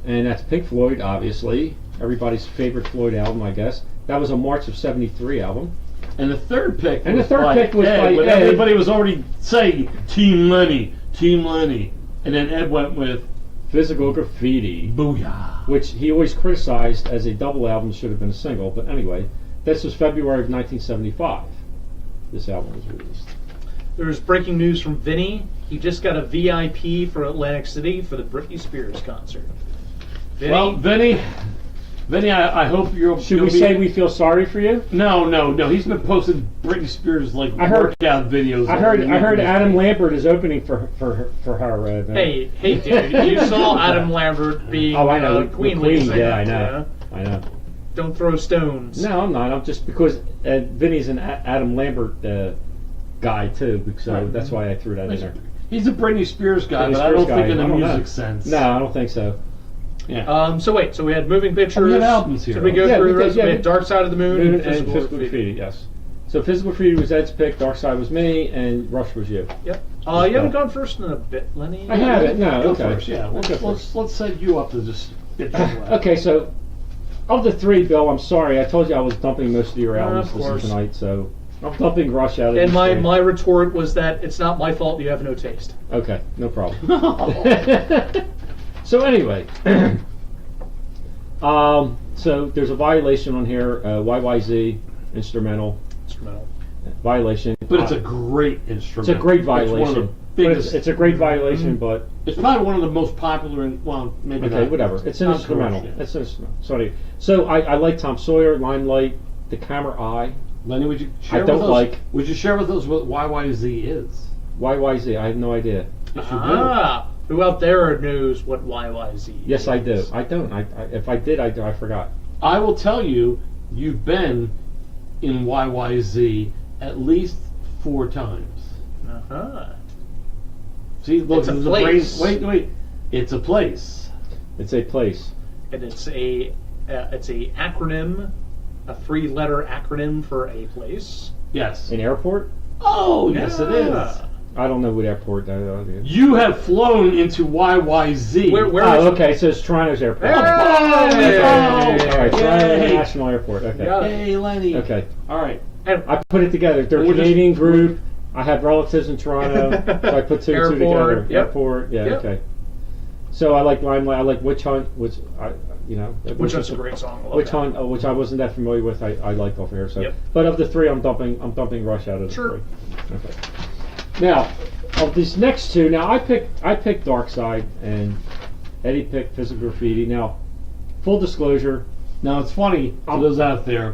and that's Pink Floyd, obviously, everybody's favorite Floyd album, I guess. That was a March of '73 album. And the third pick And was the third by pick was Ed, by when Ed. everybody was already saying Team Lenny, and then Ed went with Physical Graffiti, Booyah. which he always criticized as a double album, should have been a single, but anyway, this was February of 1975. This album was released. There's breaking news from Vinny. He just got a VIP for Atlantic City for the Britney Spears concert. Vinny, Well, Vinny, I hope Should you'll we be, say we feel sorry for you? No. He's been posting Britney Spears like I heard- workout videos. I heard Adam Lambert is opening for her event. hey, dude, you saw Adam Lambert being Oh, I know, the Queen Queen, lead singer, yeah, I know. I know. Don't throw stones. No, I'm not. I'm just because Vinny's an Adam Lambert guy too, so Right. that's why I threw that in there. He's a Britney Spears guy, Britney but I Spears don't guy, think in I a don't know. music sense. No, I don't think so. Yeah. So we had Moving Pictures. we have albums here. Should we go Yeah, through we the rest? did, yeah, We had Dark Side of the Moon And and Physical Physical Graffiti. Graffiti, yes. So Physical Graffiti was Ed's pick, Dark Side was me, and Rush was you. Yep. You haven't gone first in a bit, Lenny. I haven't. No. Go Okay. first, yeah. Go Let's first. set you up to just get that way. Okay, so of the three, Bill, I'm sorry. I told you I was dumping most of your albums of this course. tonight, so I'm dumping Rush out of And these my three. my retort was that it's not my fault you have no taste. Okay, no problem. So anyway, so there's a violation on here, YYZ instrumental Instrumental. violation. But it's a great instrument. It's a great It's one of violation. the But biggest. it's a great violation, but It's probably one of the most popular. Well, maybe okay, not. whatever. It's an Not instrumental. commercial. It's an instrumental. Sorry. So I like Tom Sawyer, Limelight, The Camera Eye, Lenny, would you share don't with us? like- Would you share with us what YYZ is? YYZ. I have no idea. Yes, you do. Who out there knows what YYZ Yes, I do. Yes. I don't. If I did, I forgot. I will tell you, you've been in YYZ at least 4 times. Uh-huh. See, look, It's a the place. Wait. It's a place. It's a place. And it's a acronym, a 3-letter acronym for a place. Yes. An airport? Oh, yes, it is. Yeah. I don't know what airport that is. You have flown into YYZ. Where Oh, is- okay. So it's Toronto's airport. Hey! All right, Toronto Yay! International Airport. Okay. Yeah. Hey, Lenny. Okay. All right. And I put it together. They're a We're just- Canadian group. I have relatives in Toronto, so I put two and two Airport, together. yep. Airport. Yeah. Yep. Okay. So I like Limelight. I like Witch Hunt, which which is a great song. I love Witch that. Hunt, which I wasn't that familiar with. I liked off air. So, Yep. but of the three, I'm dumping Rush out of the Sure. three. Okay. Now, of these next two, now I picked Dark Side and Eddie picked Physical Graffiti. Now, full disclosure, Now, it's funny, for Um, those out there,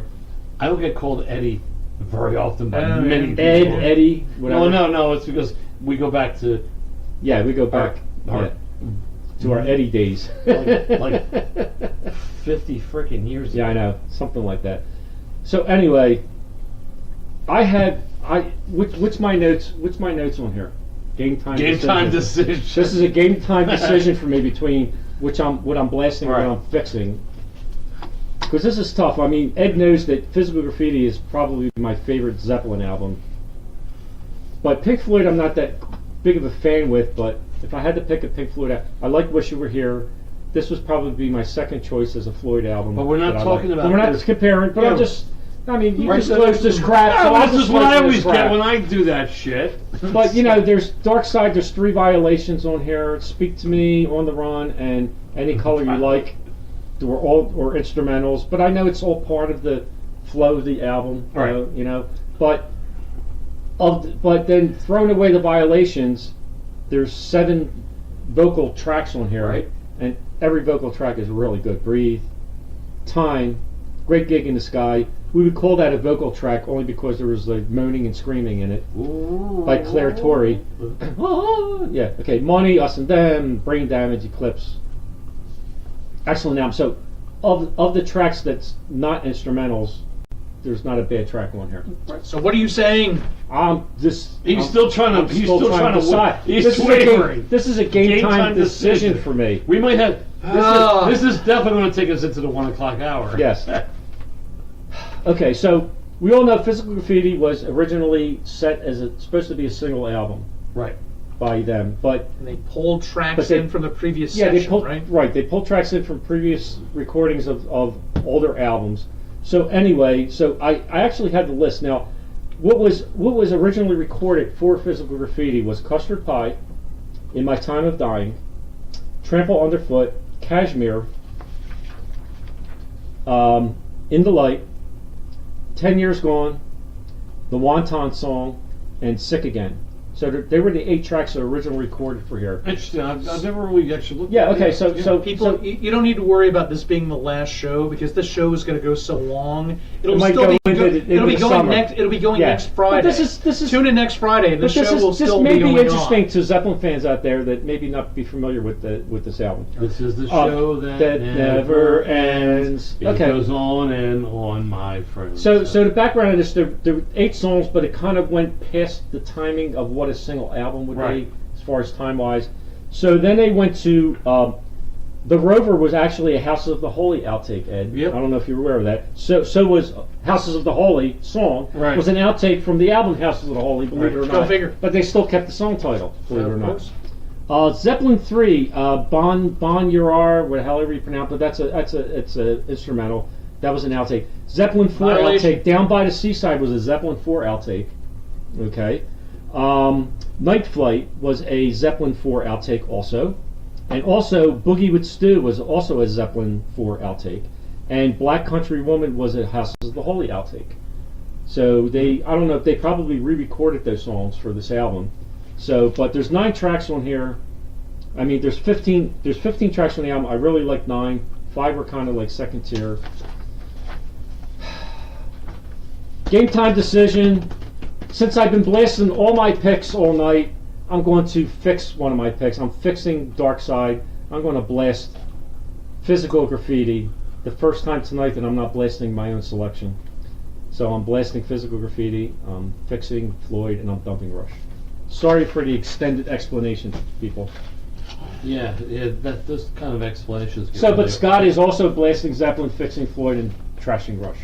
I don't get called Eddie very often by many people. Eddie, whatever. No, it's because we go back to Yeah, we go back Our- to our Eddie days. like 50 freaking years ago. Yeah, I know, something like that. So anyway, what's my notes on here? Game time decision. This is a game time decision for me between what I'm blasting and Right. what I'm fixing. Because this is tough. I mean, Ed knows that Physical Graffiti is probably my favorite Zeppelin album. But Pink Floyd I'm not that big of a fan with, but if I had to pick a Pink Floyd, I like Wish You Were Here. This was probably my second choice as a Floyd album. But we're not that I talking like. about We're not this. comparing, but Yeah. I mean, you Right, just close this crap. Yeah, so I'll this just is what close I this always crap. get when I do that shit. But there's Dark Side. There's 3 violations on here. Speak to Me, On the Run, and Any Color You Like. Or instrumentals. But I know it's all part of the flow of the album. Right. But then throwing away the violations, there's 7 vocal tracks on here, Right. and every vocal track is really good. Breathe, Time, Great Gig in the Sky. We would call that a vocal track only because there was like moaning and screaming in it. By Claire Torrey. Yeah, okay. Money, Us and Them, Brain Damage, Eclipse. Excellent album. So, of the tracks that's not instrumentals, there's not a bad track on here. So what are you saying? He's still trying to decide. He's This is a wavering. this is a game time decision for me. We might have. Ah. This is definitely going to take us into the 1 o'clock hour. Yes. Okay, so we all know Physical Graffiti was originally set as supposed to be a single album Right. by them, but And they pulled tracks But they- in from the previous yeah, session, they pulled right? They pulled tracks in from previous recordings of older albums. So anyway, so I actually had the list. Now, what was originally recorded for Physical Graffiti was Custard Pie, In My Time of Dying, Trample Underfoot, Kashmir, In the Light, 10 Years Gone, The Wonton Song, and Sick Again. So they were the 8 tracks that were originally recorded for here. Interesting. I've never really actually looked Yeah, at okay, it. so People, you don't need to worry about this being the last show because this show is going to go so long. It'll might still go be into it'll be the going summer. next. It'll be going Yeah. next Friday. But this is Tune in next Friday. The But show will this still may be be going interesting on. to Zeppelin fans out there that maybe not be familiar with this album. This is the show that never ends. It Okay. goes on, my friend. So the background of this, there were 8 songs, but it kind of went past the timing of what a single album would Right. be as far as time wise. So then they went to The Rover was actually a Houses of the Holy outtake, Ed. Yep. I don't know if you're aware of that. So was Houses of the Holy song Right. was an outtake from the album Houses of the Holy, believe it or Right. not. Go figure. But they still kept the song title, believe it or Of not. course. Zeppelin 3, Bon Urar, however you pronounce it, it's a instrumental. That was an outtake. Zeppelin 4 Violation. outtake. Down by the Seaside was a Zeppelin 4 outtake. Okay. Night Flight was a Zeppelin 4 outtake also. And also Boogie with Stu was also a Zeppelin 4 outtake. And Black Country Woman was a Houses of the Holy outtake. So I don't know if they probably re-recorded those songs for this album. So, but there's 9 tracks on here. I mean, there's 15 tracks on the album. I really like 9. 5 were kind of like second tier. Game time decision. Since I've been blasting all my picks all night, I'm going to fix one of my picks. I'm fixing Dark Side. I'm going to blast Physical Graffiti the first time tonight that I'm not blasting my own selection. So I'm blasting Physical Graffiti, I'm fixing Floyd, and I'm dumping Rush. Sorry for the extended explanation, people. Yeah, those kind of explanations. get So, but really- Scott is also blasting Zeppelin, fixing Floyd, and trashing Rush.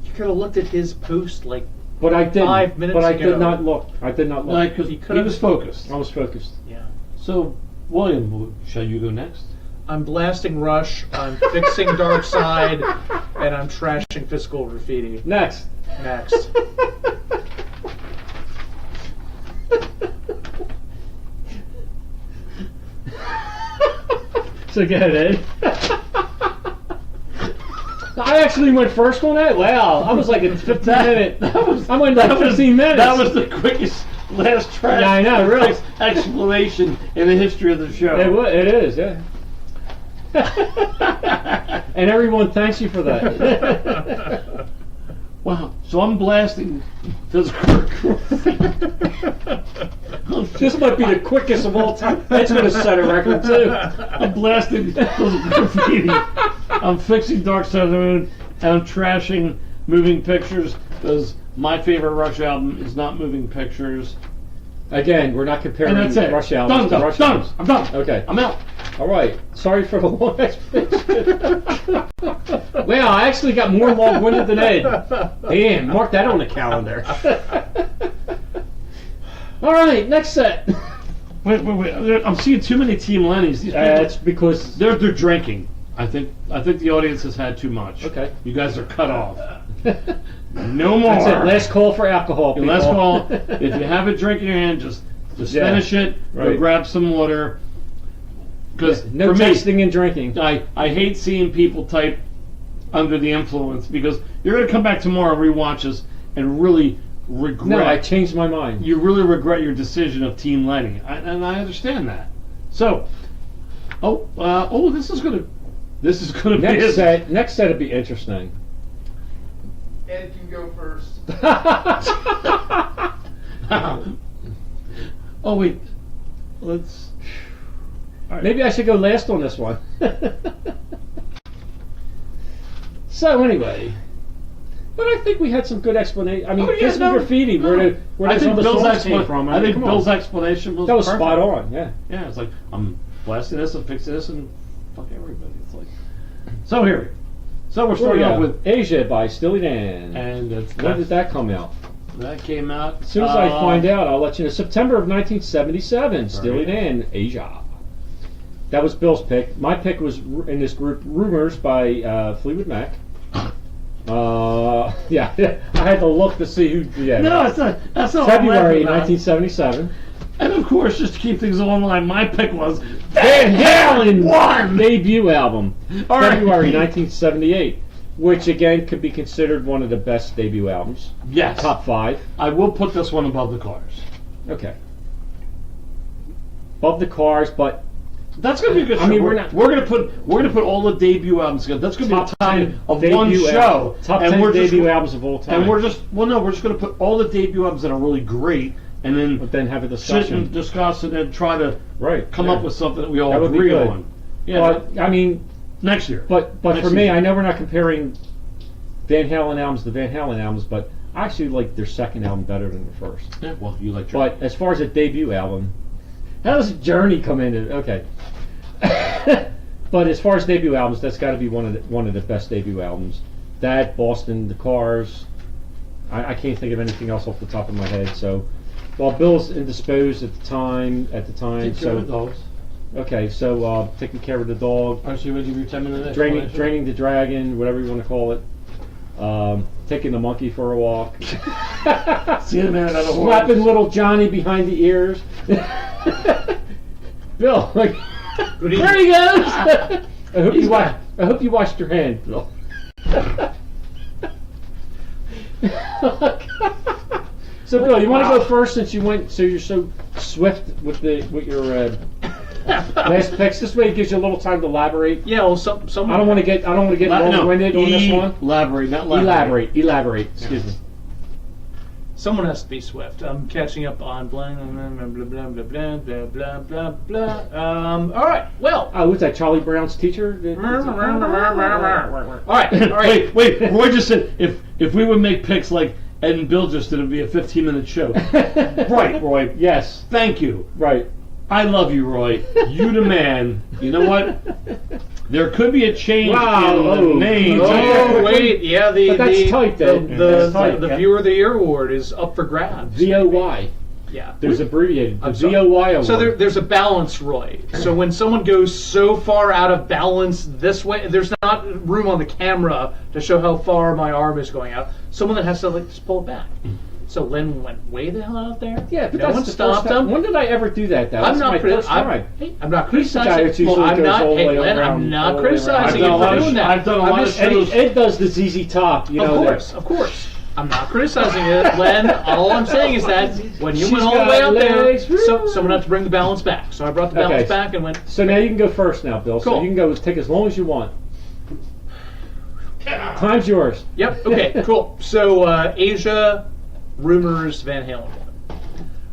You could have looked at his post like But I didn't. 5 minutes But I ago. did not look. I did not look. Like, 'cause He he could've- was focused. I was focused. yeah. So, William, shall you go next? I'm blasting Rush, I'm fixing Dark Side, and I'm trashing Physical Graffiti. Next. Next. So go ahead, Ed. I actually went first on that. Wow, I was like a 15 minute. I went like 15 minutes. That was the quickest last track. Yeah, I know, really. Explanation in the history of the show. It is, yeah. And everyone thanks you for that. Wow. So I'm blasting Physical. This might be the quickest of all time. That's going to set a record too. I'm blasting Physical Graffiti. I'm fixing Dark Side of the Moon, and I'm trashing Moving Pictures because my favorite Rush album is not Moving Pictures. Again, we're not comparing And that's it. Rush albums Done. to Rush Done. albums. I'm done. Okay. I'm out. All right. Sorry for the long explanation. Wow, I actually got more long-winded than Ed. Damn, mark that on the calendar. All right, next set. Wait. I'm seeing too many Team Lenny's. These people, It's because they're drinking. I think the audience has had too much. Okay. You guys are cut off. No more. that's it. Last call for alcohol. Your People. last call. If you have a drink in your hand, just Yeah. finish it. Go Right. grab some water. Because No for me, texting and drinking. I hate seeing people type under the influence because you're going to come back tomorrow and rewatch us and really regret. No, I changed my mind. You really regret your decision of Team Lenny, and I understand that. So, this is gonna Next set would be interesting. Ed can go first. Oh wait, let's. All right. Maybe I should go last on this one. So anyway, but I think we had some good explanation. I mean, Physical Graffiti, where I some think of the Bill's songs came from. I think come on. Bill's explanation was That was perfect. spot on. Yeah. Yeah, it's like I'm blasting this and fixing this and fuck everybody. It's like so here. So we're starting off with Asia by Steely Dan. and When did that come out? that came out. As soon as I find out, I'll let you know. September of 1977, Steely Dan, Asia. That was Bill's pick. My pick was in this group, Rumors by Fleetwood Mac. Yeah, I had to look to see who. Yeah, No, it's not. That's not February what I'm laughing about. 1977. And of course, just to keep things online, my pick was Van Halen won! debut album, All right. February 1978, which again could be considered one of the best debut albums. Yes, Top 5. I will put this one above the Cars. Okay. Above the Cars, but That's gonna be a good show. I mean, we're gonna put all the debut albums together. That's gonna be top a time 10 of debut one show. Top and 10 we're just, debut albums of all time. And we're just gonna put all the debut albums that are really great, and then But then have a sit and discussion. discuss it and try to Right. come yeah. up with something that we all That would be agree good. on. Yeah, But I mean, next year. but Next for me, season. I know we're not comparing Van Halen albums to Van Halen albums, but I actually like their second album better than the first. Yeah, well, you like your But as far as a debut album, how does Journey come into? Okay. But as far as debut albums, that's got to be one of the best debut albums. That, Boston, The Cars. I can't think of anything else off the top of my head. So, well, Bill's indisposed at the time. Take care So of the dogs. okay, so taking care of the dog, Actually, we'll give you 10 minutes. draining the dragon, whatever you want to call it. Taking the monkey for a walk. See the man on the horse. Slapping little Johnny behind the ears. Bill, like, Good there evening. he goes. I hope you washed your hand, Bill. So, Bill, you want to go first since you went? So you're so swift with your last picks. This way, it gives you a little time to elaborate. Yeah, well, someone. I don't want to get long-winded on this one. Elaborate, not Elaborate. Excuse me. Someone has to be swift. I'm catching up on blah blah blah blah blah blah blah blah blah. All right. Well. Oh, what's that? Charlie Brown's teacher? All right. Wait. Roy just said if we would make picks like Ed and Bill just did, it'd be a 15-minute show. Right, Roy. Yes. Thank you. Right. I love you, Roy. You the man. You know what? There could be a change Wow, in the names. Oh wait, yeah. But that's tight, then. That's tight, The yeah. Viewer of the Year award is up for grabs. VOY. Yeah. There's abbreviated. The I'm sorry. VOY award. So there's a balance, Roy. So when someone goes so far out of balance this way, there's not room on the camera to show how far my arm is going out. Someone that has to like just pull it back. So Len went way the hell out there. Yeah, but no that's one the stopped first time. him. When did I ever do that, though? That's my first time. I'm not He's the guy criticizing. that usually I'm goes not. all the Hey, way Len, around, I'm all not the way criticizing around. you for doing that. I've done a lot of shows. Ed does the ZZ Top, you know. Of course. I'm not criticizing it, Len. All I'm saying is that when you She's went all the got way out there, legs. someone had to bring the balance back. So I brought the balance Okay. back and went. So now you can go first now, Bill. So Cool. you can go take as long as you want. Time's yours. Yep. Okay. Cool. So Asia, Rumors, Van Halen.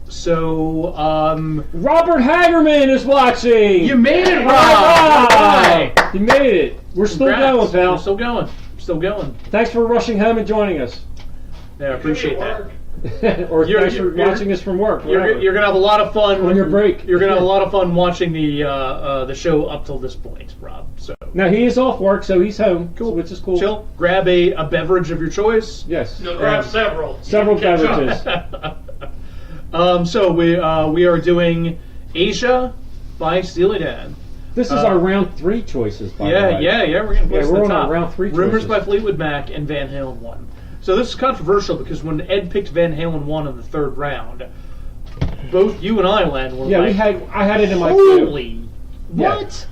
So Robert Hagerman is watching. you made it, Rob. Wow. Right. You made it. We're still Congrats. going, pal. We're still going. Still going. Thanks for rushing home and joining us. Yeah, I appreciate that. Or You're- thanks for you're- watching us from work. whatever. You're gonna have a lot of fun On your break. You're gonna have a lot of fun watching the show up till this point, Rob. So Now he is off work, so he's home, which is cool. chill. Grab a beverage of your choice. Yes. No, grab several. Several beverages. So we are doing Asia by Steely Dan. This is our round 3 choices, by the way. Yeah. We're getting close to we're the on our top. round 3 Rumors choices. by Fleetwood Mac and Van Halen 1. So this is controversial because when Ed picked Van Halen 1 in the third round, both you and I, Len, were Yeah, like, I had it in my queue. holy, Yeah. what?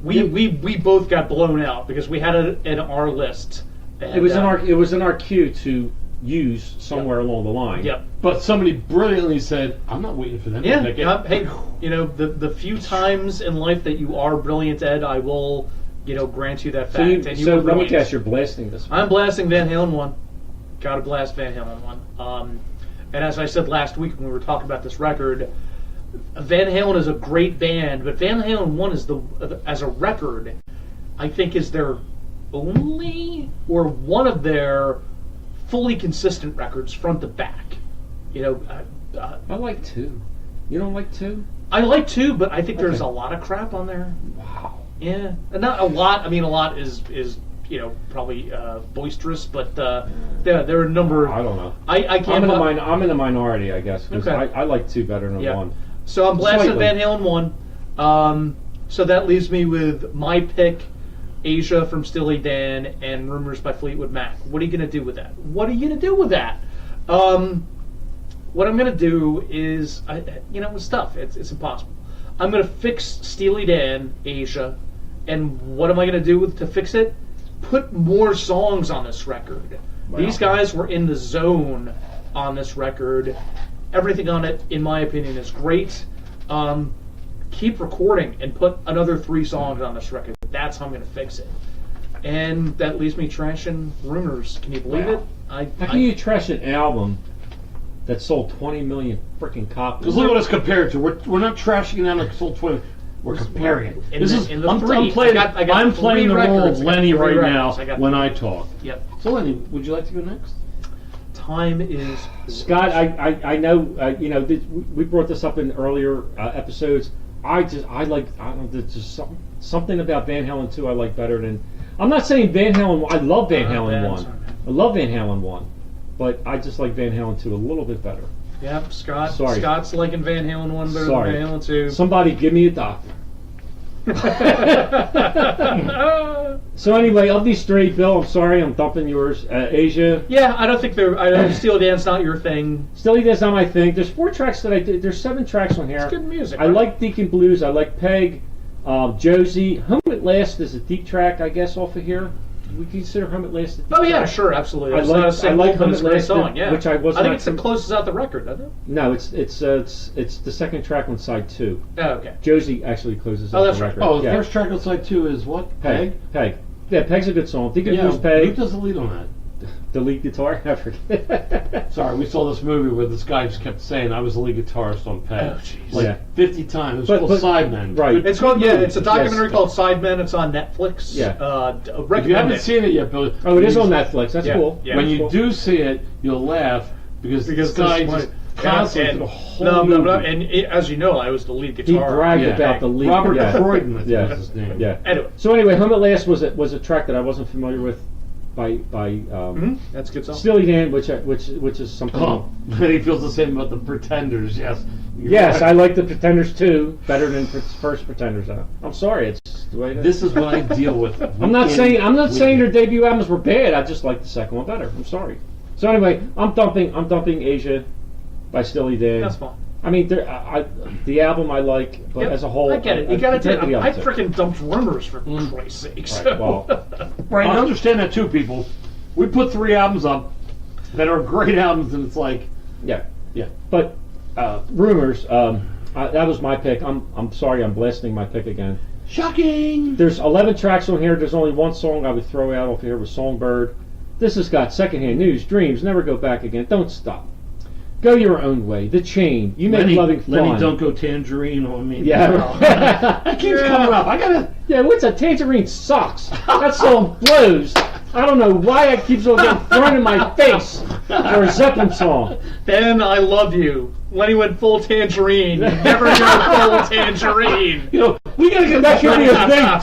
We both got blown out because we had it in our list. It was in our queue to use somewhere along the line. Yep. But somebody brilliantly said, I'm not waiting for them to pick it. Hey, you know, the few times in life that you are brilliant, Ed, I will, grant you that So, fact. you, and you so were let me brilliant. guess, you're blasting this one. I'm blasting Van Halen 1. Gotta blast Van Halen 1. And as I said last week when we were talking about this record, Van Halen is a great band, but Van Halen 1 is as a record, I think is their only or one of their fully consistent records front to back. I like 2. You don't like 2? I like 2, but I think there's Okay. a lot of crap on there. Wow. Yeah, and not a lot. I mean, a lot is probably boisterous, but there are a number. I don't know. I can't. I'm in the minority, I guess, because Okay. I like 2 better than Yeah. 1. So I'm blasting Slightly. Van Halen 1. So that leaves me with my pick, Asia from Steely Dan, and Rumors by Fleetwood Mac. What are you going to do with that? What I'm going to do is, it's tough. It's impossible. I'm going to fix Steely Dan, Asia, and what am I going to do to fix it? Put more songs on this record. Wow. These guys were in the zone on this record. Everything on it, in my opinion, is great. Keep recording and put another 3 songs on this record. That's how I'm going to fix it. And that leaves me trashing Rumors. Can you believe it? How can you trash an album that sold 20 million freaking copies? Because look what it's compared to. We're not trashing it out like Soul Twin. We're comparing it. In This the- is in the I'm three. playing. I got I'm 3 playing the role records. of I got Lenny 3 right records. I now got when 3. I talk. Yep. So Lenny, would you like to go next? Time is... Scott, I know, we brought this up in earlier episodes. I don't know, there's just something about Van Halen 2 I like better than. I'm not saying Van Halen. I love Van Halen 1. I love Van Halen 1, but I just like Van Halen 2 a little bit better. Yep, Scott. Sorry. Scott's liking Van Halen 1 better Sorry. than Van Halen 2. Somebody give me a doctor. So anyway, of these three, Bill, I'm sorry, I'm dumping yours. Asia, Yeah, I don't think Steely Dan's not your thing. Steely Dan's not my thing. There's 4 tracks that I did. There's 7 tracks on here. It's good music. I right? like Deacon Blues. I like Peg, Josie. Home at Last is a deep track, I guess, off of here. We consider Home at Last a deep Oh yeah, track. sure, absolutely. I It's like- not a I single, like but it's a Home at great Last, song. Yeah, which I was I think not it's the fam- closest out the record, doesn't it? No, it's the second track on side 2. Oh, okay. Josie actually closes Oh, out that's the right. record. Oh, the yeah. first track on side 2 is what? Peg. Yeah, Peg's a good song. Deacon Yeah, Blues, who Peg. does the lead on that? The lead guitar? I forget. Sorry, we saw this movie where this guy just kept saying I was the lead guitarist on Peg. Oh, jeez. Like Yeah. 50 times. It was But- called but- Sidemen. right. It's called it's a documentary Yes. called Sidemen. It's on Netflix. Yeah. If Recommend you haven't it. seen it yet, Billy. Oh, it is please- on Netflix. That's Yeah. cool. Yeah. When That's you cool. do see it, you'll laugh because this guy just constantly through the whole movie. and as you know, I was the lead He guitar. bragged Yeah. about the lead. Robert yeah. Croydon, I think Yeah. was his name. Yeah. Anyway, So anyway, Home at Last was a track that I wasn't familiar with by that's a good song. Steely Dan, which is something. Oh, and he feels the same about the Pretenders. Yes. You're Yes, right. I like the Pretenders too, better than first Pretenders. I'm sorry, it's the way it is. This is what I deal with. I'm not saying their week. debut albums were bad. I just like the second one better. I'm sorry. So anyway, I'm dumping Asia by Steely Dan. That's fine. I mean, the album I like, but Yep, as a whole, I get it. You gotta take take. the I other two. freaking dumped Rumors for Christ's sake. Right, well, Right, I understand that too, people. We put 3 albums up that are great albums, and it's like, yeah. yeah. But Rumors, that was my pick. I'm sorry, I'm blasting my pick again. Shocking! There's 11 tracks on here. There's only one song I would throw out of here with Songbird. This has got Secondhand News, Dreams, Never Go Back Again, Don't Stop, Go Your Own Way, The Chain, You Make Loving Fun. Lenny, don't go tangerine on me. Yeah. That keeps coming up. I gotta. Yeah, what's a Tangerine Sucks? That song blows. I don't know why it keeps on getting thrown in my face for a Zeppelin song. Then I Love You. Lenny went full tangerine. You never go full tangerine. You know, we gotta get That could be a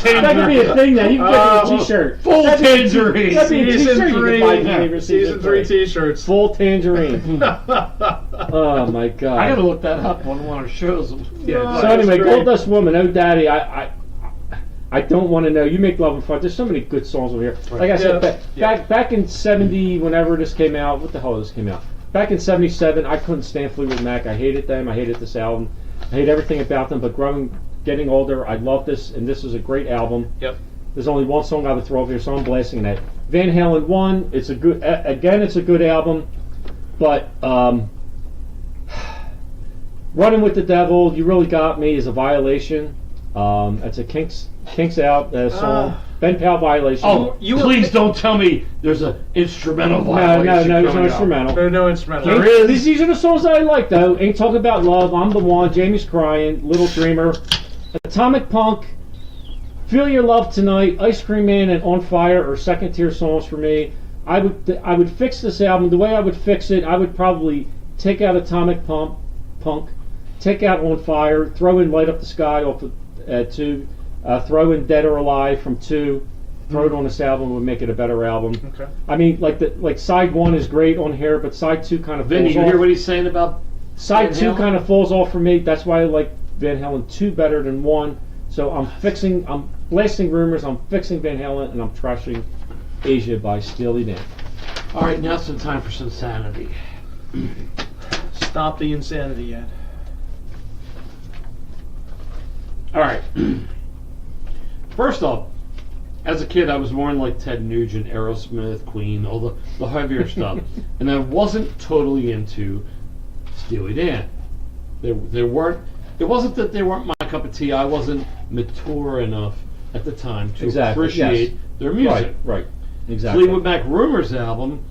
thing. That could be a thing now. You can get me a t-shirt. Full tangerine. That'd be a Season t-shirt you three. can buy if you ever Season 3 T-shirts. Full Tangerine. Oh my God. I gotta look that up on one of our shows. Yeah, So anyway, great. Gold Dust Woman, Oh Daddy, I don't want to know. You Make Love and Fun. There's so many good songs over here. Like I said, back in '70, whenever this came out, what the hell this came out? Back in '77, I couldn't stand Fleetwood Mac. I hated them. I hated this album. I hate everything about them. But getting older, I love this, and this is a great album. Yep. There's only one song I would throw over here, so I'm blasting that. Van Halen 1, it's a good. Again, it's a good album, but Running with the Devil, You Really Got Me is a Violation. It's a Kinks Out song. Ben Powell Violation. Oh, please don't tell me there's an instrumental no, violation. there's no coming up. instrumental. There's no instrumental. There is. These are the songs that I like, though. Ain't Talking About Love, I'm the One, Jamie's Crying, Little Dreamer, Atomic Punk, Feel Your Love Tonight, Ice Cream Man, and On Fire are second tier songs for me. I would fix this album. The way I would fix it, I would probably take out Atomic Punk, take out On Fire, throw in Light Up the Sky off of 2, throw in Dead or Alive from 2, throw it on this album would make it a better album. Okay. I mean, like side 1 is great on here, but side 2 kind of Vinny, falls you off. hear what he's saying about Side Van 2 Halen? kind of falls off for me. That's why I like Van Halen 2 better than 1. So I'm blasting Rumors, I'm fixing Van Halen, and I'm trashing Asia by Steely Dan. All right, now it's time for some sanity. Stop the insanity yet. All right. First off, as a kid, I was more in like Ted Nugent, Aerosmith, Queen, all the heavier stuff, and I wasn't totally into Steely Dan. There weren't. It wasn't that they weren't my cup of tea. I wasn't mature enough at the time to Exactly, appreciate yes. their music. Right, exactly. Fleetwood Mac Rumors album,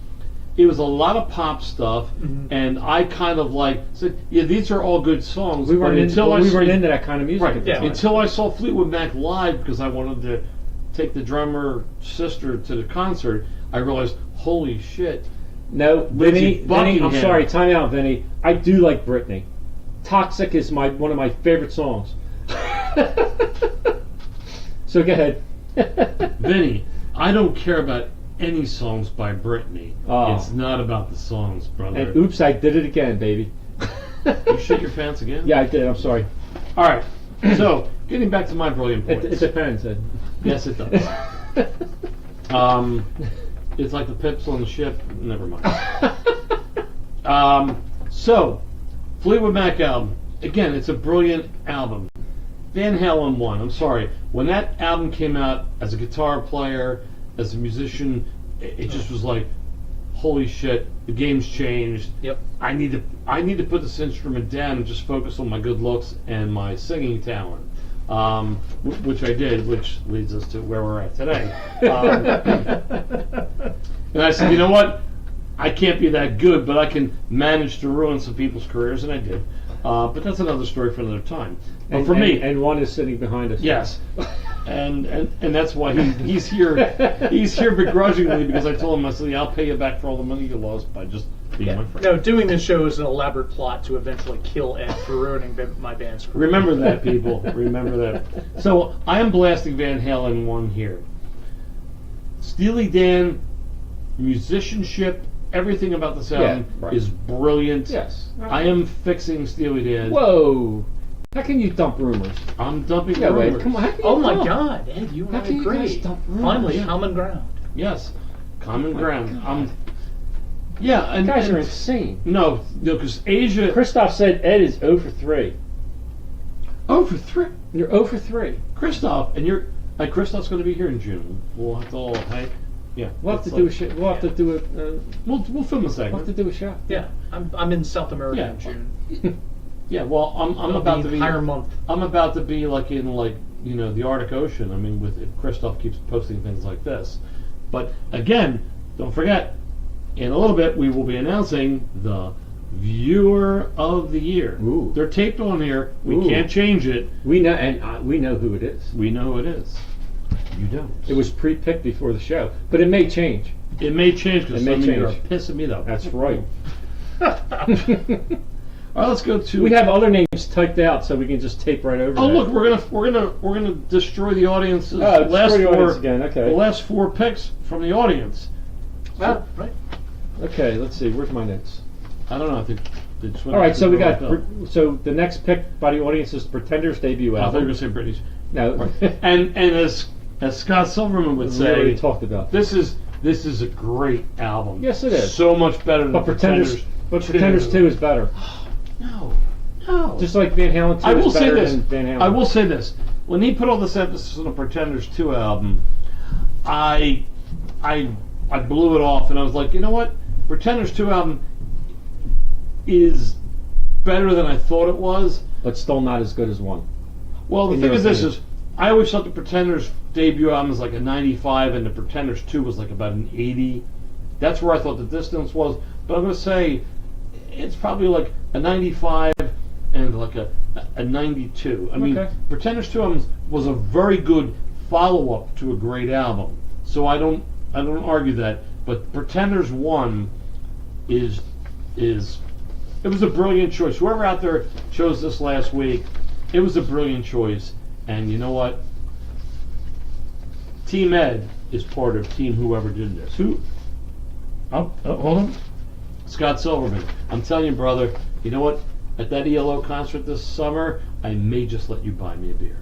it was a lot of pop stuff, and I kind of like said, yeah, these are all good songs. We but weren't until I into saw- that kind of music Right, at the yeah. time. until I saw Fleetwood Mac live because I wanted to take the drummer sister to the concert, I realized, holy shit. No, Lindsey Vinny, I'm Buckingham. sorry, time out, Vinny. I do like Britney. Toxic is one of my favorite songs. So go ahead. Vinny, I don't care about any songs by Britney. Oh. It's not about the songs, brother. And oops, I did it again, baby. You shit your pants again? Yeah, I did. I'm sorry. All right. So, getting back to my brilliant points. It depends. Yes, it does. It's like the pips on the ship. Never mind. So, Fleetwood Mac album. Again, it's a brilliant album. Van Halen 1. I'm sorry. When that album came out, as a guitar player, as a musician, it just was like, holy shit, the game's changed. Yep. I need to put this instrument down and just focus on my good looks and my singing talent, which I did, which leads us to where we're at today. And I said, you know what? I can't be that good, but I can manage to ruin some people's careers, and I did. But that's another story for another time. But for me, and one is sitting behind us. yes, and that's why he's here. He's here begrudgingly because I told him, I said, yeah, I'll pay you back for all the money you lost by just being my friend. No, doing this show is an elaborate plot to eventually kill Ed for ruining my band's career. Remember that, people. Remember that. So I am blasting Van Halen 1 here. Steely Dan, musicianship, everything about this album right. is brilliant. Yes. I am fixing Steely Dan. Whoa! How can you dump rumors? I'm dumping Yeah, wait, rumors. come on. How can you Oh my dump? God, Ed, you and How I can you guys agree. dump rumors? Finally, Yeah. common ground. Yes, common my ground. God. Yeah, and You guys are and- insane. No, because Asia. Christoph said Ed is 0 for 3. Oh, for 3. You're 0 for 3. Christoph, and Christoph's going to be here in June. We'll have to all hang. Yeah, We'll have to it's do a like- show. We'll have to do a. We'll film a We'll have segment. to do a show. Yeah, I'm in South America Yeah. in June. Yeah, well, I'm It'll about be to an be. entire month. I'm about to be like in the Arctic Ocean. I mean, if Christoph keeps posting things like this. But again, don't forget, in a little bit we will be announcing the Viewer of the Year. Ooh. They're taped on here. We Ooh. can't change it. We know, and we know who it is. We know who it is. You don't. It was pre-picked before the show, but it may change. It may change because It may some of you are change. pissing me though. That's right. All right, let's go to. We have other names typed out, so we can just tape right over. Oh that. look, we're gonna destroy the audience's Oh, last destroy the four audience again, okay. the last 4 picks from the audience. Wow, right. Okay, let's see. Where's my notes? I don't know. I think they just went All right, up so to we the got. bill. So the next pick by the audience is Pretender's debut I thought you were album. going to say Britney's. No, And as Scott Silverman would we already say, talked about this. this is a great album. Yes, it is. So much better than But Pretenders 2 is better. No, no. Just like Van Halen 2 I will is say better this. than Van Halen. I will say this. When he put all this emphasis on the Pretenders 2 album, I blew it off, and I was like, you know what? Pretenders 2 album is better than I thought it was. But still not as good as 1. Well, the In thing your is this opinion. is, I always thought the Pretenders debut album was like a 95, and the Pretenders 2 was like about an 80. That's where I thought the distance was. But I'm going to say it's probably like a 95 and like a 92. I mean, Okay. Pretenders 2 album was a very good follow-up to a great album. So I don't argue that. But Pretenders 1 it was a brilliant choice. Whoever out there chose this last week, it was a brilliant choice. And you know what? Team Ed is part of Team Whoever did this. Who? Oh, hold on. Scott Silverman. I'm telling you, brother, you know what? At that ELO concert this summer, I may just let you buy me a beer.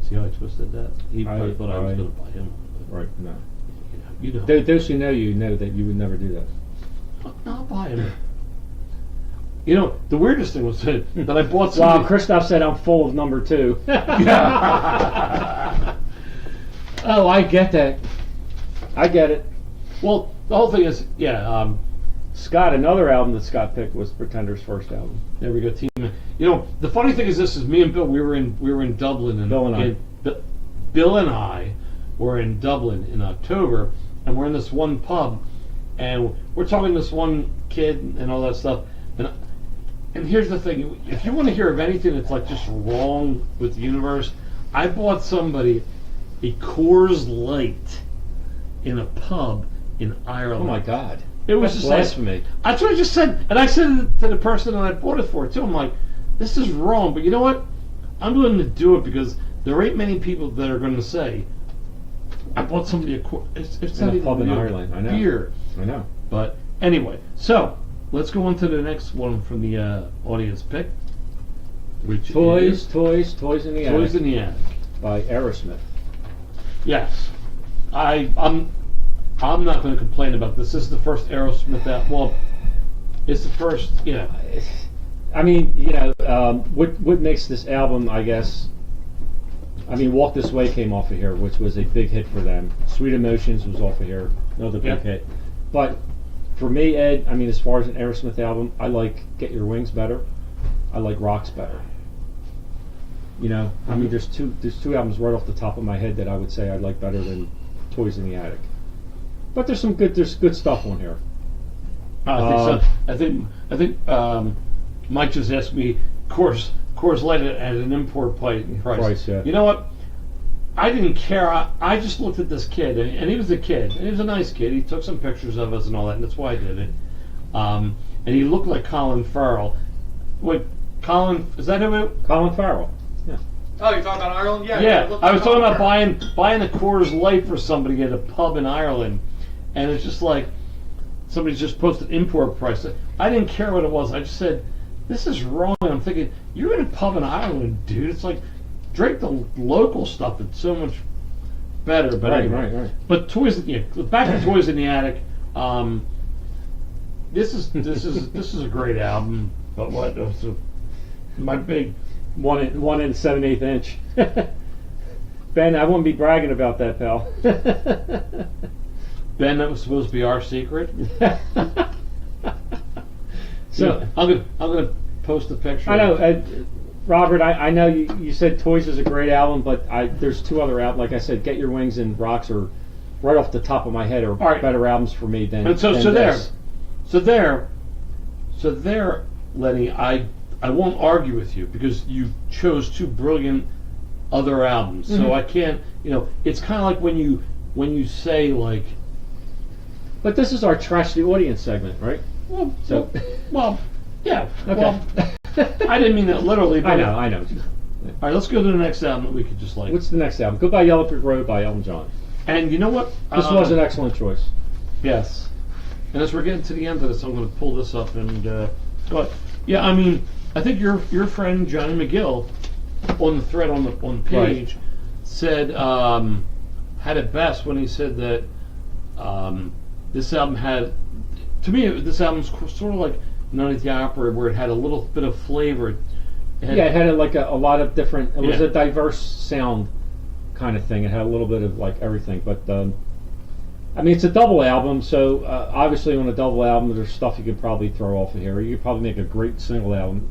See how I twisted that? He probably thought I was going to buy him one. Right, no. You know. Those who know you know that you would never do that. I'll buy him. You know, the weirdest thing was that I bought some. Wow, Christoph said I'm full of number 2. Oh, I get that. I get it. Well, the whole thing is, Scott, another album that Scott picked was Pretender's first album. there we go, Team. You know, the funny thing is, this is me and Bill. We were in Dublin, and Bill and I. Bill and I were in Dublin in October, and we're in this one pub, and we're talking to this one kid and all that stuff. And here's the thing: if you want to hear of anything that's like just wrong with the universe, I bought somebody a Coors Light in a pub in Ireland. Oh my God. It was That's just like, blasphemy. that's what I just said, and I said it to the person that I bought it for too. I'm like, this is wrong, but you know what? I'm willing to do it because there ain't many people that are going to say, I bought somebody it's In not a even pub in beer. Ireland, I know. Beer. I know. But anyway, so let's go on to the next one from the audience pick, which Toys is in the Attic Toys in the Attic. by Aerosmith. Yes, I'm not going to complain about this. This is the first Aerosmith album. Well, it's the first. Yeah, I mean, what makes this album, I guess. I mean, Walk This Way came off of here, which was a big hit for them. Sweet Emotions was off of here, another big Yeah. hit. But for me, Ed, I mean, as far as an Aerosmith album, I like Get Your Wings better. I like Rocks better. I mean, there's two albums right off the top of my head that I would say I like better than Toys in the Attic. But there's good stuff on here. I think so. I think Mike just asked me Coors Light at an import price. Yeah. You know what? I didn't care. I just looked at this kid, and he was a kid, and he was a nice kid. He took some pictures of us and all that, and that's why I did it. And he looked like Colin Farrell. Wait, Colin? Is that who? Colin Farrell. Yeah. Oh, you're talking about Ireland? Yeah. Yeah, it looked I like was talking about Colin buying a Coors Light for somebody at a pub in Ireland, and it's just like somebody just posted import price. I didn't care what it was. I just said, "This is wrong." I'm thinking, you're in a pub in Ireland, dude. It's like drink the local stuff. It's so much better. But anyway. Right. But back to Toys in the Attic. This is a great album. But what? My big. 1 7/8 inch. Ben, I wouldn't be bragging about that, pal. Ben, that was supposed to be our secret. So I'm gonna post a picture. I know, Robert. I know you said Toys is a great album, but there's two other albums. Like I said, Get Your Wings and Rocks are right off the top of my head are right. better albums for me than. And so this. there, Lenny. I won't argue with you because you chose two brilliant other albums. Mm-hmm. So I can't. It's kind of like when you say like. But this is our trash the audience segment, right? Well, yeah. Okay. Well, I didn't mean that literally. But I know. All right, let's go to the next album that we could just like. What's the next album? Goodbye Yellow Brick Road by Elton John. And you know what? This was an excellent choice. Yes. And as we're getting to the end of this, I'm going to pull this up and. But yeah, I mean, I think your friend Johnny McGill, on the thread on the page, said had it best when he said that this album had. To me, this album's sort of like Night at the Opera, where it had a little bit of flavor. It had a lot of different. It was Yeah. a diverse sound kind of thing. It had a little bit of like everything, but I mean, it's a double album, so obviously on a double album, there's stuff you could probably throw off of here. You could probably make a great single album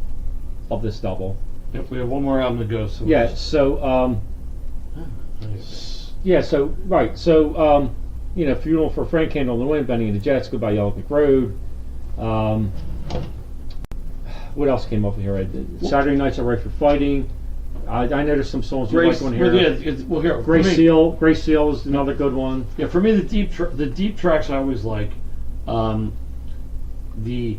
of this double. Yep, we have one more album to go. So Yeah. So Funeral for a Friend, Candle in the Wind, Benny and the Jets, Goodbye Yellow Brick Road. What else came off of here? Saturday Nights Are Right for Fighting. I know there's some songs you like on here. Here, Gray for me- Seal. Gray Seal is another good one. Yeah, for me, the deep tracks I always like. The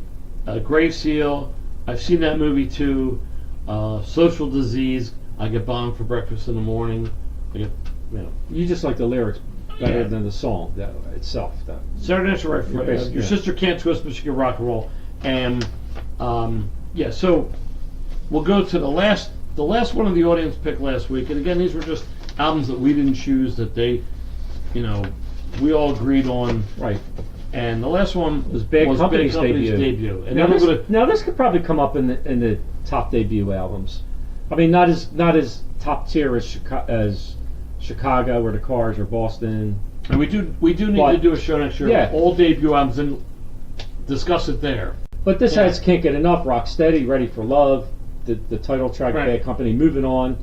Gray Seal. I've seen that movie too. Social Disease. I get bombed for breakfast in the morning. I get, You just like the lyrics better Yeah. than the song itself. Saturday Night's Right for You're Fighting. basically- Your yeah. sister can't twist, but she can rock and roll. And so we'll go to the last one of the audience picked last week. And again, these were just albums that we didn't choose that they, we all agreed on. Right. And the last one Was Bad Company's debut. And Now then we're gonna, this could probably come up in the top debut albums. I mean, not as top tier as Chicago or the Cars or Boston. and we do need But- to do a show next year. Yeah. All debut albums and discuss it there. But this Yeah. has Can't Get Enough, Rock Steady, Ready for Love, the title track, Right. Bad Company, Moving On.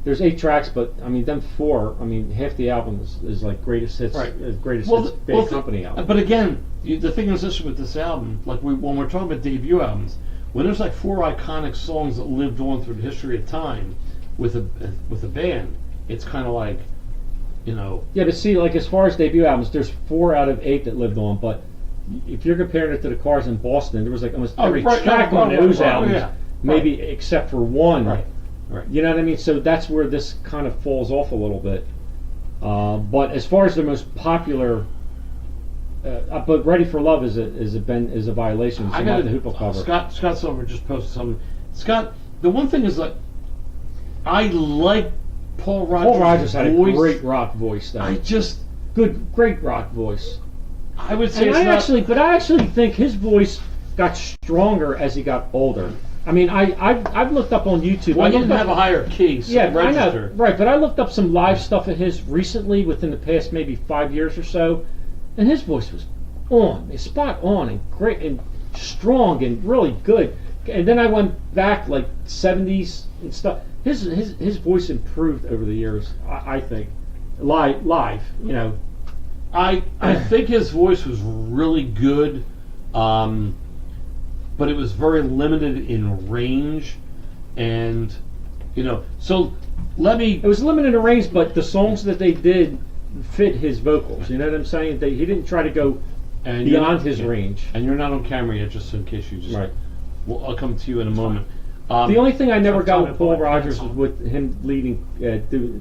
There's 8 tracks, but I mean, them 4. I mean, half the album is like greatest hits, Right. Greatest hits, Bad Company album. But again, the thing is this with this album, like when we're talking about debut albums, when there's like 4 iconic songs that lived on through the history of time with a band, it's kind of like, Yeah, but see, like as far as debut albums, there's 4 out of 8 that lived on. But if you're comparing it to the Cars in Boston, there was like almost every track on those albums, yeah. maybe except for one, Right. Right. You know what I mean? So that's where this kind of falls off a little bit. But as far as the most popular, but "Ready for Love" is a violation. It's I not got the Hoople cover. Scott Silver just posted something. Scott, the one thing is that I like Paul Rogers. Paul Rogers had voice. a great rock voice, though. Great rock voice. I would say And it's not. I actually think his voice got stronger as he got older. I mean, I've looked up on YouTube. Well, I he looked didn't up- have a higher key, so Yeah, I know, register. right? But I looked up some live stuff of his recently, within the past maybe 5 years or so, and his voice was spot on, and great, and strong, and really good. And then I went back like 70s and stuff. His voice improved over the years. I think live, you know. I think his voice was really good, but it was very limited in range, and so let me. It was limited in range, but the songs that they did fit his vocals. You know what I'm saying? He didn't try to go And beyond his range. And you're not on camera yet, just in case you just. Right. Well, I'll come to you in a moment. The only thing I never got Tom with Paul Black Rogers was song. with him leading,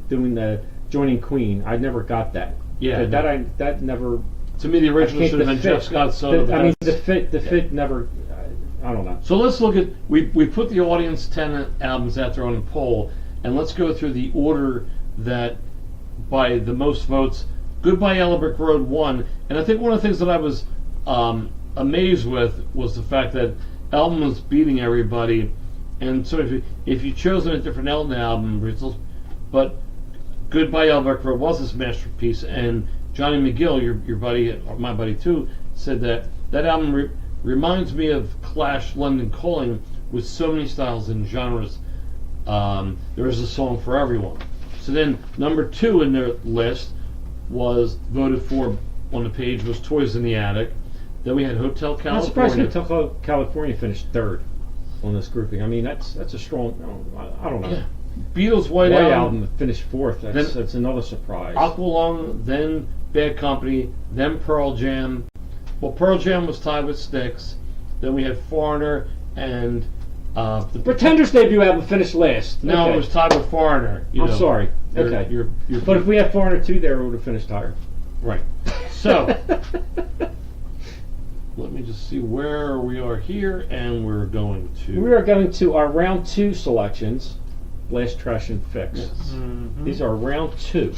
doing the joining Queen. I never got that. Yeah, that never. To me, the original should have been Jeff Scott Soto. I mean, the fit never. I don't know. So let's look at we put the audience 10 albums out there on a poll, and let's go through the order that by the most votes. Goodbye Yellow Brick Road won, and I think one of the things that I was amazed with was the fact that Elton was beating everybody, and so if you chose a different Elton album results, but Goodbye Yellow Brick Road was his masterpiece, and Johnny McGill, your buddy, or my buddy too, said that album reminds me of Clash London Calling with so many styles and genres. There is a song for everyone. So then number 2 in their list was voted for on the page was Toys in the Attic. Then we had Hotel I'm surprised California. Hotel California finished third on this grouping. I mean, that's a strong. I don't know. Yeah. Beatles White White Album, Album finished fourth. That's another surprise. Aqualung, then Bad Company, then Pearl Jam. Well, Pearl Jam was tied with Styx. Then we had Foreigner and the Pretenders' debut album finished last. No, Okay. it was tied with Foreigner. I'm sorry. You're- Okay. you're- But if we had Foreigner 2 there, it would have finished higher. right. So let me just see where we are here, and we're going to. We are going to our round 2 selections, Blast, Trash, and Fix. Yes. These are round 2.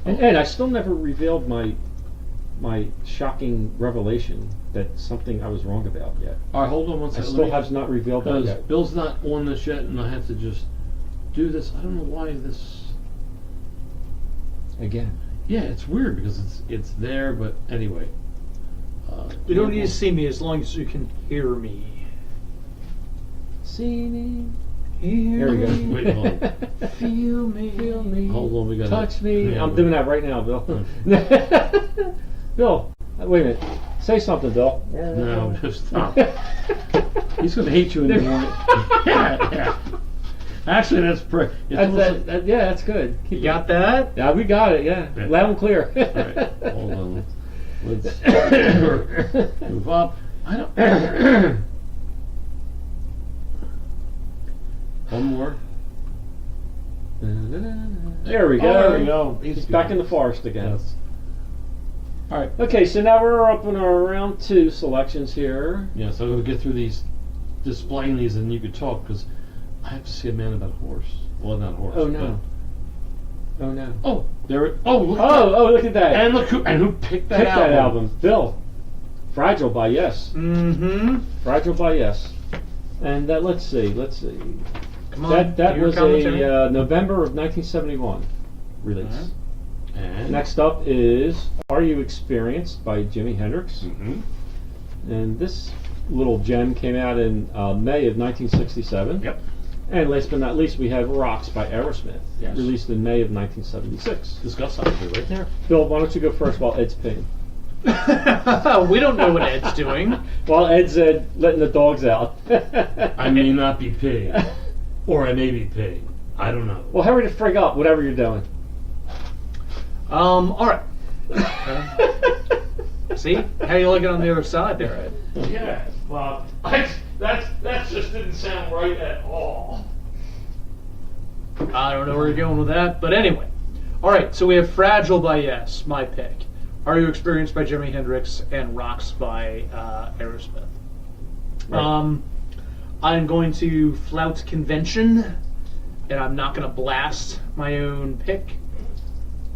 And Ed, I still never revealed my shocking revelation that something I was wrong about yet. All right, hold on one I second. still have not revealed that Because yet. Bill's not on this yet, and I have to just do this. I don't know why this. Again. Yeah, it's weird because it's there, but anyway. You don't need to see me as long as you can hear me. See me. Hear There we go. me. Wait, hold on. Feel me. Feel me. Hold on, we got Touch me. Yeah, I'm doing that right now, Bill. Bill, wait a minute. Say something, Bill. No, just stop. He's going to hate you in the morning. Yeah. Actually, that's pretty. Yeah, that's good. Keep You got that? Yeah, we got it. Yeah, Yeah. loud and clear. All right, hold on. Let's move up. I don't. One more. There we go. Oh, there we go. He's back in the forest again. Yes. All right. Okay, so now we're up in our round 2 selections here. Yeah, so I'm going to get through these, displaying these, and you could talk because I have to see a man about a horse. Well, not a horse. Oh no. Oh no. But, oh, there it. Oh, look. Oh, look at that. And look who picked that Pick album. that album. Bill. Fragile by Yes. Mm-hmm. Fragile by Yes. And let's see. Come on. That your was commentary. a November of 1971 release. Alright. And Next up is Are You Experienced by Jimi Hendrix. Mhm. And this little gem came out in May of 1967. Yep. And last but not least, we have Rocks by Aerosmith, Yes. released in May of 1976. Discuss something right there. Bill, why don't you go first while Ed's peeing? We don't know what Ed's doing. While Ed's letting the dogs out. I may not be paid, or I may be paid. I don't know. Well, hurry the frig up, whatever you're doing. All right. See how you like it on the other side there, Ed? Yeah, well, that just didn't sound right at all. I don't know where you're going with that, but anyway. All right, so we have Fragile by Yes, my pick. Are You Experienced by Jimi Hendrix, and Rocks by Aerosmith. Right. I'm going to flout convention, and I'm not going to blast my own pick.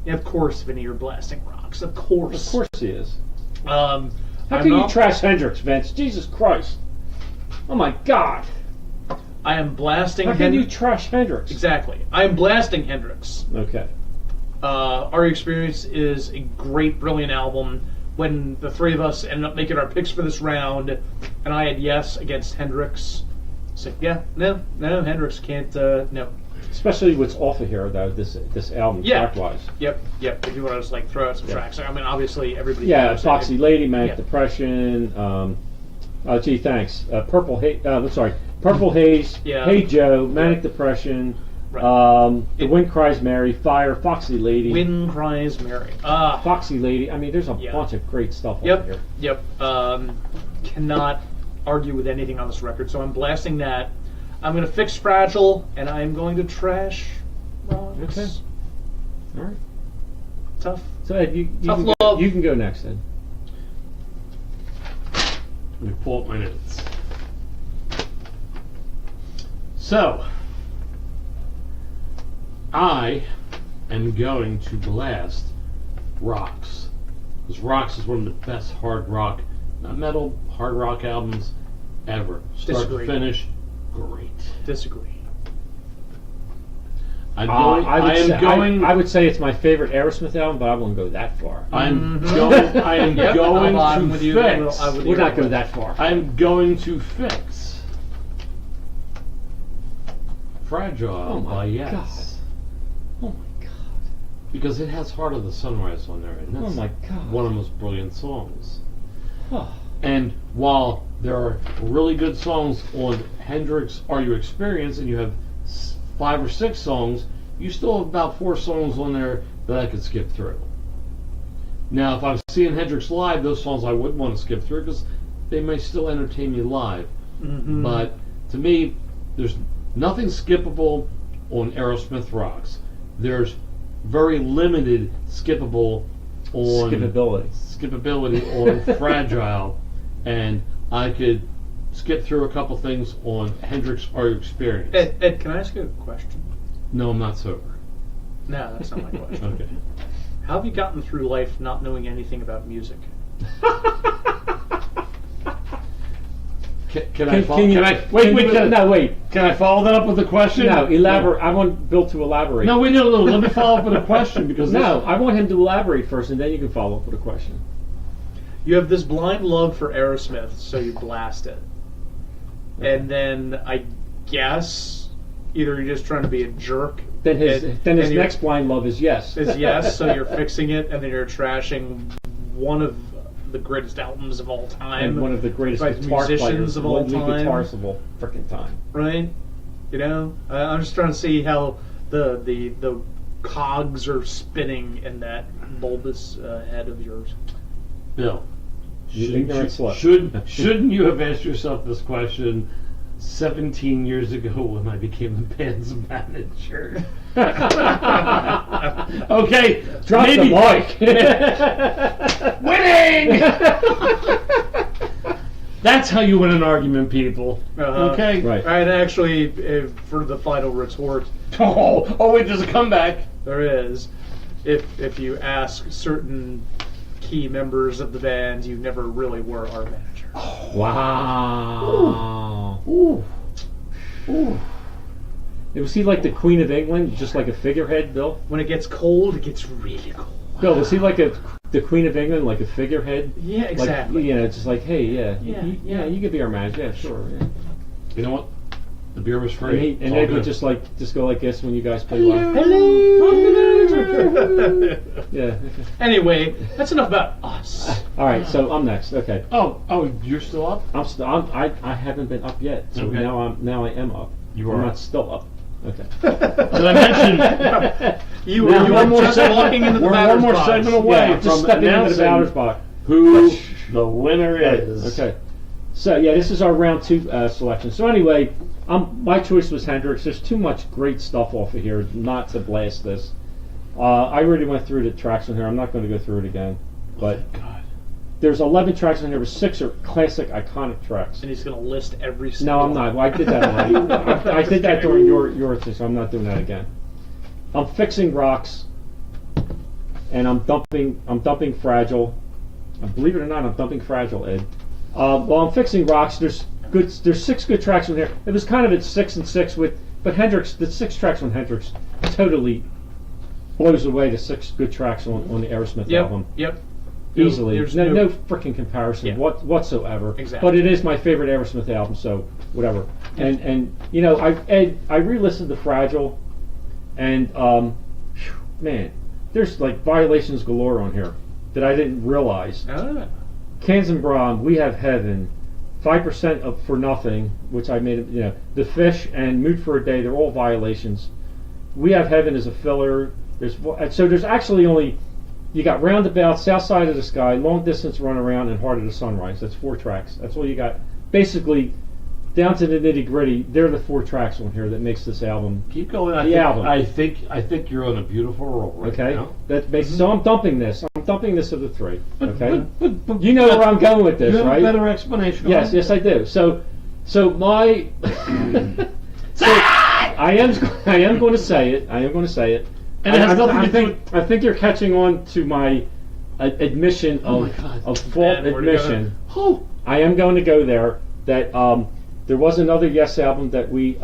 And of course, Vinny, you're blasting Rocks. Of course. Of course he is. How How can you trash Hendrix, Vince? Jesus Christ. Oh my God. I am blasting How can you trash Hendrix? Exactly. I am blasting Hendrix. Okay. Our Experience is a great, brilliant album. When the three of us ended up making our picks for this round, and I had Yes against Hendrix, so yeah, no, Hendrix can't, no. Especially what's off of here, though, this album, Yeah. track-wise. Yep. If you want to just like throw out some tracks, I mean, obviously everybody. Yeah, knows Foxy it. Lady, Manic Yeah. Depression, gee, thanks. Purple Haze, Yeah. Hey Joe, Manic Depression, Right. The Wind Cries Mary, Fire, Foxy Lady. Wind Cries Mary. Foxy Lady. I mean, there's a Yeah. bunch of great stuff over here. Yep. Cannot argue with anything on this record, so I'm blasting that. I'm going to fix Fragile, and I'm going to trash Rocks. Okay. All right. Tough. So Ed, you Tough can love. you can go next, Ed. Let me pull up my notes. So, I am going to blast Rocks. Because Rocks is one of the best hard rock, not metal, hard rock albums ever. Start Disagree. to finish, great. Disagree. I'm going. I would say it's my favorite Aerosmith album, but I won't go that far. I am going I'm to with you. fix. I'm with We'll you. not go that far. I'm going to fix Fragile Oh my by Yes. God. Oh my God. Because it has Heart of the Sunrise on there, and that's Oh my God. one of the most brilliant songs. Oh. And while there are really good songs on Hendrix Are You Experienced, and you have 5 or 6 songs, you still have about 4 songs on there that I could skip through. Now, if I'm seeing Hendrix live, those songs I would want to skip through because they may still entertain me live. Mm-hmm. But to me, there's nothing skippable on Aerosmith Rocks. There's very limited skippability on Fragile, and I could skip through a couple things on Hendrix Are You Experienced. Ed, can I ask you a question? No, I'm not sober. No, that's not my question. Okay. How have you gotten through life not knowing anything about music? Can I follow that up with a question? No, elaborate. I want Bill to elaborate. No, wait, no. Let me follow up with a question because No, I want him to elaborate first, and then you can follow up with a question. You have this blind love for Aerosmith, so you blast it. And then I guess either you're just trying to be a jerk. Then his and you're- next blind love is Yes. is Yes, so you're fixing it, and then you're trashing one of the greatest albums of all time. and one of the greatest by guitar musicians players, of all lead time. guitarists of all freaking time. Right? You know, I'm just trying to see how the cogs are spinning in that bulbous head of yours. Bill, You ignorant slut. shouldn't you have asked yourself this question 17 years ago when I became the band's manager? Okay, Drop maybe the mic. winning. That's how you win an argument, people. Okay. Right. And actually, for the final retort, Oh, wait, there's a comeback. there is. If you ask certain key members of the band, you never really were our manager. Wow. Ooh. Ooh. Was he like the Queen of England, just like a figurehead, Bill? When it gets cold, it gets really cold. Bill, was he like the Queen of England, like a figurehead? Yeah, exactly. Like, you know, just like, hey, yeah, Yeah. you could be our manager. Yeah, sure. Yeah. You know what? The beer was And, free. It's and all Ed would good. just go like this when you guys play live. Yeah. Anyway, that's enough about us. All right, so I'm next. Okay. Oh, you're still up? I haven't been up yet, so Okay. now I am up. You I'm are not up. still up. Okay. Did I mention? You We're were one more just segment- walking into the we're batter's one more box. segment away. Yeah, just from stepping into the announcing batter's box. Who the winner is. Okay. So yeah, this is our round 2 selection. So anyway, my choice was Hendrix. There's too much great stuff off of here not to blast this. I already went through the tracks on here. I'm not going to go through it again. But God. there's 11 tracks on here, but 6 are classic, iconic tracks. And he's going to list every No, single I'm not. Well, I did that already. I did that during your thing, so I'm not doing that again. I'm fixing rocks, and I'm dumping Fragile. Believe it or not, I'm dumping Fragile, Ed. While I'm fixing rocks, there's 6 good tracks on here. It was kind of at 6 and 6 but Hendrix, the 6 tracks on Hendrix totally blows away the 6 good tracks on the Aerosmith album. Yep. Easily. There's no freaking comparison Yeah. whatsoever. Exactly. But it is my favorite Aerosmith album, so whatever. And you know, I re-listened to Fragile, and man, there's like violations galore on here that I didn't realize. Ah. Kanzenbraum, We Have Heaven, 5% of For Nothing, which I made, you know, The Fish and Mood for a Day, they're all violations. We Have Heaven is a filler. There's actually only, you got Roundabout, South Side of the Sky, Long Distance Runaround, and Heart of the Sunrise. That's 4 tracks. That's all you got. Basically, down to the nitty gritty, they're the 4 tracks on here that makes this album. Keep going. album. I think you're on a beautiful roll right Okay, now. that makes so I'm dumping this. I'm dumping this of the 3. Okay, But you know where I'm going with this, you have right? a better explanation. Yes, yes, I do. So my, so I am going to say it. I am going to say it. And it has nothing to do think, I think you're catching on to my admission Oh of, my God. of fault Man, where to go? admission. Oh, I am going to go there. That there was another Yes album that we you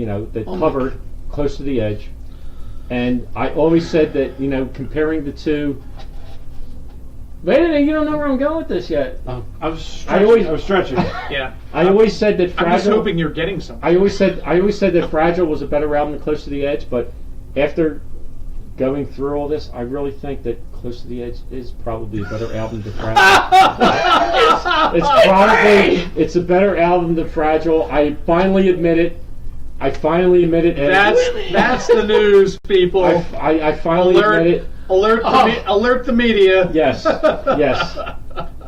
know, that Oh my covered Close to the Edge, and I always said that, you know, comparing the two. Wait a minute, you don't know where I'm going with this yet. I was stretching. I was stretching. Yeah. I always said that I'm just Fragile. hoping you're getting something. I always said that Fragile was a better album than Close to the Edge, but after going through all this, I really think that Close to the Edge is probably a better album than Fragile. It's a better album than Fragile. I finally admit it. That's the news, people. I finally Alert. admit it. Alert the media. Yes, yes.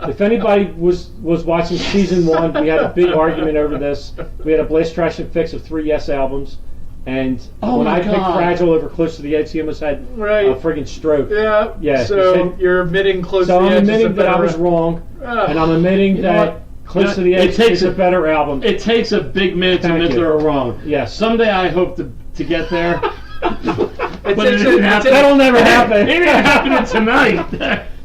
If anybody was watching season 1, we had a big argument over this. We had a Blast, Trash, and Fix of 3 Yes albums, and when my I picked God. Fragile over Close to the Edge, he almost had Right. a friggin' stroke. Yeah. Yeah, So you said- you're admitting Close So to the I'm Edge is a admitting that I better- was wrong, Ah. and I'm admitting You know that what? Close to You the know, it Edge takes is a a- better album. It takes a big man to Thank admit you. they're wrong. Yes. Someday I hope to get there. It But it takes didn't a- happen. That'll never happen. It ain't happening tonight.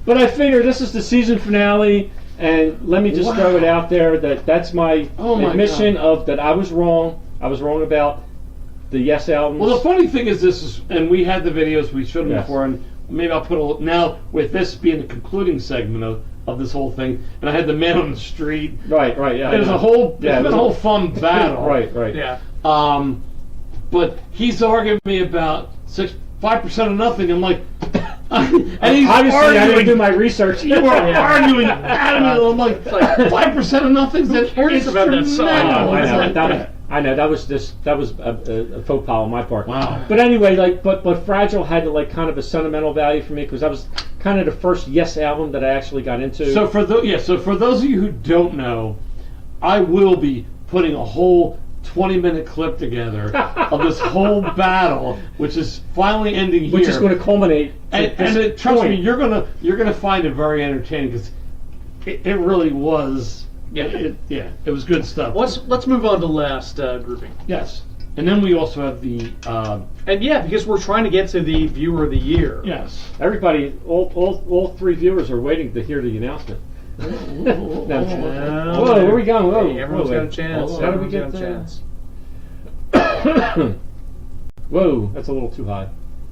But I figure this is the season finale, and let me just throw it out there that that's my, Oh my admission God. of that I was wrong. I was wrong about the Yes albums. Well, the funny thing is and we had the videos, we showed them Yes. before, and maybe I'll put now, with this being the concluding segment of this whole thing, and I had the man on the street. right, yeah. There's I know. a whole, Yeah, it's been a whole fun battle. right. Yeah. But he's arguing me about 5% of nothing. I'm like, and he's Obviously, I didn't arguing. do my research. You were arguing adamantly. I'm like, 5% of nothing. Who cares about that song? I know that was a faux pas on my part. Wow. But anyway, but Fragile had kind of a sentimental value for me because that was kind of the first Yes album that I actually got into. So for those of you who don't know, I will be putting a whole 20-minute clip together of this whole battle, which is finally ending here. which is going to culminate. Trust me, you're gonna find it very entertaining because it really was. Yeah. It was good stuff. Let's move on to the last grouping. Yes, and then we also have the And yeah, because we're trying to get to the viewer of the year. yes. Everybody, all 3 viewers are waiting to hear the announcement. No. Whoa, where are we going? Whoa, Hey, everyone's whoa, got a wait. chance. How do we Everyone's get got a there? chance. Whoa, that's a little too high.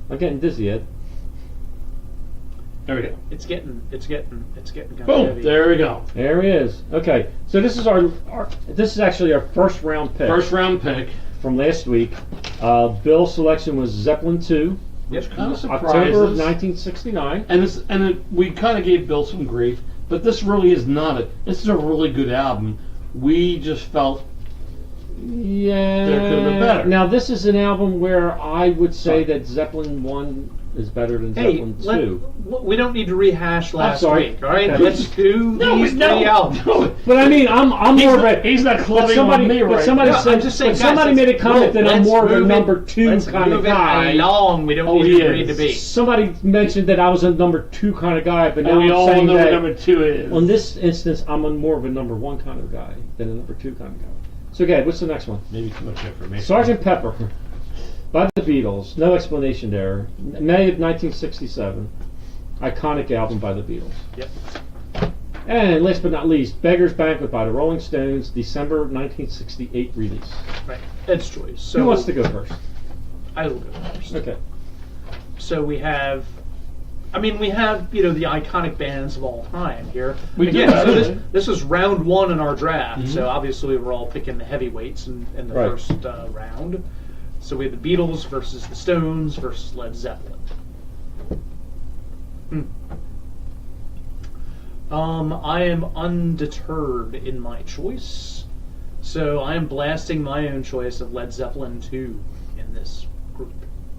I'm getting dizzy, Ed. There we go. It's getting kind of Boom. heavy. There we go. There he is. Okay, so this is this is actually our first round pick First round pick. from last week. Bill's selection was Zeppelin 2, Which kind of October surprises. of 1969. And we kind of gave Bill some grief, but this really is not it. This is a really good album. We just felt Yeah. There could have been better. Now this is an album where I would say that Zeppelin 1 is better than Hey, Zeppelin 2. we don't need to rehash last sorry. week, all right? Okay. Let's do these three albums. But I mean, I'm more of a. He's not But clubbing somebody, on me but right somebody No, said, I'm just saying, but guys, somebody let's- made a comment that I'm let's more of a move it- number 2 let's kind of move it guy. along. We don't Oh, need he to agree is. to be. Somebody mentioned that I was a number 2 kind of guy, but now And we I'm all saying know what that number 2 is. on this instance, I'm a more of a number 1 kind of guy than a number 2 kind of guy. So, okay, what's the next one? Maybe too much information. Sgt. Pepper by the Beatles. No explanation there. May of 1967. Iconic album by the Beatles. Yep. And last but not least, Beggar's Banquet by the Rolling Stones, December 1968 release. Right. Ed's choice. So Who wants to go first? I will go first. Okay. So we have, the iconic bands of all time here. We do, Again, so actually. this is round 1 in our draft. Mhm. So obviously we're all picking the heavyweights in the Right. first round. So we have the Beatles versus the Stones versus Led Zeppelin. I am undeterred in my choice, so I am blasting my own choice of Led Zeppelin 2 in this group.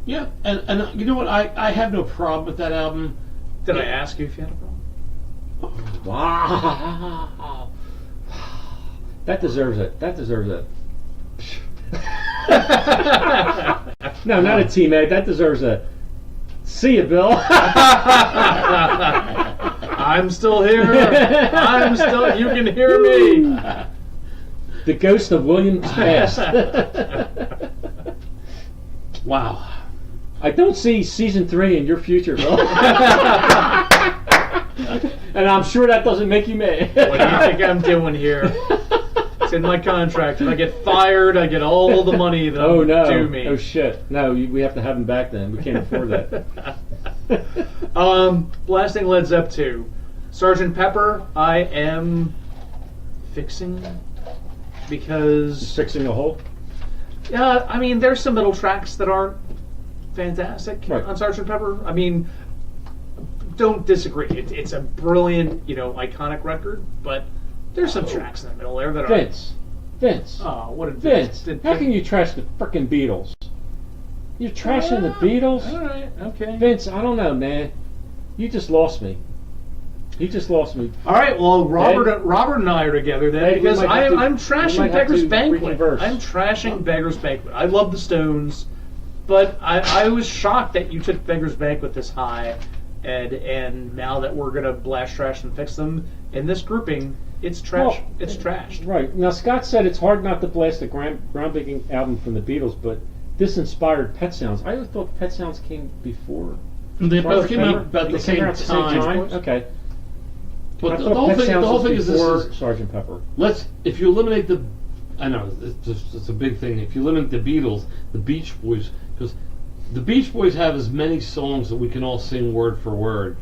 Yeah, and you know what? I have no problem with that album. Did I ask you if you had a problem? Wow. That deserves it. That deserves it. No, not a teammate. That deserves a. See ya, Bill. I'm still here. I'm still. You can hear me. The ghost of William's past. Wow. I don't see season 3 in your future, Bill. And I'm sure that doesn't make you mad. What do you think I'm doing here? It's in my contract. If I get fired, I get all the money that Oh no! due me. Oh shit! No, we have to have him back then. We can't afford that. Blasting Led Zepp 2. Sgt. Pepper, I am fixing because Fixing the hole. there's some middle tracks that aren't fantastic Right. on Sgt. Pepper. Don't disagree. It's a brilliant, iconic record, but there's some tracks in the middle there that are. Vince. Oh, what did Vince. did- How can you trash the frickin' Beatles? You're trashing the Beatles, All right, okay. Vince. I don't know, man. You just lost me. You just lost me. All right, well, Robert and I are together then, Ed, we because might have to- I'm we trashing might have Beggar's to Banquet. reconverse. I'm trashing Beggar's Banquet. I love the Stones, but I was shocked that you took Beggar's Banquet this high, Ed, and now that we're going to blast, trash, and fix them in this grouping, it's trash. Well, it's trashed. Right now, Scott said it's hard not to blast a groundbreaking album from the Beatles, but this inspired Pet Sounds. I always thought Pet Sounds came before. They both came out about They the came same out at the same time. Okay. But I the thought whole Pet thing, Sounds the whole was thing is before this: Sgt. Pepper. if you eliminate the, I know it's a big thing. If you eliminate the Beatles, the Beach Boys, because the Beach Boys have as many songs that we can all sing word for word.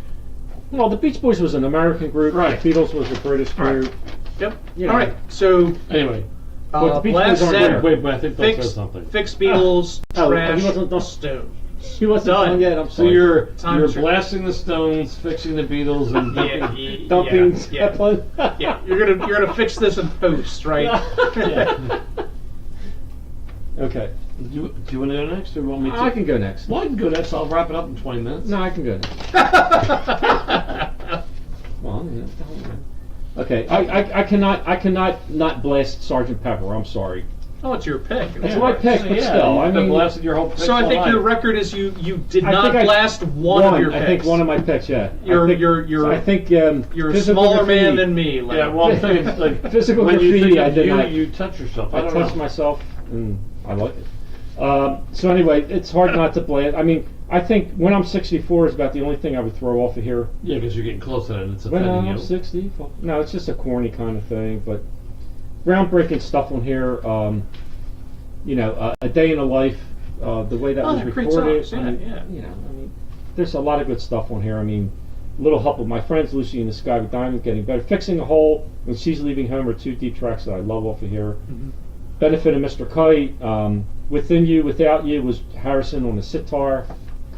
Well, the Beach Boys was an American group. Right. The Beatles was a British group. Yep. You know. All right, so Anyway, But the Beach blast Boys aren't Zepp, there. wait, but I think they'll say fix, something. fix Beatles, Oh, trash, he wasn't done. Stones. He wasn't Done. done yet. I'm So sorry. you're Time's blasting the Stones, fixing the Beatles, and dumping yeah. Zeppelin. Yeah, you're gonna fix this in post, right? Yeah. Okay. Do you want to go next, or you want me to? I can go next. Well, I can go next. I'll wrap it up in 20 minutes. No, I can go next. Well, okay. I cannot not blast Sgt. Pepper. I'm sorry. Oh, it's your pick. That's my pick, but still, I mean. blasted your whole. So I think your record is you did I not think I- blast one of your picks. I think one of my picks. Yeah. You're- I think, you're- so I think You're a physical smaller man graffiti. than me. Leo. Yeah, well, I'm thinking it's like Physical when you graffiti, think I of did you, not. you touch yourself. I I don't touched know. myself, and I like it. So anyway, it's hard not to blast. I mean, I think when I'm 64 is about the only thing I would throw off of here. Yeah, because you're getting close to that, and it's When offending I'm you. 60, no, it's just a corny kind of thing. But groundbreaking stuff on here. A Day in the Life. The way that Oh, was they're great recorded. songs, I mean, yeah. there's a lot of good stuff on here. I mean, Little Help with My Friends, Lucy in the Sky with Diamonds, Getting Better, Fixing the Hole, When She's Leaving Home are two deep tracks that I love off of here. Mhm. Benefit of Mr. Kite, Within You, Without You was Harrison on the sitar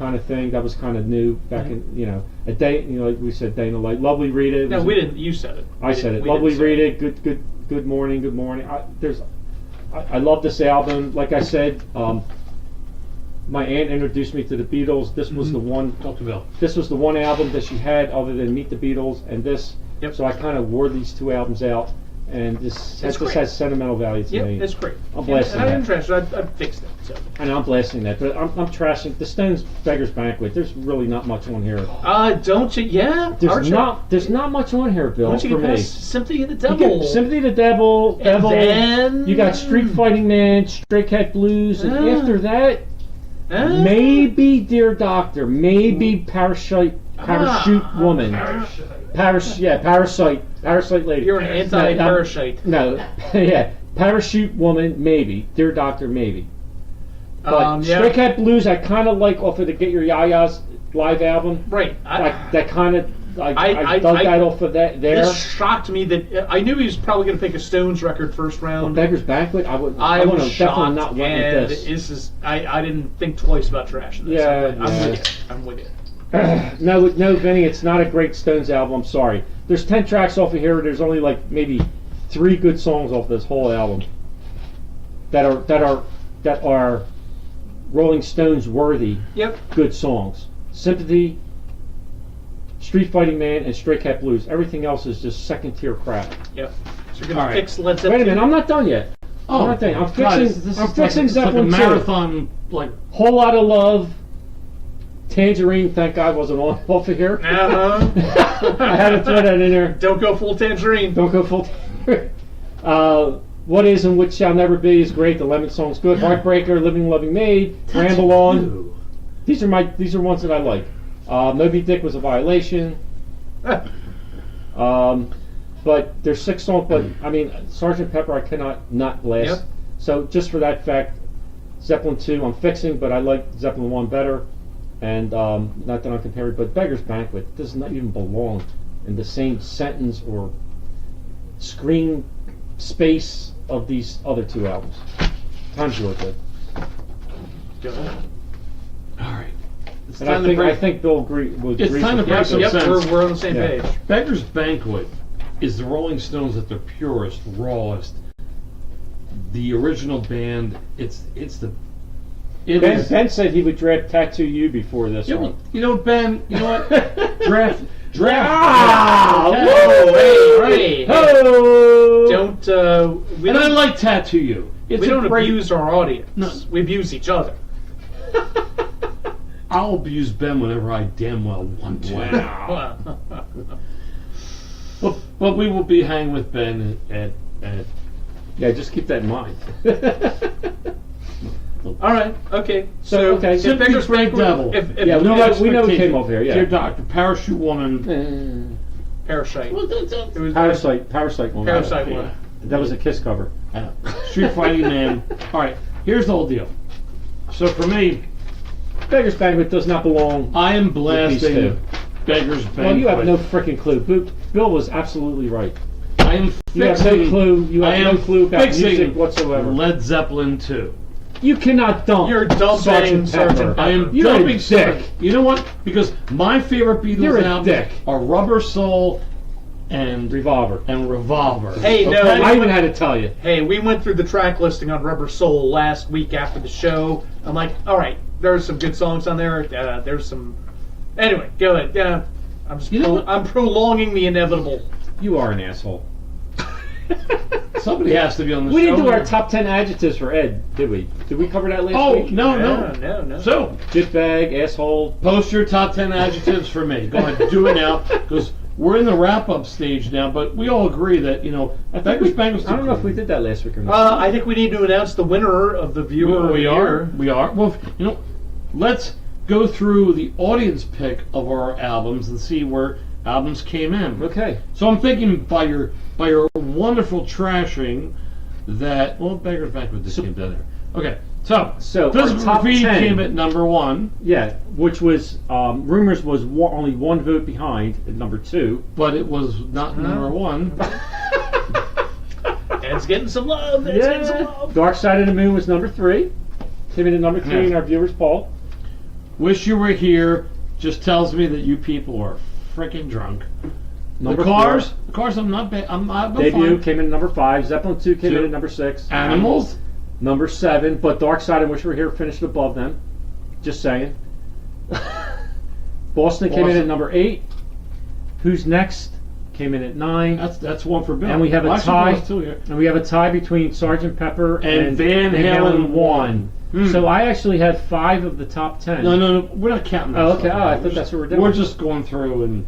kind of thing. That was kind of new back in, a day, like we said, Day in the Light. Lovely Rita. No, we didn't. You said it. I said it. We Lovely didn't say it. Rita, good morning, good morning. I love this album. Like I said, my aunt introduced me to the Beatles. This was the one. Talk to Bill. This was the one album that she had other than Meet the Beatles and this. Yep. So I kind of wore these two albums out, and this great. has sentimental value to me. Yep, it's great. I'm blasting and I didn't that. trash it. I fixed it. So. I know I'm blasting that, but I'm trashing the Stones' Beggar's Banquet. There's really not much on here. Don't you? Yeah. There's not much on here, Bill. Don't you for get me. past Sympathy of the You Devil? get Sympathy of the Devil, And then- you got Street Fighting Man, Stray Cat Blues, and after that, maybe Dear Doctor, maybe Parachute Woman. Parasite Lady. You're an anti-parasite. No, yeah, Parachute Woman, maybe. Dear Doctor, maybe. But Stray Cat Blues, I kind of like off of the Get Your Yayas live album. Right. That kind of, I dug that off of that there. This shocked me that I knew he was probably going to pick a Stones record first round. Beggar's Banquet, I would was shocked, definitely not went and with this. I didn't think twice about trashing this. Yeah, I'm with you. No, Vinny, it's not a great Stones album. I'm sorry. There's 10 tracks off of here. There's only like maybe 3 good songs off this whole album that are Rolling Stones worthy. Yep. Good songs. Sympathy, Street Fighting Man, and Stray Cat Blues. Everything else is just second tier crap. Yep. So you're All gonna right. fix Led Wait Zeppelin. a minute, I'm not done yet. I'm not done. I'm fixing Zeppelin like a 2. marathon, like Whole Lot of Love. Tangerine, thank God, wasn't on off of here. Uh-huh. I had to throw that in there. Don't go full Tangerine. Don't go full. What Is and What Shall Never Be is great. The Lemon Song's good. Heartbreaker, Living Loving Maid, Ramble On. These are ones that I like. Moby Dick was a violation. But there's 6 songs. But I mean, Sgt. Pepper, I cannot not blast. Yep. So just for that fact, Zeppelin 2 I'm fixing, but I like Zeppelin 1 better. And not that I'm comparing, but Beggar's Banquet does not even belong in the same sentence or screen space of these other 2 albums. Time's really good. Go ahead. all right. It's And time to break. I think Bill will agree It's time to with break that. some Yep, sense. we're on the same Yeah. page. Beggar's Banquet is the Rolling Stones at their purest, rawest. The original band. It is. Ben said he would draft Tattoo You before this Yeah, one. well, you know, Ben. You know what? Draft. Ah! Whoa, hey, hey. Oh! Don't we And I don't like Tattoo You. It's we a don't great- abuse our audience. No. We abuse each other. I'll abuse Ben whenever I damn well want to. Well, But we will be hanging with Ben at Yeah, just keep that in mind. all right, okay. So, okay. if Sympathy Beggar's for the Banquet- Devil. if Yeah, we know we Expectation. came over here, yeah. Dear Doctor, Parachute Woman. Parasite. It was Parasite one. Parasite Yeah. one. That was a Kiss cover. Street Fighting Man. All right, here's the whole deal. So for me, Beggar's Banquet does not belong. I am these blasting two. Beggar's Banquet. Well, you have no freaking clue. Bill was absolutely right. I am You have fixing. no clue. You I have am no clue about fixing music whatsoever. Led Zeppelin 2. You cannot dump. You're dumping Sgt. Pepper. Sgt. I am You're a dumping dick. You know what? Because my favorite Beatles You're a albums dick. are Rubber Soul and Revolver. Revolver. Hey, no, I even had to tell you. Hey, we went through the track listing on Rubber Soul last week after the show. I'm like, all right, there's some good songs on there. There's some. Anyway, go ahead. I'm just You know what? I'm prolonging the inevitable. You are an asshole. Somebody has to be on the We show. didn't do our top 10 adjectives for Ed, did we? Did we cover that last Oh, week? no. No. So, Shitbag, asshole. post your top 10 adjectives for me. Go ahead, do it now, because we're in the wrap-up stage now, but we all agree that, Beggar's Banquet's I don't know if we did that last week or not. I think we need to announce the winner of the viewer. of the We year. are. Well, let's go through the audience pick of our albums and see where albums came in. Okay. So I'm thinking by your wonderful trashing that Beggar's Banquet just came down there. Okay, so So, Physical our top Graffiti 10. came at number 1, Yeah, which was, Rumors was only 1 vote behind at number 2. but it was not number 1. Ed's getting some love. Ed's getting some love. Dark Side of the Moon was number 3. Came in at number 3 in our viewers poll. Wish You Were Here just tells me that you people are freaking drunk. Number the Cars, 4. the Cars, I'm not bad. I'm Debut fine. came in at number 5. Zeppelin 2 came in Two. at number 6. Animals, Number 7, but Dark Side and Wish You Were Here finished above them. Just saying. Boston came in Boston. at number 8. Who's Next came in at 9. That's one for Bill. And we have a Well, actually, tie. Bill's two here. And we have a tie between Sgt. Pepper And Van Halen 1. Hmm. So I actually had 5 of the top 10. No, we're not counting that Oh, stuff. okay. Oh, I We're thought that's what we're doing. We're just going through and,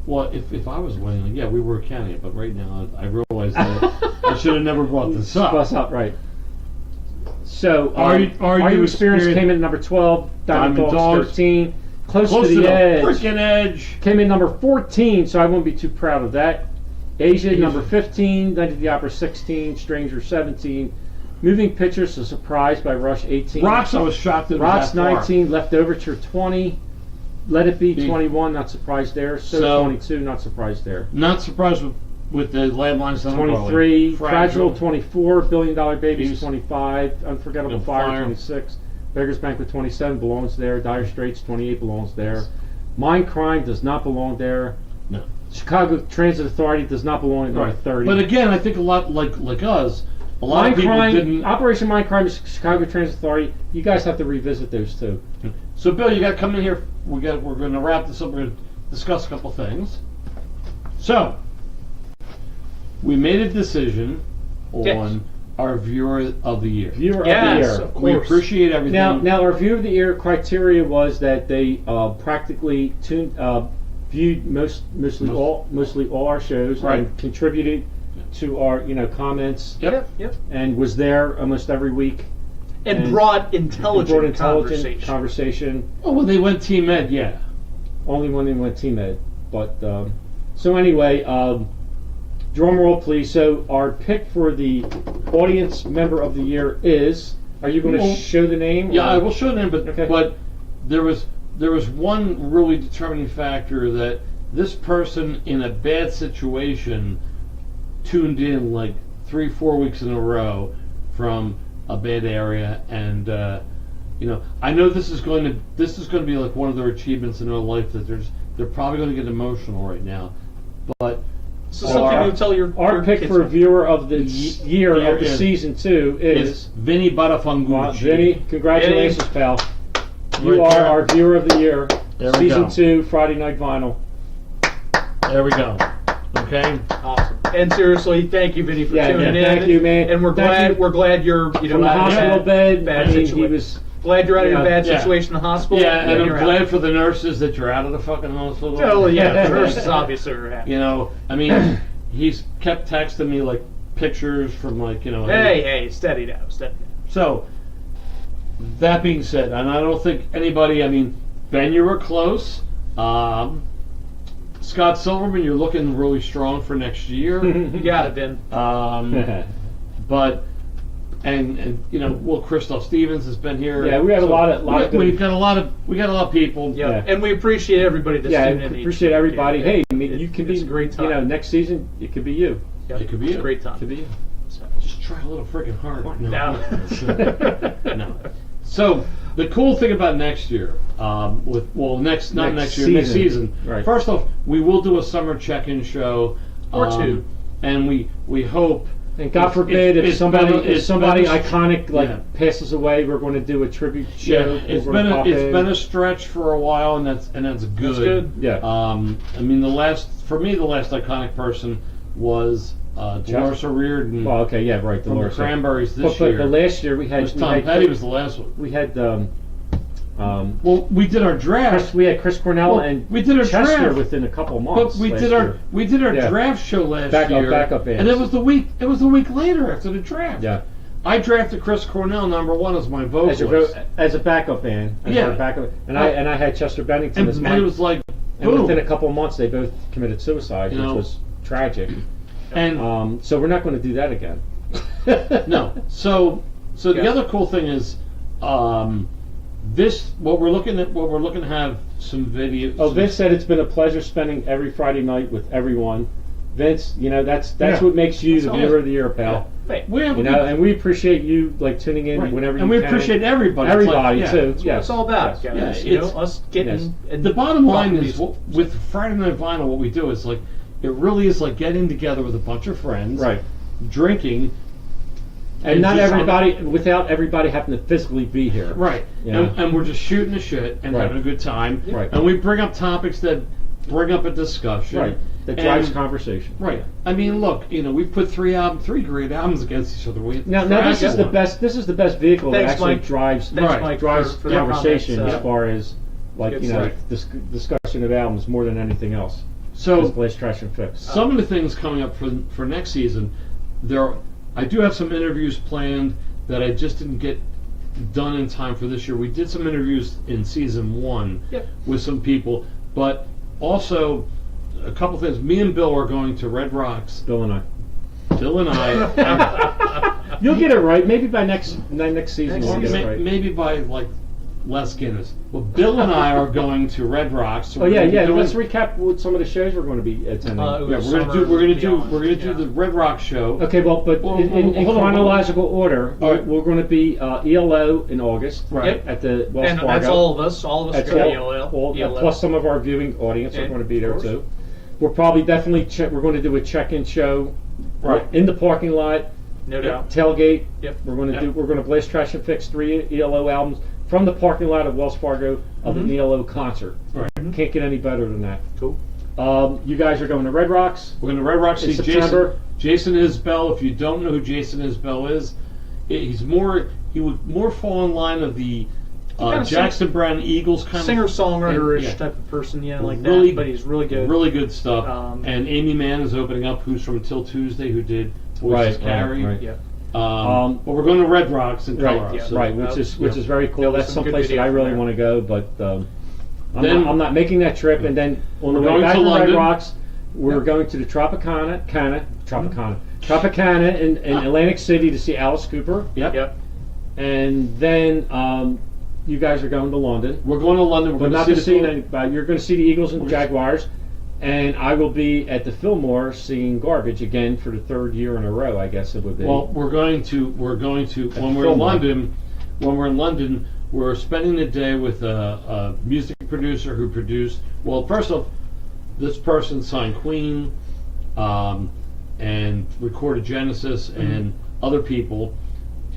well, if I was winning, yeah, we were counting it, but right now I realize that I should have never brought this up. Bust up, right. So, Are You Experience Experience- came in at number 12. Diamond Diamond Dogs, Dogs. 13. Close Close to the edge. freaking edge. Came in number 14, so I won't be too proud of that. Asia, Asia. number 15. Night at the Opera, 16. Stranger, 17. Moving Pictures, A Surprise by Rush, 18. Rocks, I was shocked it was Rocks, that far. 19. Left Overture, 20. Let It Be, Be- 21. Not surprised there. So- 22. Not surprised there. Not surprised with the landlines on 23. Fragile, 24. Billion Dollar Babies, Babies. 25. Unforgettable No Fire, Fire. 26. Beggars Banquet, 27. Belongs there. Dire Straits, 28. Belongs there. Mind Crime does not belong there. No. Chicago Transit Authority does not belong at number 30. But again, I think a lot like us, a lot Mind of people Crime, didn't. Operation Mind Crime, Chicago Transit Authority. You guys have to revisit those two. So Bill, you got to come in here. We're going to wrap this up. We're going to discuss a couple things. So we made a decision on Yes. our viewer of the year. Viewer of Yes, the year. of We course. appreciate everything. Now, our Viewer of the Year criteria was that they practically viewed mostly all our shows Right. and contributed to our comments Yep. and was there almost every week. And brought intelligent, brought intelligent conversation. conversation. Oh, when they went Team Ed, yeah. Only when they went Team Ed. But so anyway, drum roll please. So our pick for the audience member of the year is. Are you going to Well, show the name? Yeah, or- I will show them, but Okay. but there was one really determining factor that this person in a bad situation tuned in like 3-4 weeks in a row from a bad area, and I know this is going to be like one of their achievements in their life that they're probably going to get emotional right now, but So something you tell your Our pick kids for about. viewer of the year Year of the is- season 2 it's is Vinny Badafangucci. Vinny. Congratulations, pal. You Right are there. our viewer of the year. There we Season go. 2, Friday Night Vinyl. There we go. Okay. Awesome. And seriously, thank you, Vinny, for Yeah, tuning yeah, in. thank you, man. And we're Thank glad you. you're From the out of hospital bed, bad I mean, he situation. was. Glad you're out of your bad Yeah. situation in the hospital. Yeah, and I'm you're glad out. for the nurses that you're out of the fucking hospital. Oh yeah, the nurses obviously are happy. I mean, he's kept texting me like pictures from Hey, steady down, steady down. So, that being said, and I don't think anybody, Ben, you were close. Scott Silverman, you're looking really strong for next year. You got it, Vin. But, Christoph Stevens has been here. Yeah, we have a lot of good. we got a lot of people. Yeah. Yeah. And we appreciate everybody that's Yeah, tuning in. appreciate everybody. Yeah. Hey, I mean, you can It's be a great time. next season it could be you. Yep. It could be It's you. a great time. It could be you. So. Just try a little freaking harder. No. No. So the cool thing about next year, next season. Right. First off, we will do a summer check-in show, Or two. and we hope. And God forbid if it's somebody been a- iconic Yeah. passes away, we're going to do a tribute show. Yeah, it's We're gonna pop in. been a stretch for a while, and that's good. good. Yeah. The last iconic person was Dolores O'Riordan Well, okay, yeah, right. from the Dolores. Cranberries this but year. the last year we It had was Tom Petty was the last one. we had Well, we did our draft. Chris Cornell Well, and we did our Chester draft. within a couple But months. we last did year. our Yeah. draft show last Backup year, bands. and it was the week later after the draft. Yeah. I drafted Chris Cornell #1 as my vocalist, as a backup band. Yeah. And I had Chester Bennington as and my. it was like And boom. within a couple months, they both committed suicide, You which know, was tragic. and So we're not going to do that again. no. So the Yeah. other cool thing is, what we're looking to have some videos. Oh, Vince said it's been a pleasure spending every Friday night with everyone. Vince, that's Yeah. what makes you the That's viewer all. of the year, pal. Hey, We have a good- And we appreciate you tuning in right. whenever and you we can. appreciate everybody. Everybody It's like, too. that's what Yes. it's all about, Yes. guys. Yeah, You it's- know, us getting yes. and The bottom line talking is, music. with Friday Night Vinyl, what we do is it really is like getting together with a bunch of friends, Right. drinking, And not just on- everybody, without everybody having to physically be here. Right. Yeah. And we're just shooting the shit and Right. having a good time. Right. And we bring up topics that bring up a discussion. Right. That drives And- conversation. Right. I mean, look, we put three great albums against each other. Now this is the best. This is the best vehicle Thanks, that actually Mike. drives Thanks, Right. Mike, drives for the conversation comments. as far as like Good stuff. discussion of albums more than anything else. So Just Blaze Trash and Fix. some of the things coming up for next season, I do have some interviews planned that I just didn't get done in time for this year. We did some interviews in season 1 Yep. with some people, but also a couple things. Me and Bill are going to Red Rocks. Bill and I. Bill and I. You'll get it right. Maybe by next season Next you'll get it right. Maybe by like less Guinness. Well, Bill and I are going to Red Rocks. So Oh yeah, we're yeah. doing- Let's recap what some of the shows we're going to be attending. Yeah, we're Summer gonna do Beyond, the Red Rock show. Okay, well, but Well, in hold on, chronological order, All right. we're going to be ELO in August, Right. at the Wells And Fargo. that's all of us. All of us That's are all- ELL. all- ELL. plus some of our viewing audience are And- going to be there of course. too. We're probably definitely we're going to do a check-in show Right. in the parking lot, No doubt. tailgate. Yep. We're going to Yep. We're going to Blaze Trash and Fix 3 ELO albums from the parking lot of Wells Fargo of an ELO concert. Right. Can't get any better than that. Cool. You guys are going to Red Rocks. We're going to Red Rock In see September. Jason Isbell. If you don't know who Jason Isbell is, he would more fall in line of the kind of Jackson Brown Eagles kind of Singer-songwriter-ish Yeah. type of person, like Really- that. But he's really good. Really good stuff. And Amy Mann is opening up, who's from Till Tuesday, who did Voices Carry. right. Yeah. But we're going to Red Rocks in Right, Colorado. yeah. so- right, which is very cool. There was That's some good someplace that video I from really there. want to go, but Then- I'm not making that trip. And then on the We're way going back to to Red London. Rocks, we're going to the Tropicana in Atlantic City to see Alice Cooper, Yep. Yep. and then you guys are going to London, We're going to London. We're but going not to to see see the anybody. You're going to see the Eagles and Jaguars, and I will be at the Fillmore seeing Garbage again for the third year in a row. I guess it would be. Well, we're going to when we're in Fillmore. London. When we're in London, we're spending the day with a music producer who produced. Well, first off, this person signed Queen, and recorded Genesis and other people.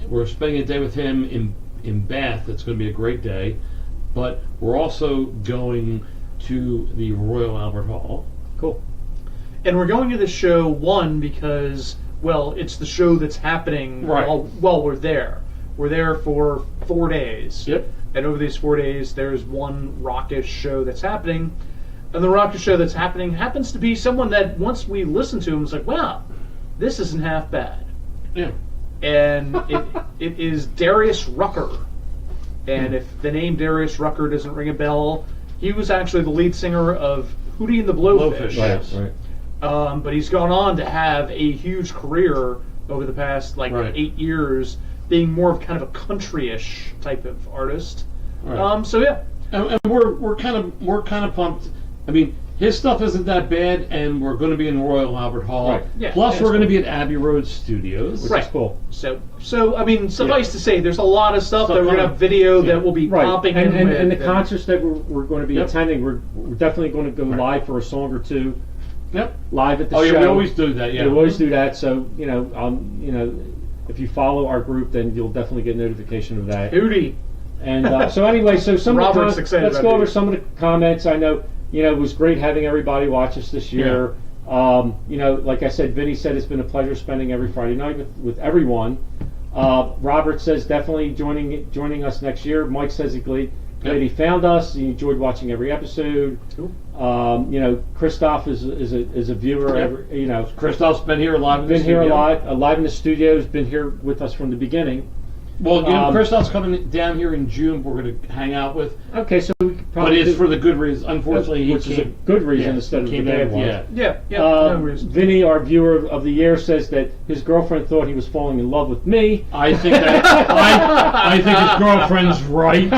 We're spending a day with him in Bath. It's going to be a great day, but we're also going to the Royal Albert Hall. cool. And we're going to this show, because, well, it's the show that's happening Right. while we're there. We're there for 4 days. Yep. And over these 4 days, there's one rockish show that's happening. And the rockish show that's happening happens to be someone that once we listen to him, it's like, wow, this isn't half bad. Yeah. And it is Darius Rucker. And if the name Darius Rucker doesn't ring a bell, he was actually the lead singer of Hootie and the Blowfish. Blowfish. Right, Yes. right. But he's gone on to have a huge career over the past Right. 8 years, being more of kind of a country-ish type of artist. Right. So yeah, And we're kind of pumped. I mean, his stuff isn't that bad, and we're going to be in Royal Albert Hall. Right. Yeah, Plus, that's we're going to cool. be at Abbey Road Studios. Which Right. is cool. so I mean, suffice to say, there's a lot of stuff Stuff that we're gonna coming. have video Yeah. that will be Right, popping and, in with. and the concerts that we're going to be Yep. attending, we're definitely going to go Right. live for a song or two Yep. live at the Oh show. yeah, we always do that. Yeah. We always do that. So if you follow our group, then you'll definitely get notification of that. Hootie. And so anyway, so some Robert's of the excited let's about go over these. some of the comments. I know it was great having everybody watch us this year. Like I said, Vinny said it's been a pleasure spending every Friday night with everyone. Robert says definitely joining us next year. Mike says glad he found us. He enjoyed watching every episode. Cool. Christoph is a viewer. Yep. Christoph's been here live. Been here a lot, live in the studios. Been here with us from the beginning. Well, Um, Christoph's coming down here in June. We're going to hang out with, Okay, so we could but probably it's do- for the good reason. Unfortunately, he which is a came. good reason yeah, instead of the came bad in, one. Yeah. Yeah. No reason. Vinny, our viewer of the year, says that his girlfriend thought he was falling in love with me. I think that I think his girlfriend's right.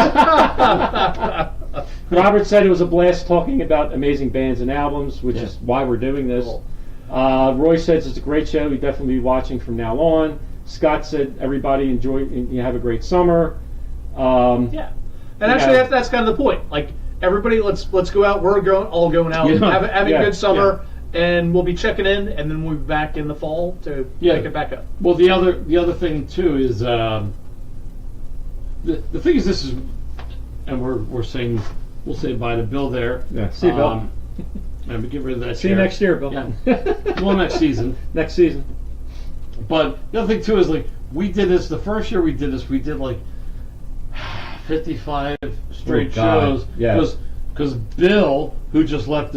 Robert said it was a blast talking about amazing bands and albums, which Yeah. is why we're doing this. Cool. Roy says it's a great show. He'll definitely be watching from now on. Scott said everybody enjoy and you have a great summer. Yeah. And actually, that's kind of the point. Like everybody, let's go out. We're all going out, Yeah. having a Yeah. good summer, and we'll be checking in, and then we'll be back in the fall to Yeah. pick it back up. Well, the other thing too is the thing is this is, and we're saying we'll say bye to Bill there. Yeah. See you, Bill. And we get rid of that. See you chair. next year, Bill. Yeah. Well, next season. Next season. But the other thing too is like we did this the first year we did this, we did like 55 straight Oh, God. shows. Yeah. Because Bill, who just left,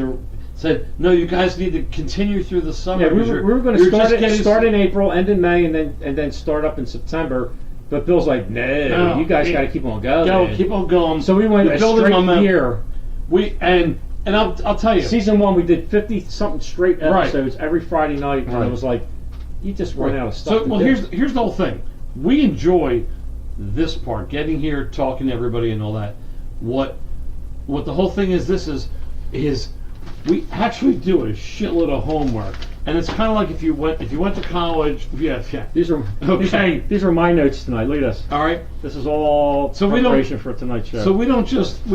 said, no, you guys need to continue through the summer. Yeah, we because were going you're to just start getting in April, end in May, and then start up in September. But Bill's like, no, you guys got to keep on going. Go, keep on going. So we went You're a building straight momentum. year. And I'll tell you, Season 1, we did 50-something straight Right. episodes every Friday night, and Right. it was like, you just run out of stuff So to well, do. here's the whole thing. We enjoy this part, getting here, talking to everybody, and all that. What the whole thing is, this is we actually do a shitload of homework, and it's kind of like if you went to college. Yeah. These are Okay. These are my notes tonight. Look at this. All right. This is all So we don't- preparation for tonight's show. So we don't just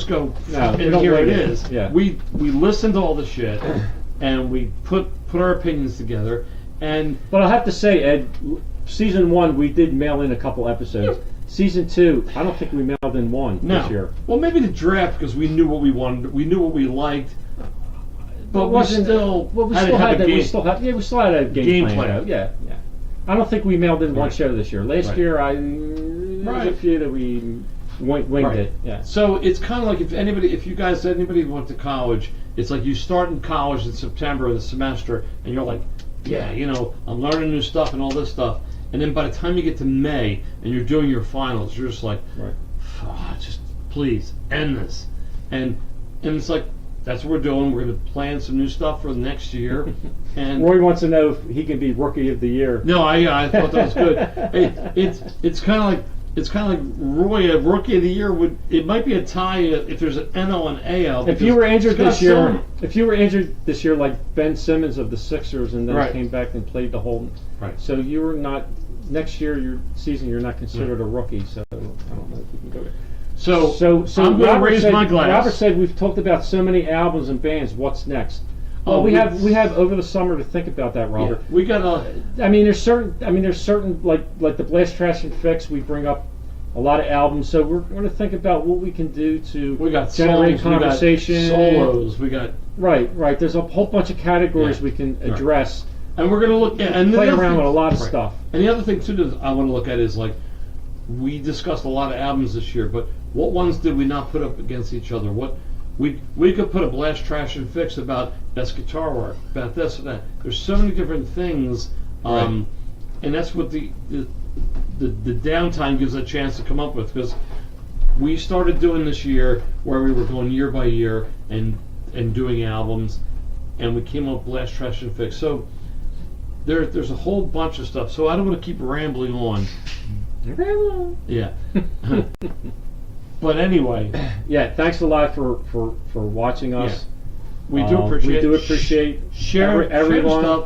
go. No, we and don't here wing it it. is. Yeah. We listen to all the shit, and we put our opinions together, and But I have to say, Ed, season 1 we did mail in a couple episodes. Season 2, I don't think we mailed in one no. this year. Well, maybe the draft because we knew what we wanted. We knew what we liked. But we wasn't- still well, we had still to have had a that. game. We still had a game plan. plan. Though. Yeah. I don't think we mailed in one Right. show this year. Last Right. year, there was a Right. few that we winged Right. it. Yeah. So it's kind of like if anybody went to college, it's like you start in college in September of the semester, and you're like, yeah, I'm learning new stuff and all this stuff, and then by the time you get to May and you're doing your finals, you're just like, Right. just please end this, and it's like that's what we're doing. We're going to plan some new stuff for the next year, and Roy wants to know if he can be Rookie of the Year. no, I thought that was good. It's kind of like Roy, a Rookie of the Year it might be a tie if there's an NL and AL. If you were injured Scott this year, Stone- like Ben Simmons of the Sixers, and then Right. came back and played the whole, Right. so you were not next year. Your season, you're not considered a rookie. So I don't know if you can go there. So I'm going to Robert raise said, my glass. Robert said we've talked about so many albums and bands. What's next? Well, we have over the summer to think about that, Robert. Yeah, we got a. I mean, there's certain like the Blast Trash and Fix. We bring up a lot of albums, so we're going to think about what we can do to We got generate songs, conversation. We got solos. We got, Right. There's a whole bunch of categories Yeah. we can Right. address. and we're going to look. And the Play other around thing- with a lot of right. stuff. And the other thing too that I want to look at is like we discussed a lot of albums this year, but what ones did we not put up against each other? What we could put a Blast Trash and Fix about best guitar work, about this and that. There's so many different things, and that's what the downtime gives a chance to come up with, because we started doing this year where we were going year by year and doing albums, and we came up with Blast Trash and Fix. So there's a whole bunch of stuff. So I don't want to keep rambling on. Yeah. But anyway, Yeah, thanks a lot for watching us. we do appreciate. We do appreciate share everyone. stuff.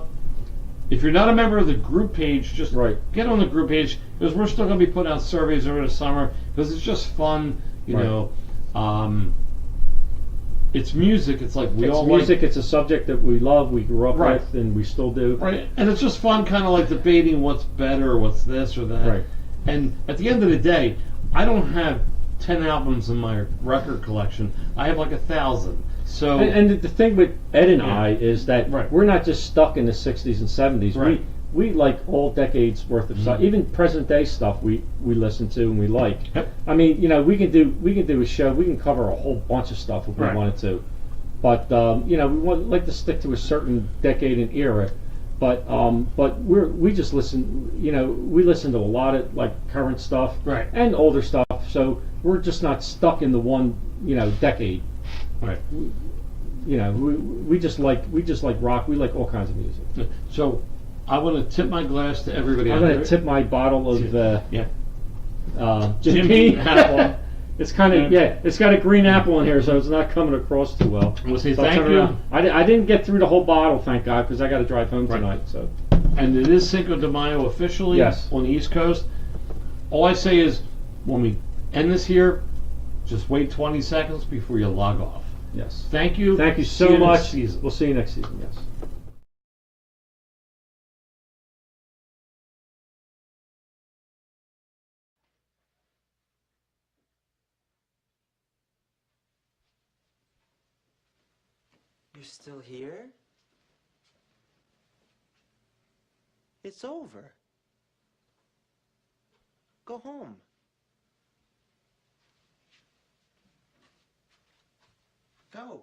If you're not a member of the group page, just Right. get on the group page, because we're still going to be putting out surveys over the summer, because it's just fun, Right. It's music. It's like we It's all music. It's a subject that we love. We grew up Right. with, and we still do. like, right? And it's just fun, kind of like debating what's better, what's this or that. Right. And at the end of the day, I don't have 10 albums in my record collection. I have like 1,000. So And the thing with Ed and Yeah. I is that Right. we're not just stuck in the 60s and 70s. Right. We like all decades worth of stuff. Even present day stuff we listen to and we like. Yep. I mean, we can do a show. We can cover a whole bunch of stuff if we Right. wanted to. But we like to stick to a certain decade and era. But we just listen. We listen to a lot of like current stuff Right. and older stuff. So we're just not stuck in the one decade. right. We just like rock. We like all kinds of music. So I want to tip my glass to everybody. I'm out going there. to tip my bottle of Yeah. Jim Jim Beam Beam apple. It's kind of it's got a green apple in here, so it's not coming across too well. We'll say So I'll thank turn you. around. I didn't get through the whole bottle, thank God, because I got to drive home Right. tonight. So And it is Cinco de Mayo officially Yes. on the East Coast. All I say is, when we end this here, just wait 20 seconds before you log off. yes, Thank you. thank you See so you next much. season. We'll see you next season. Yes. You're still here? It's over. Go home. Go.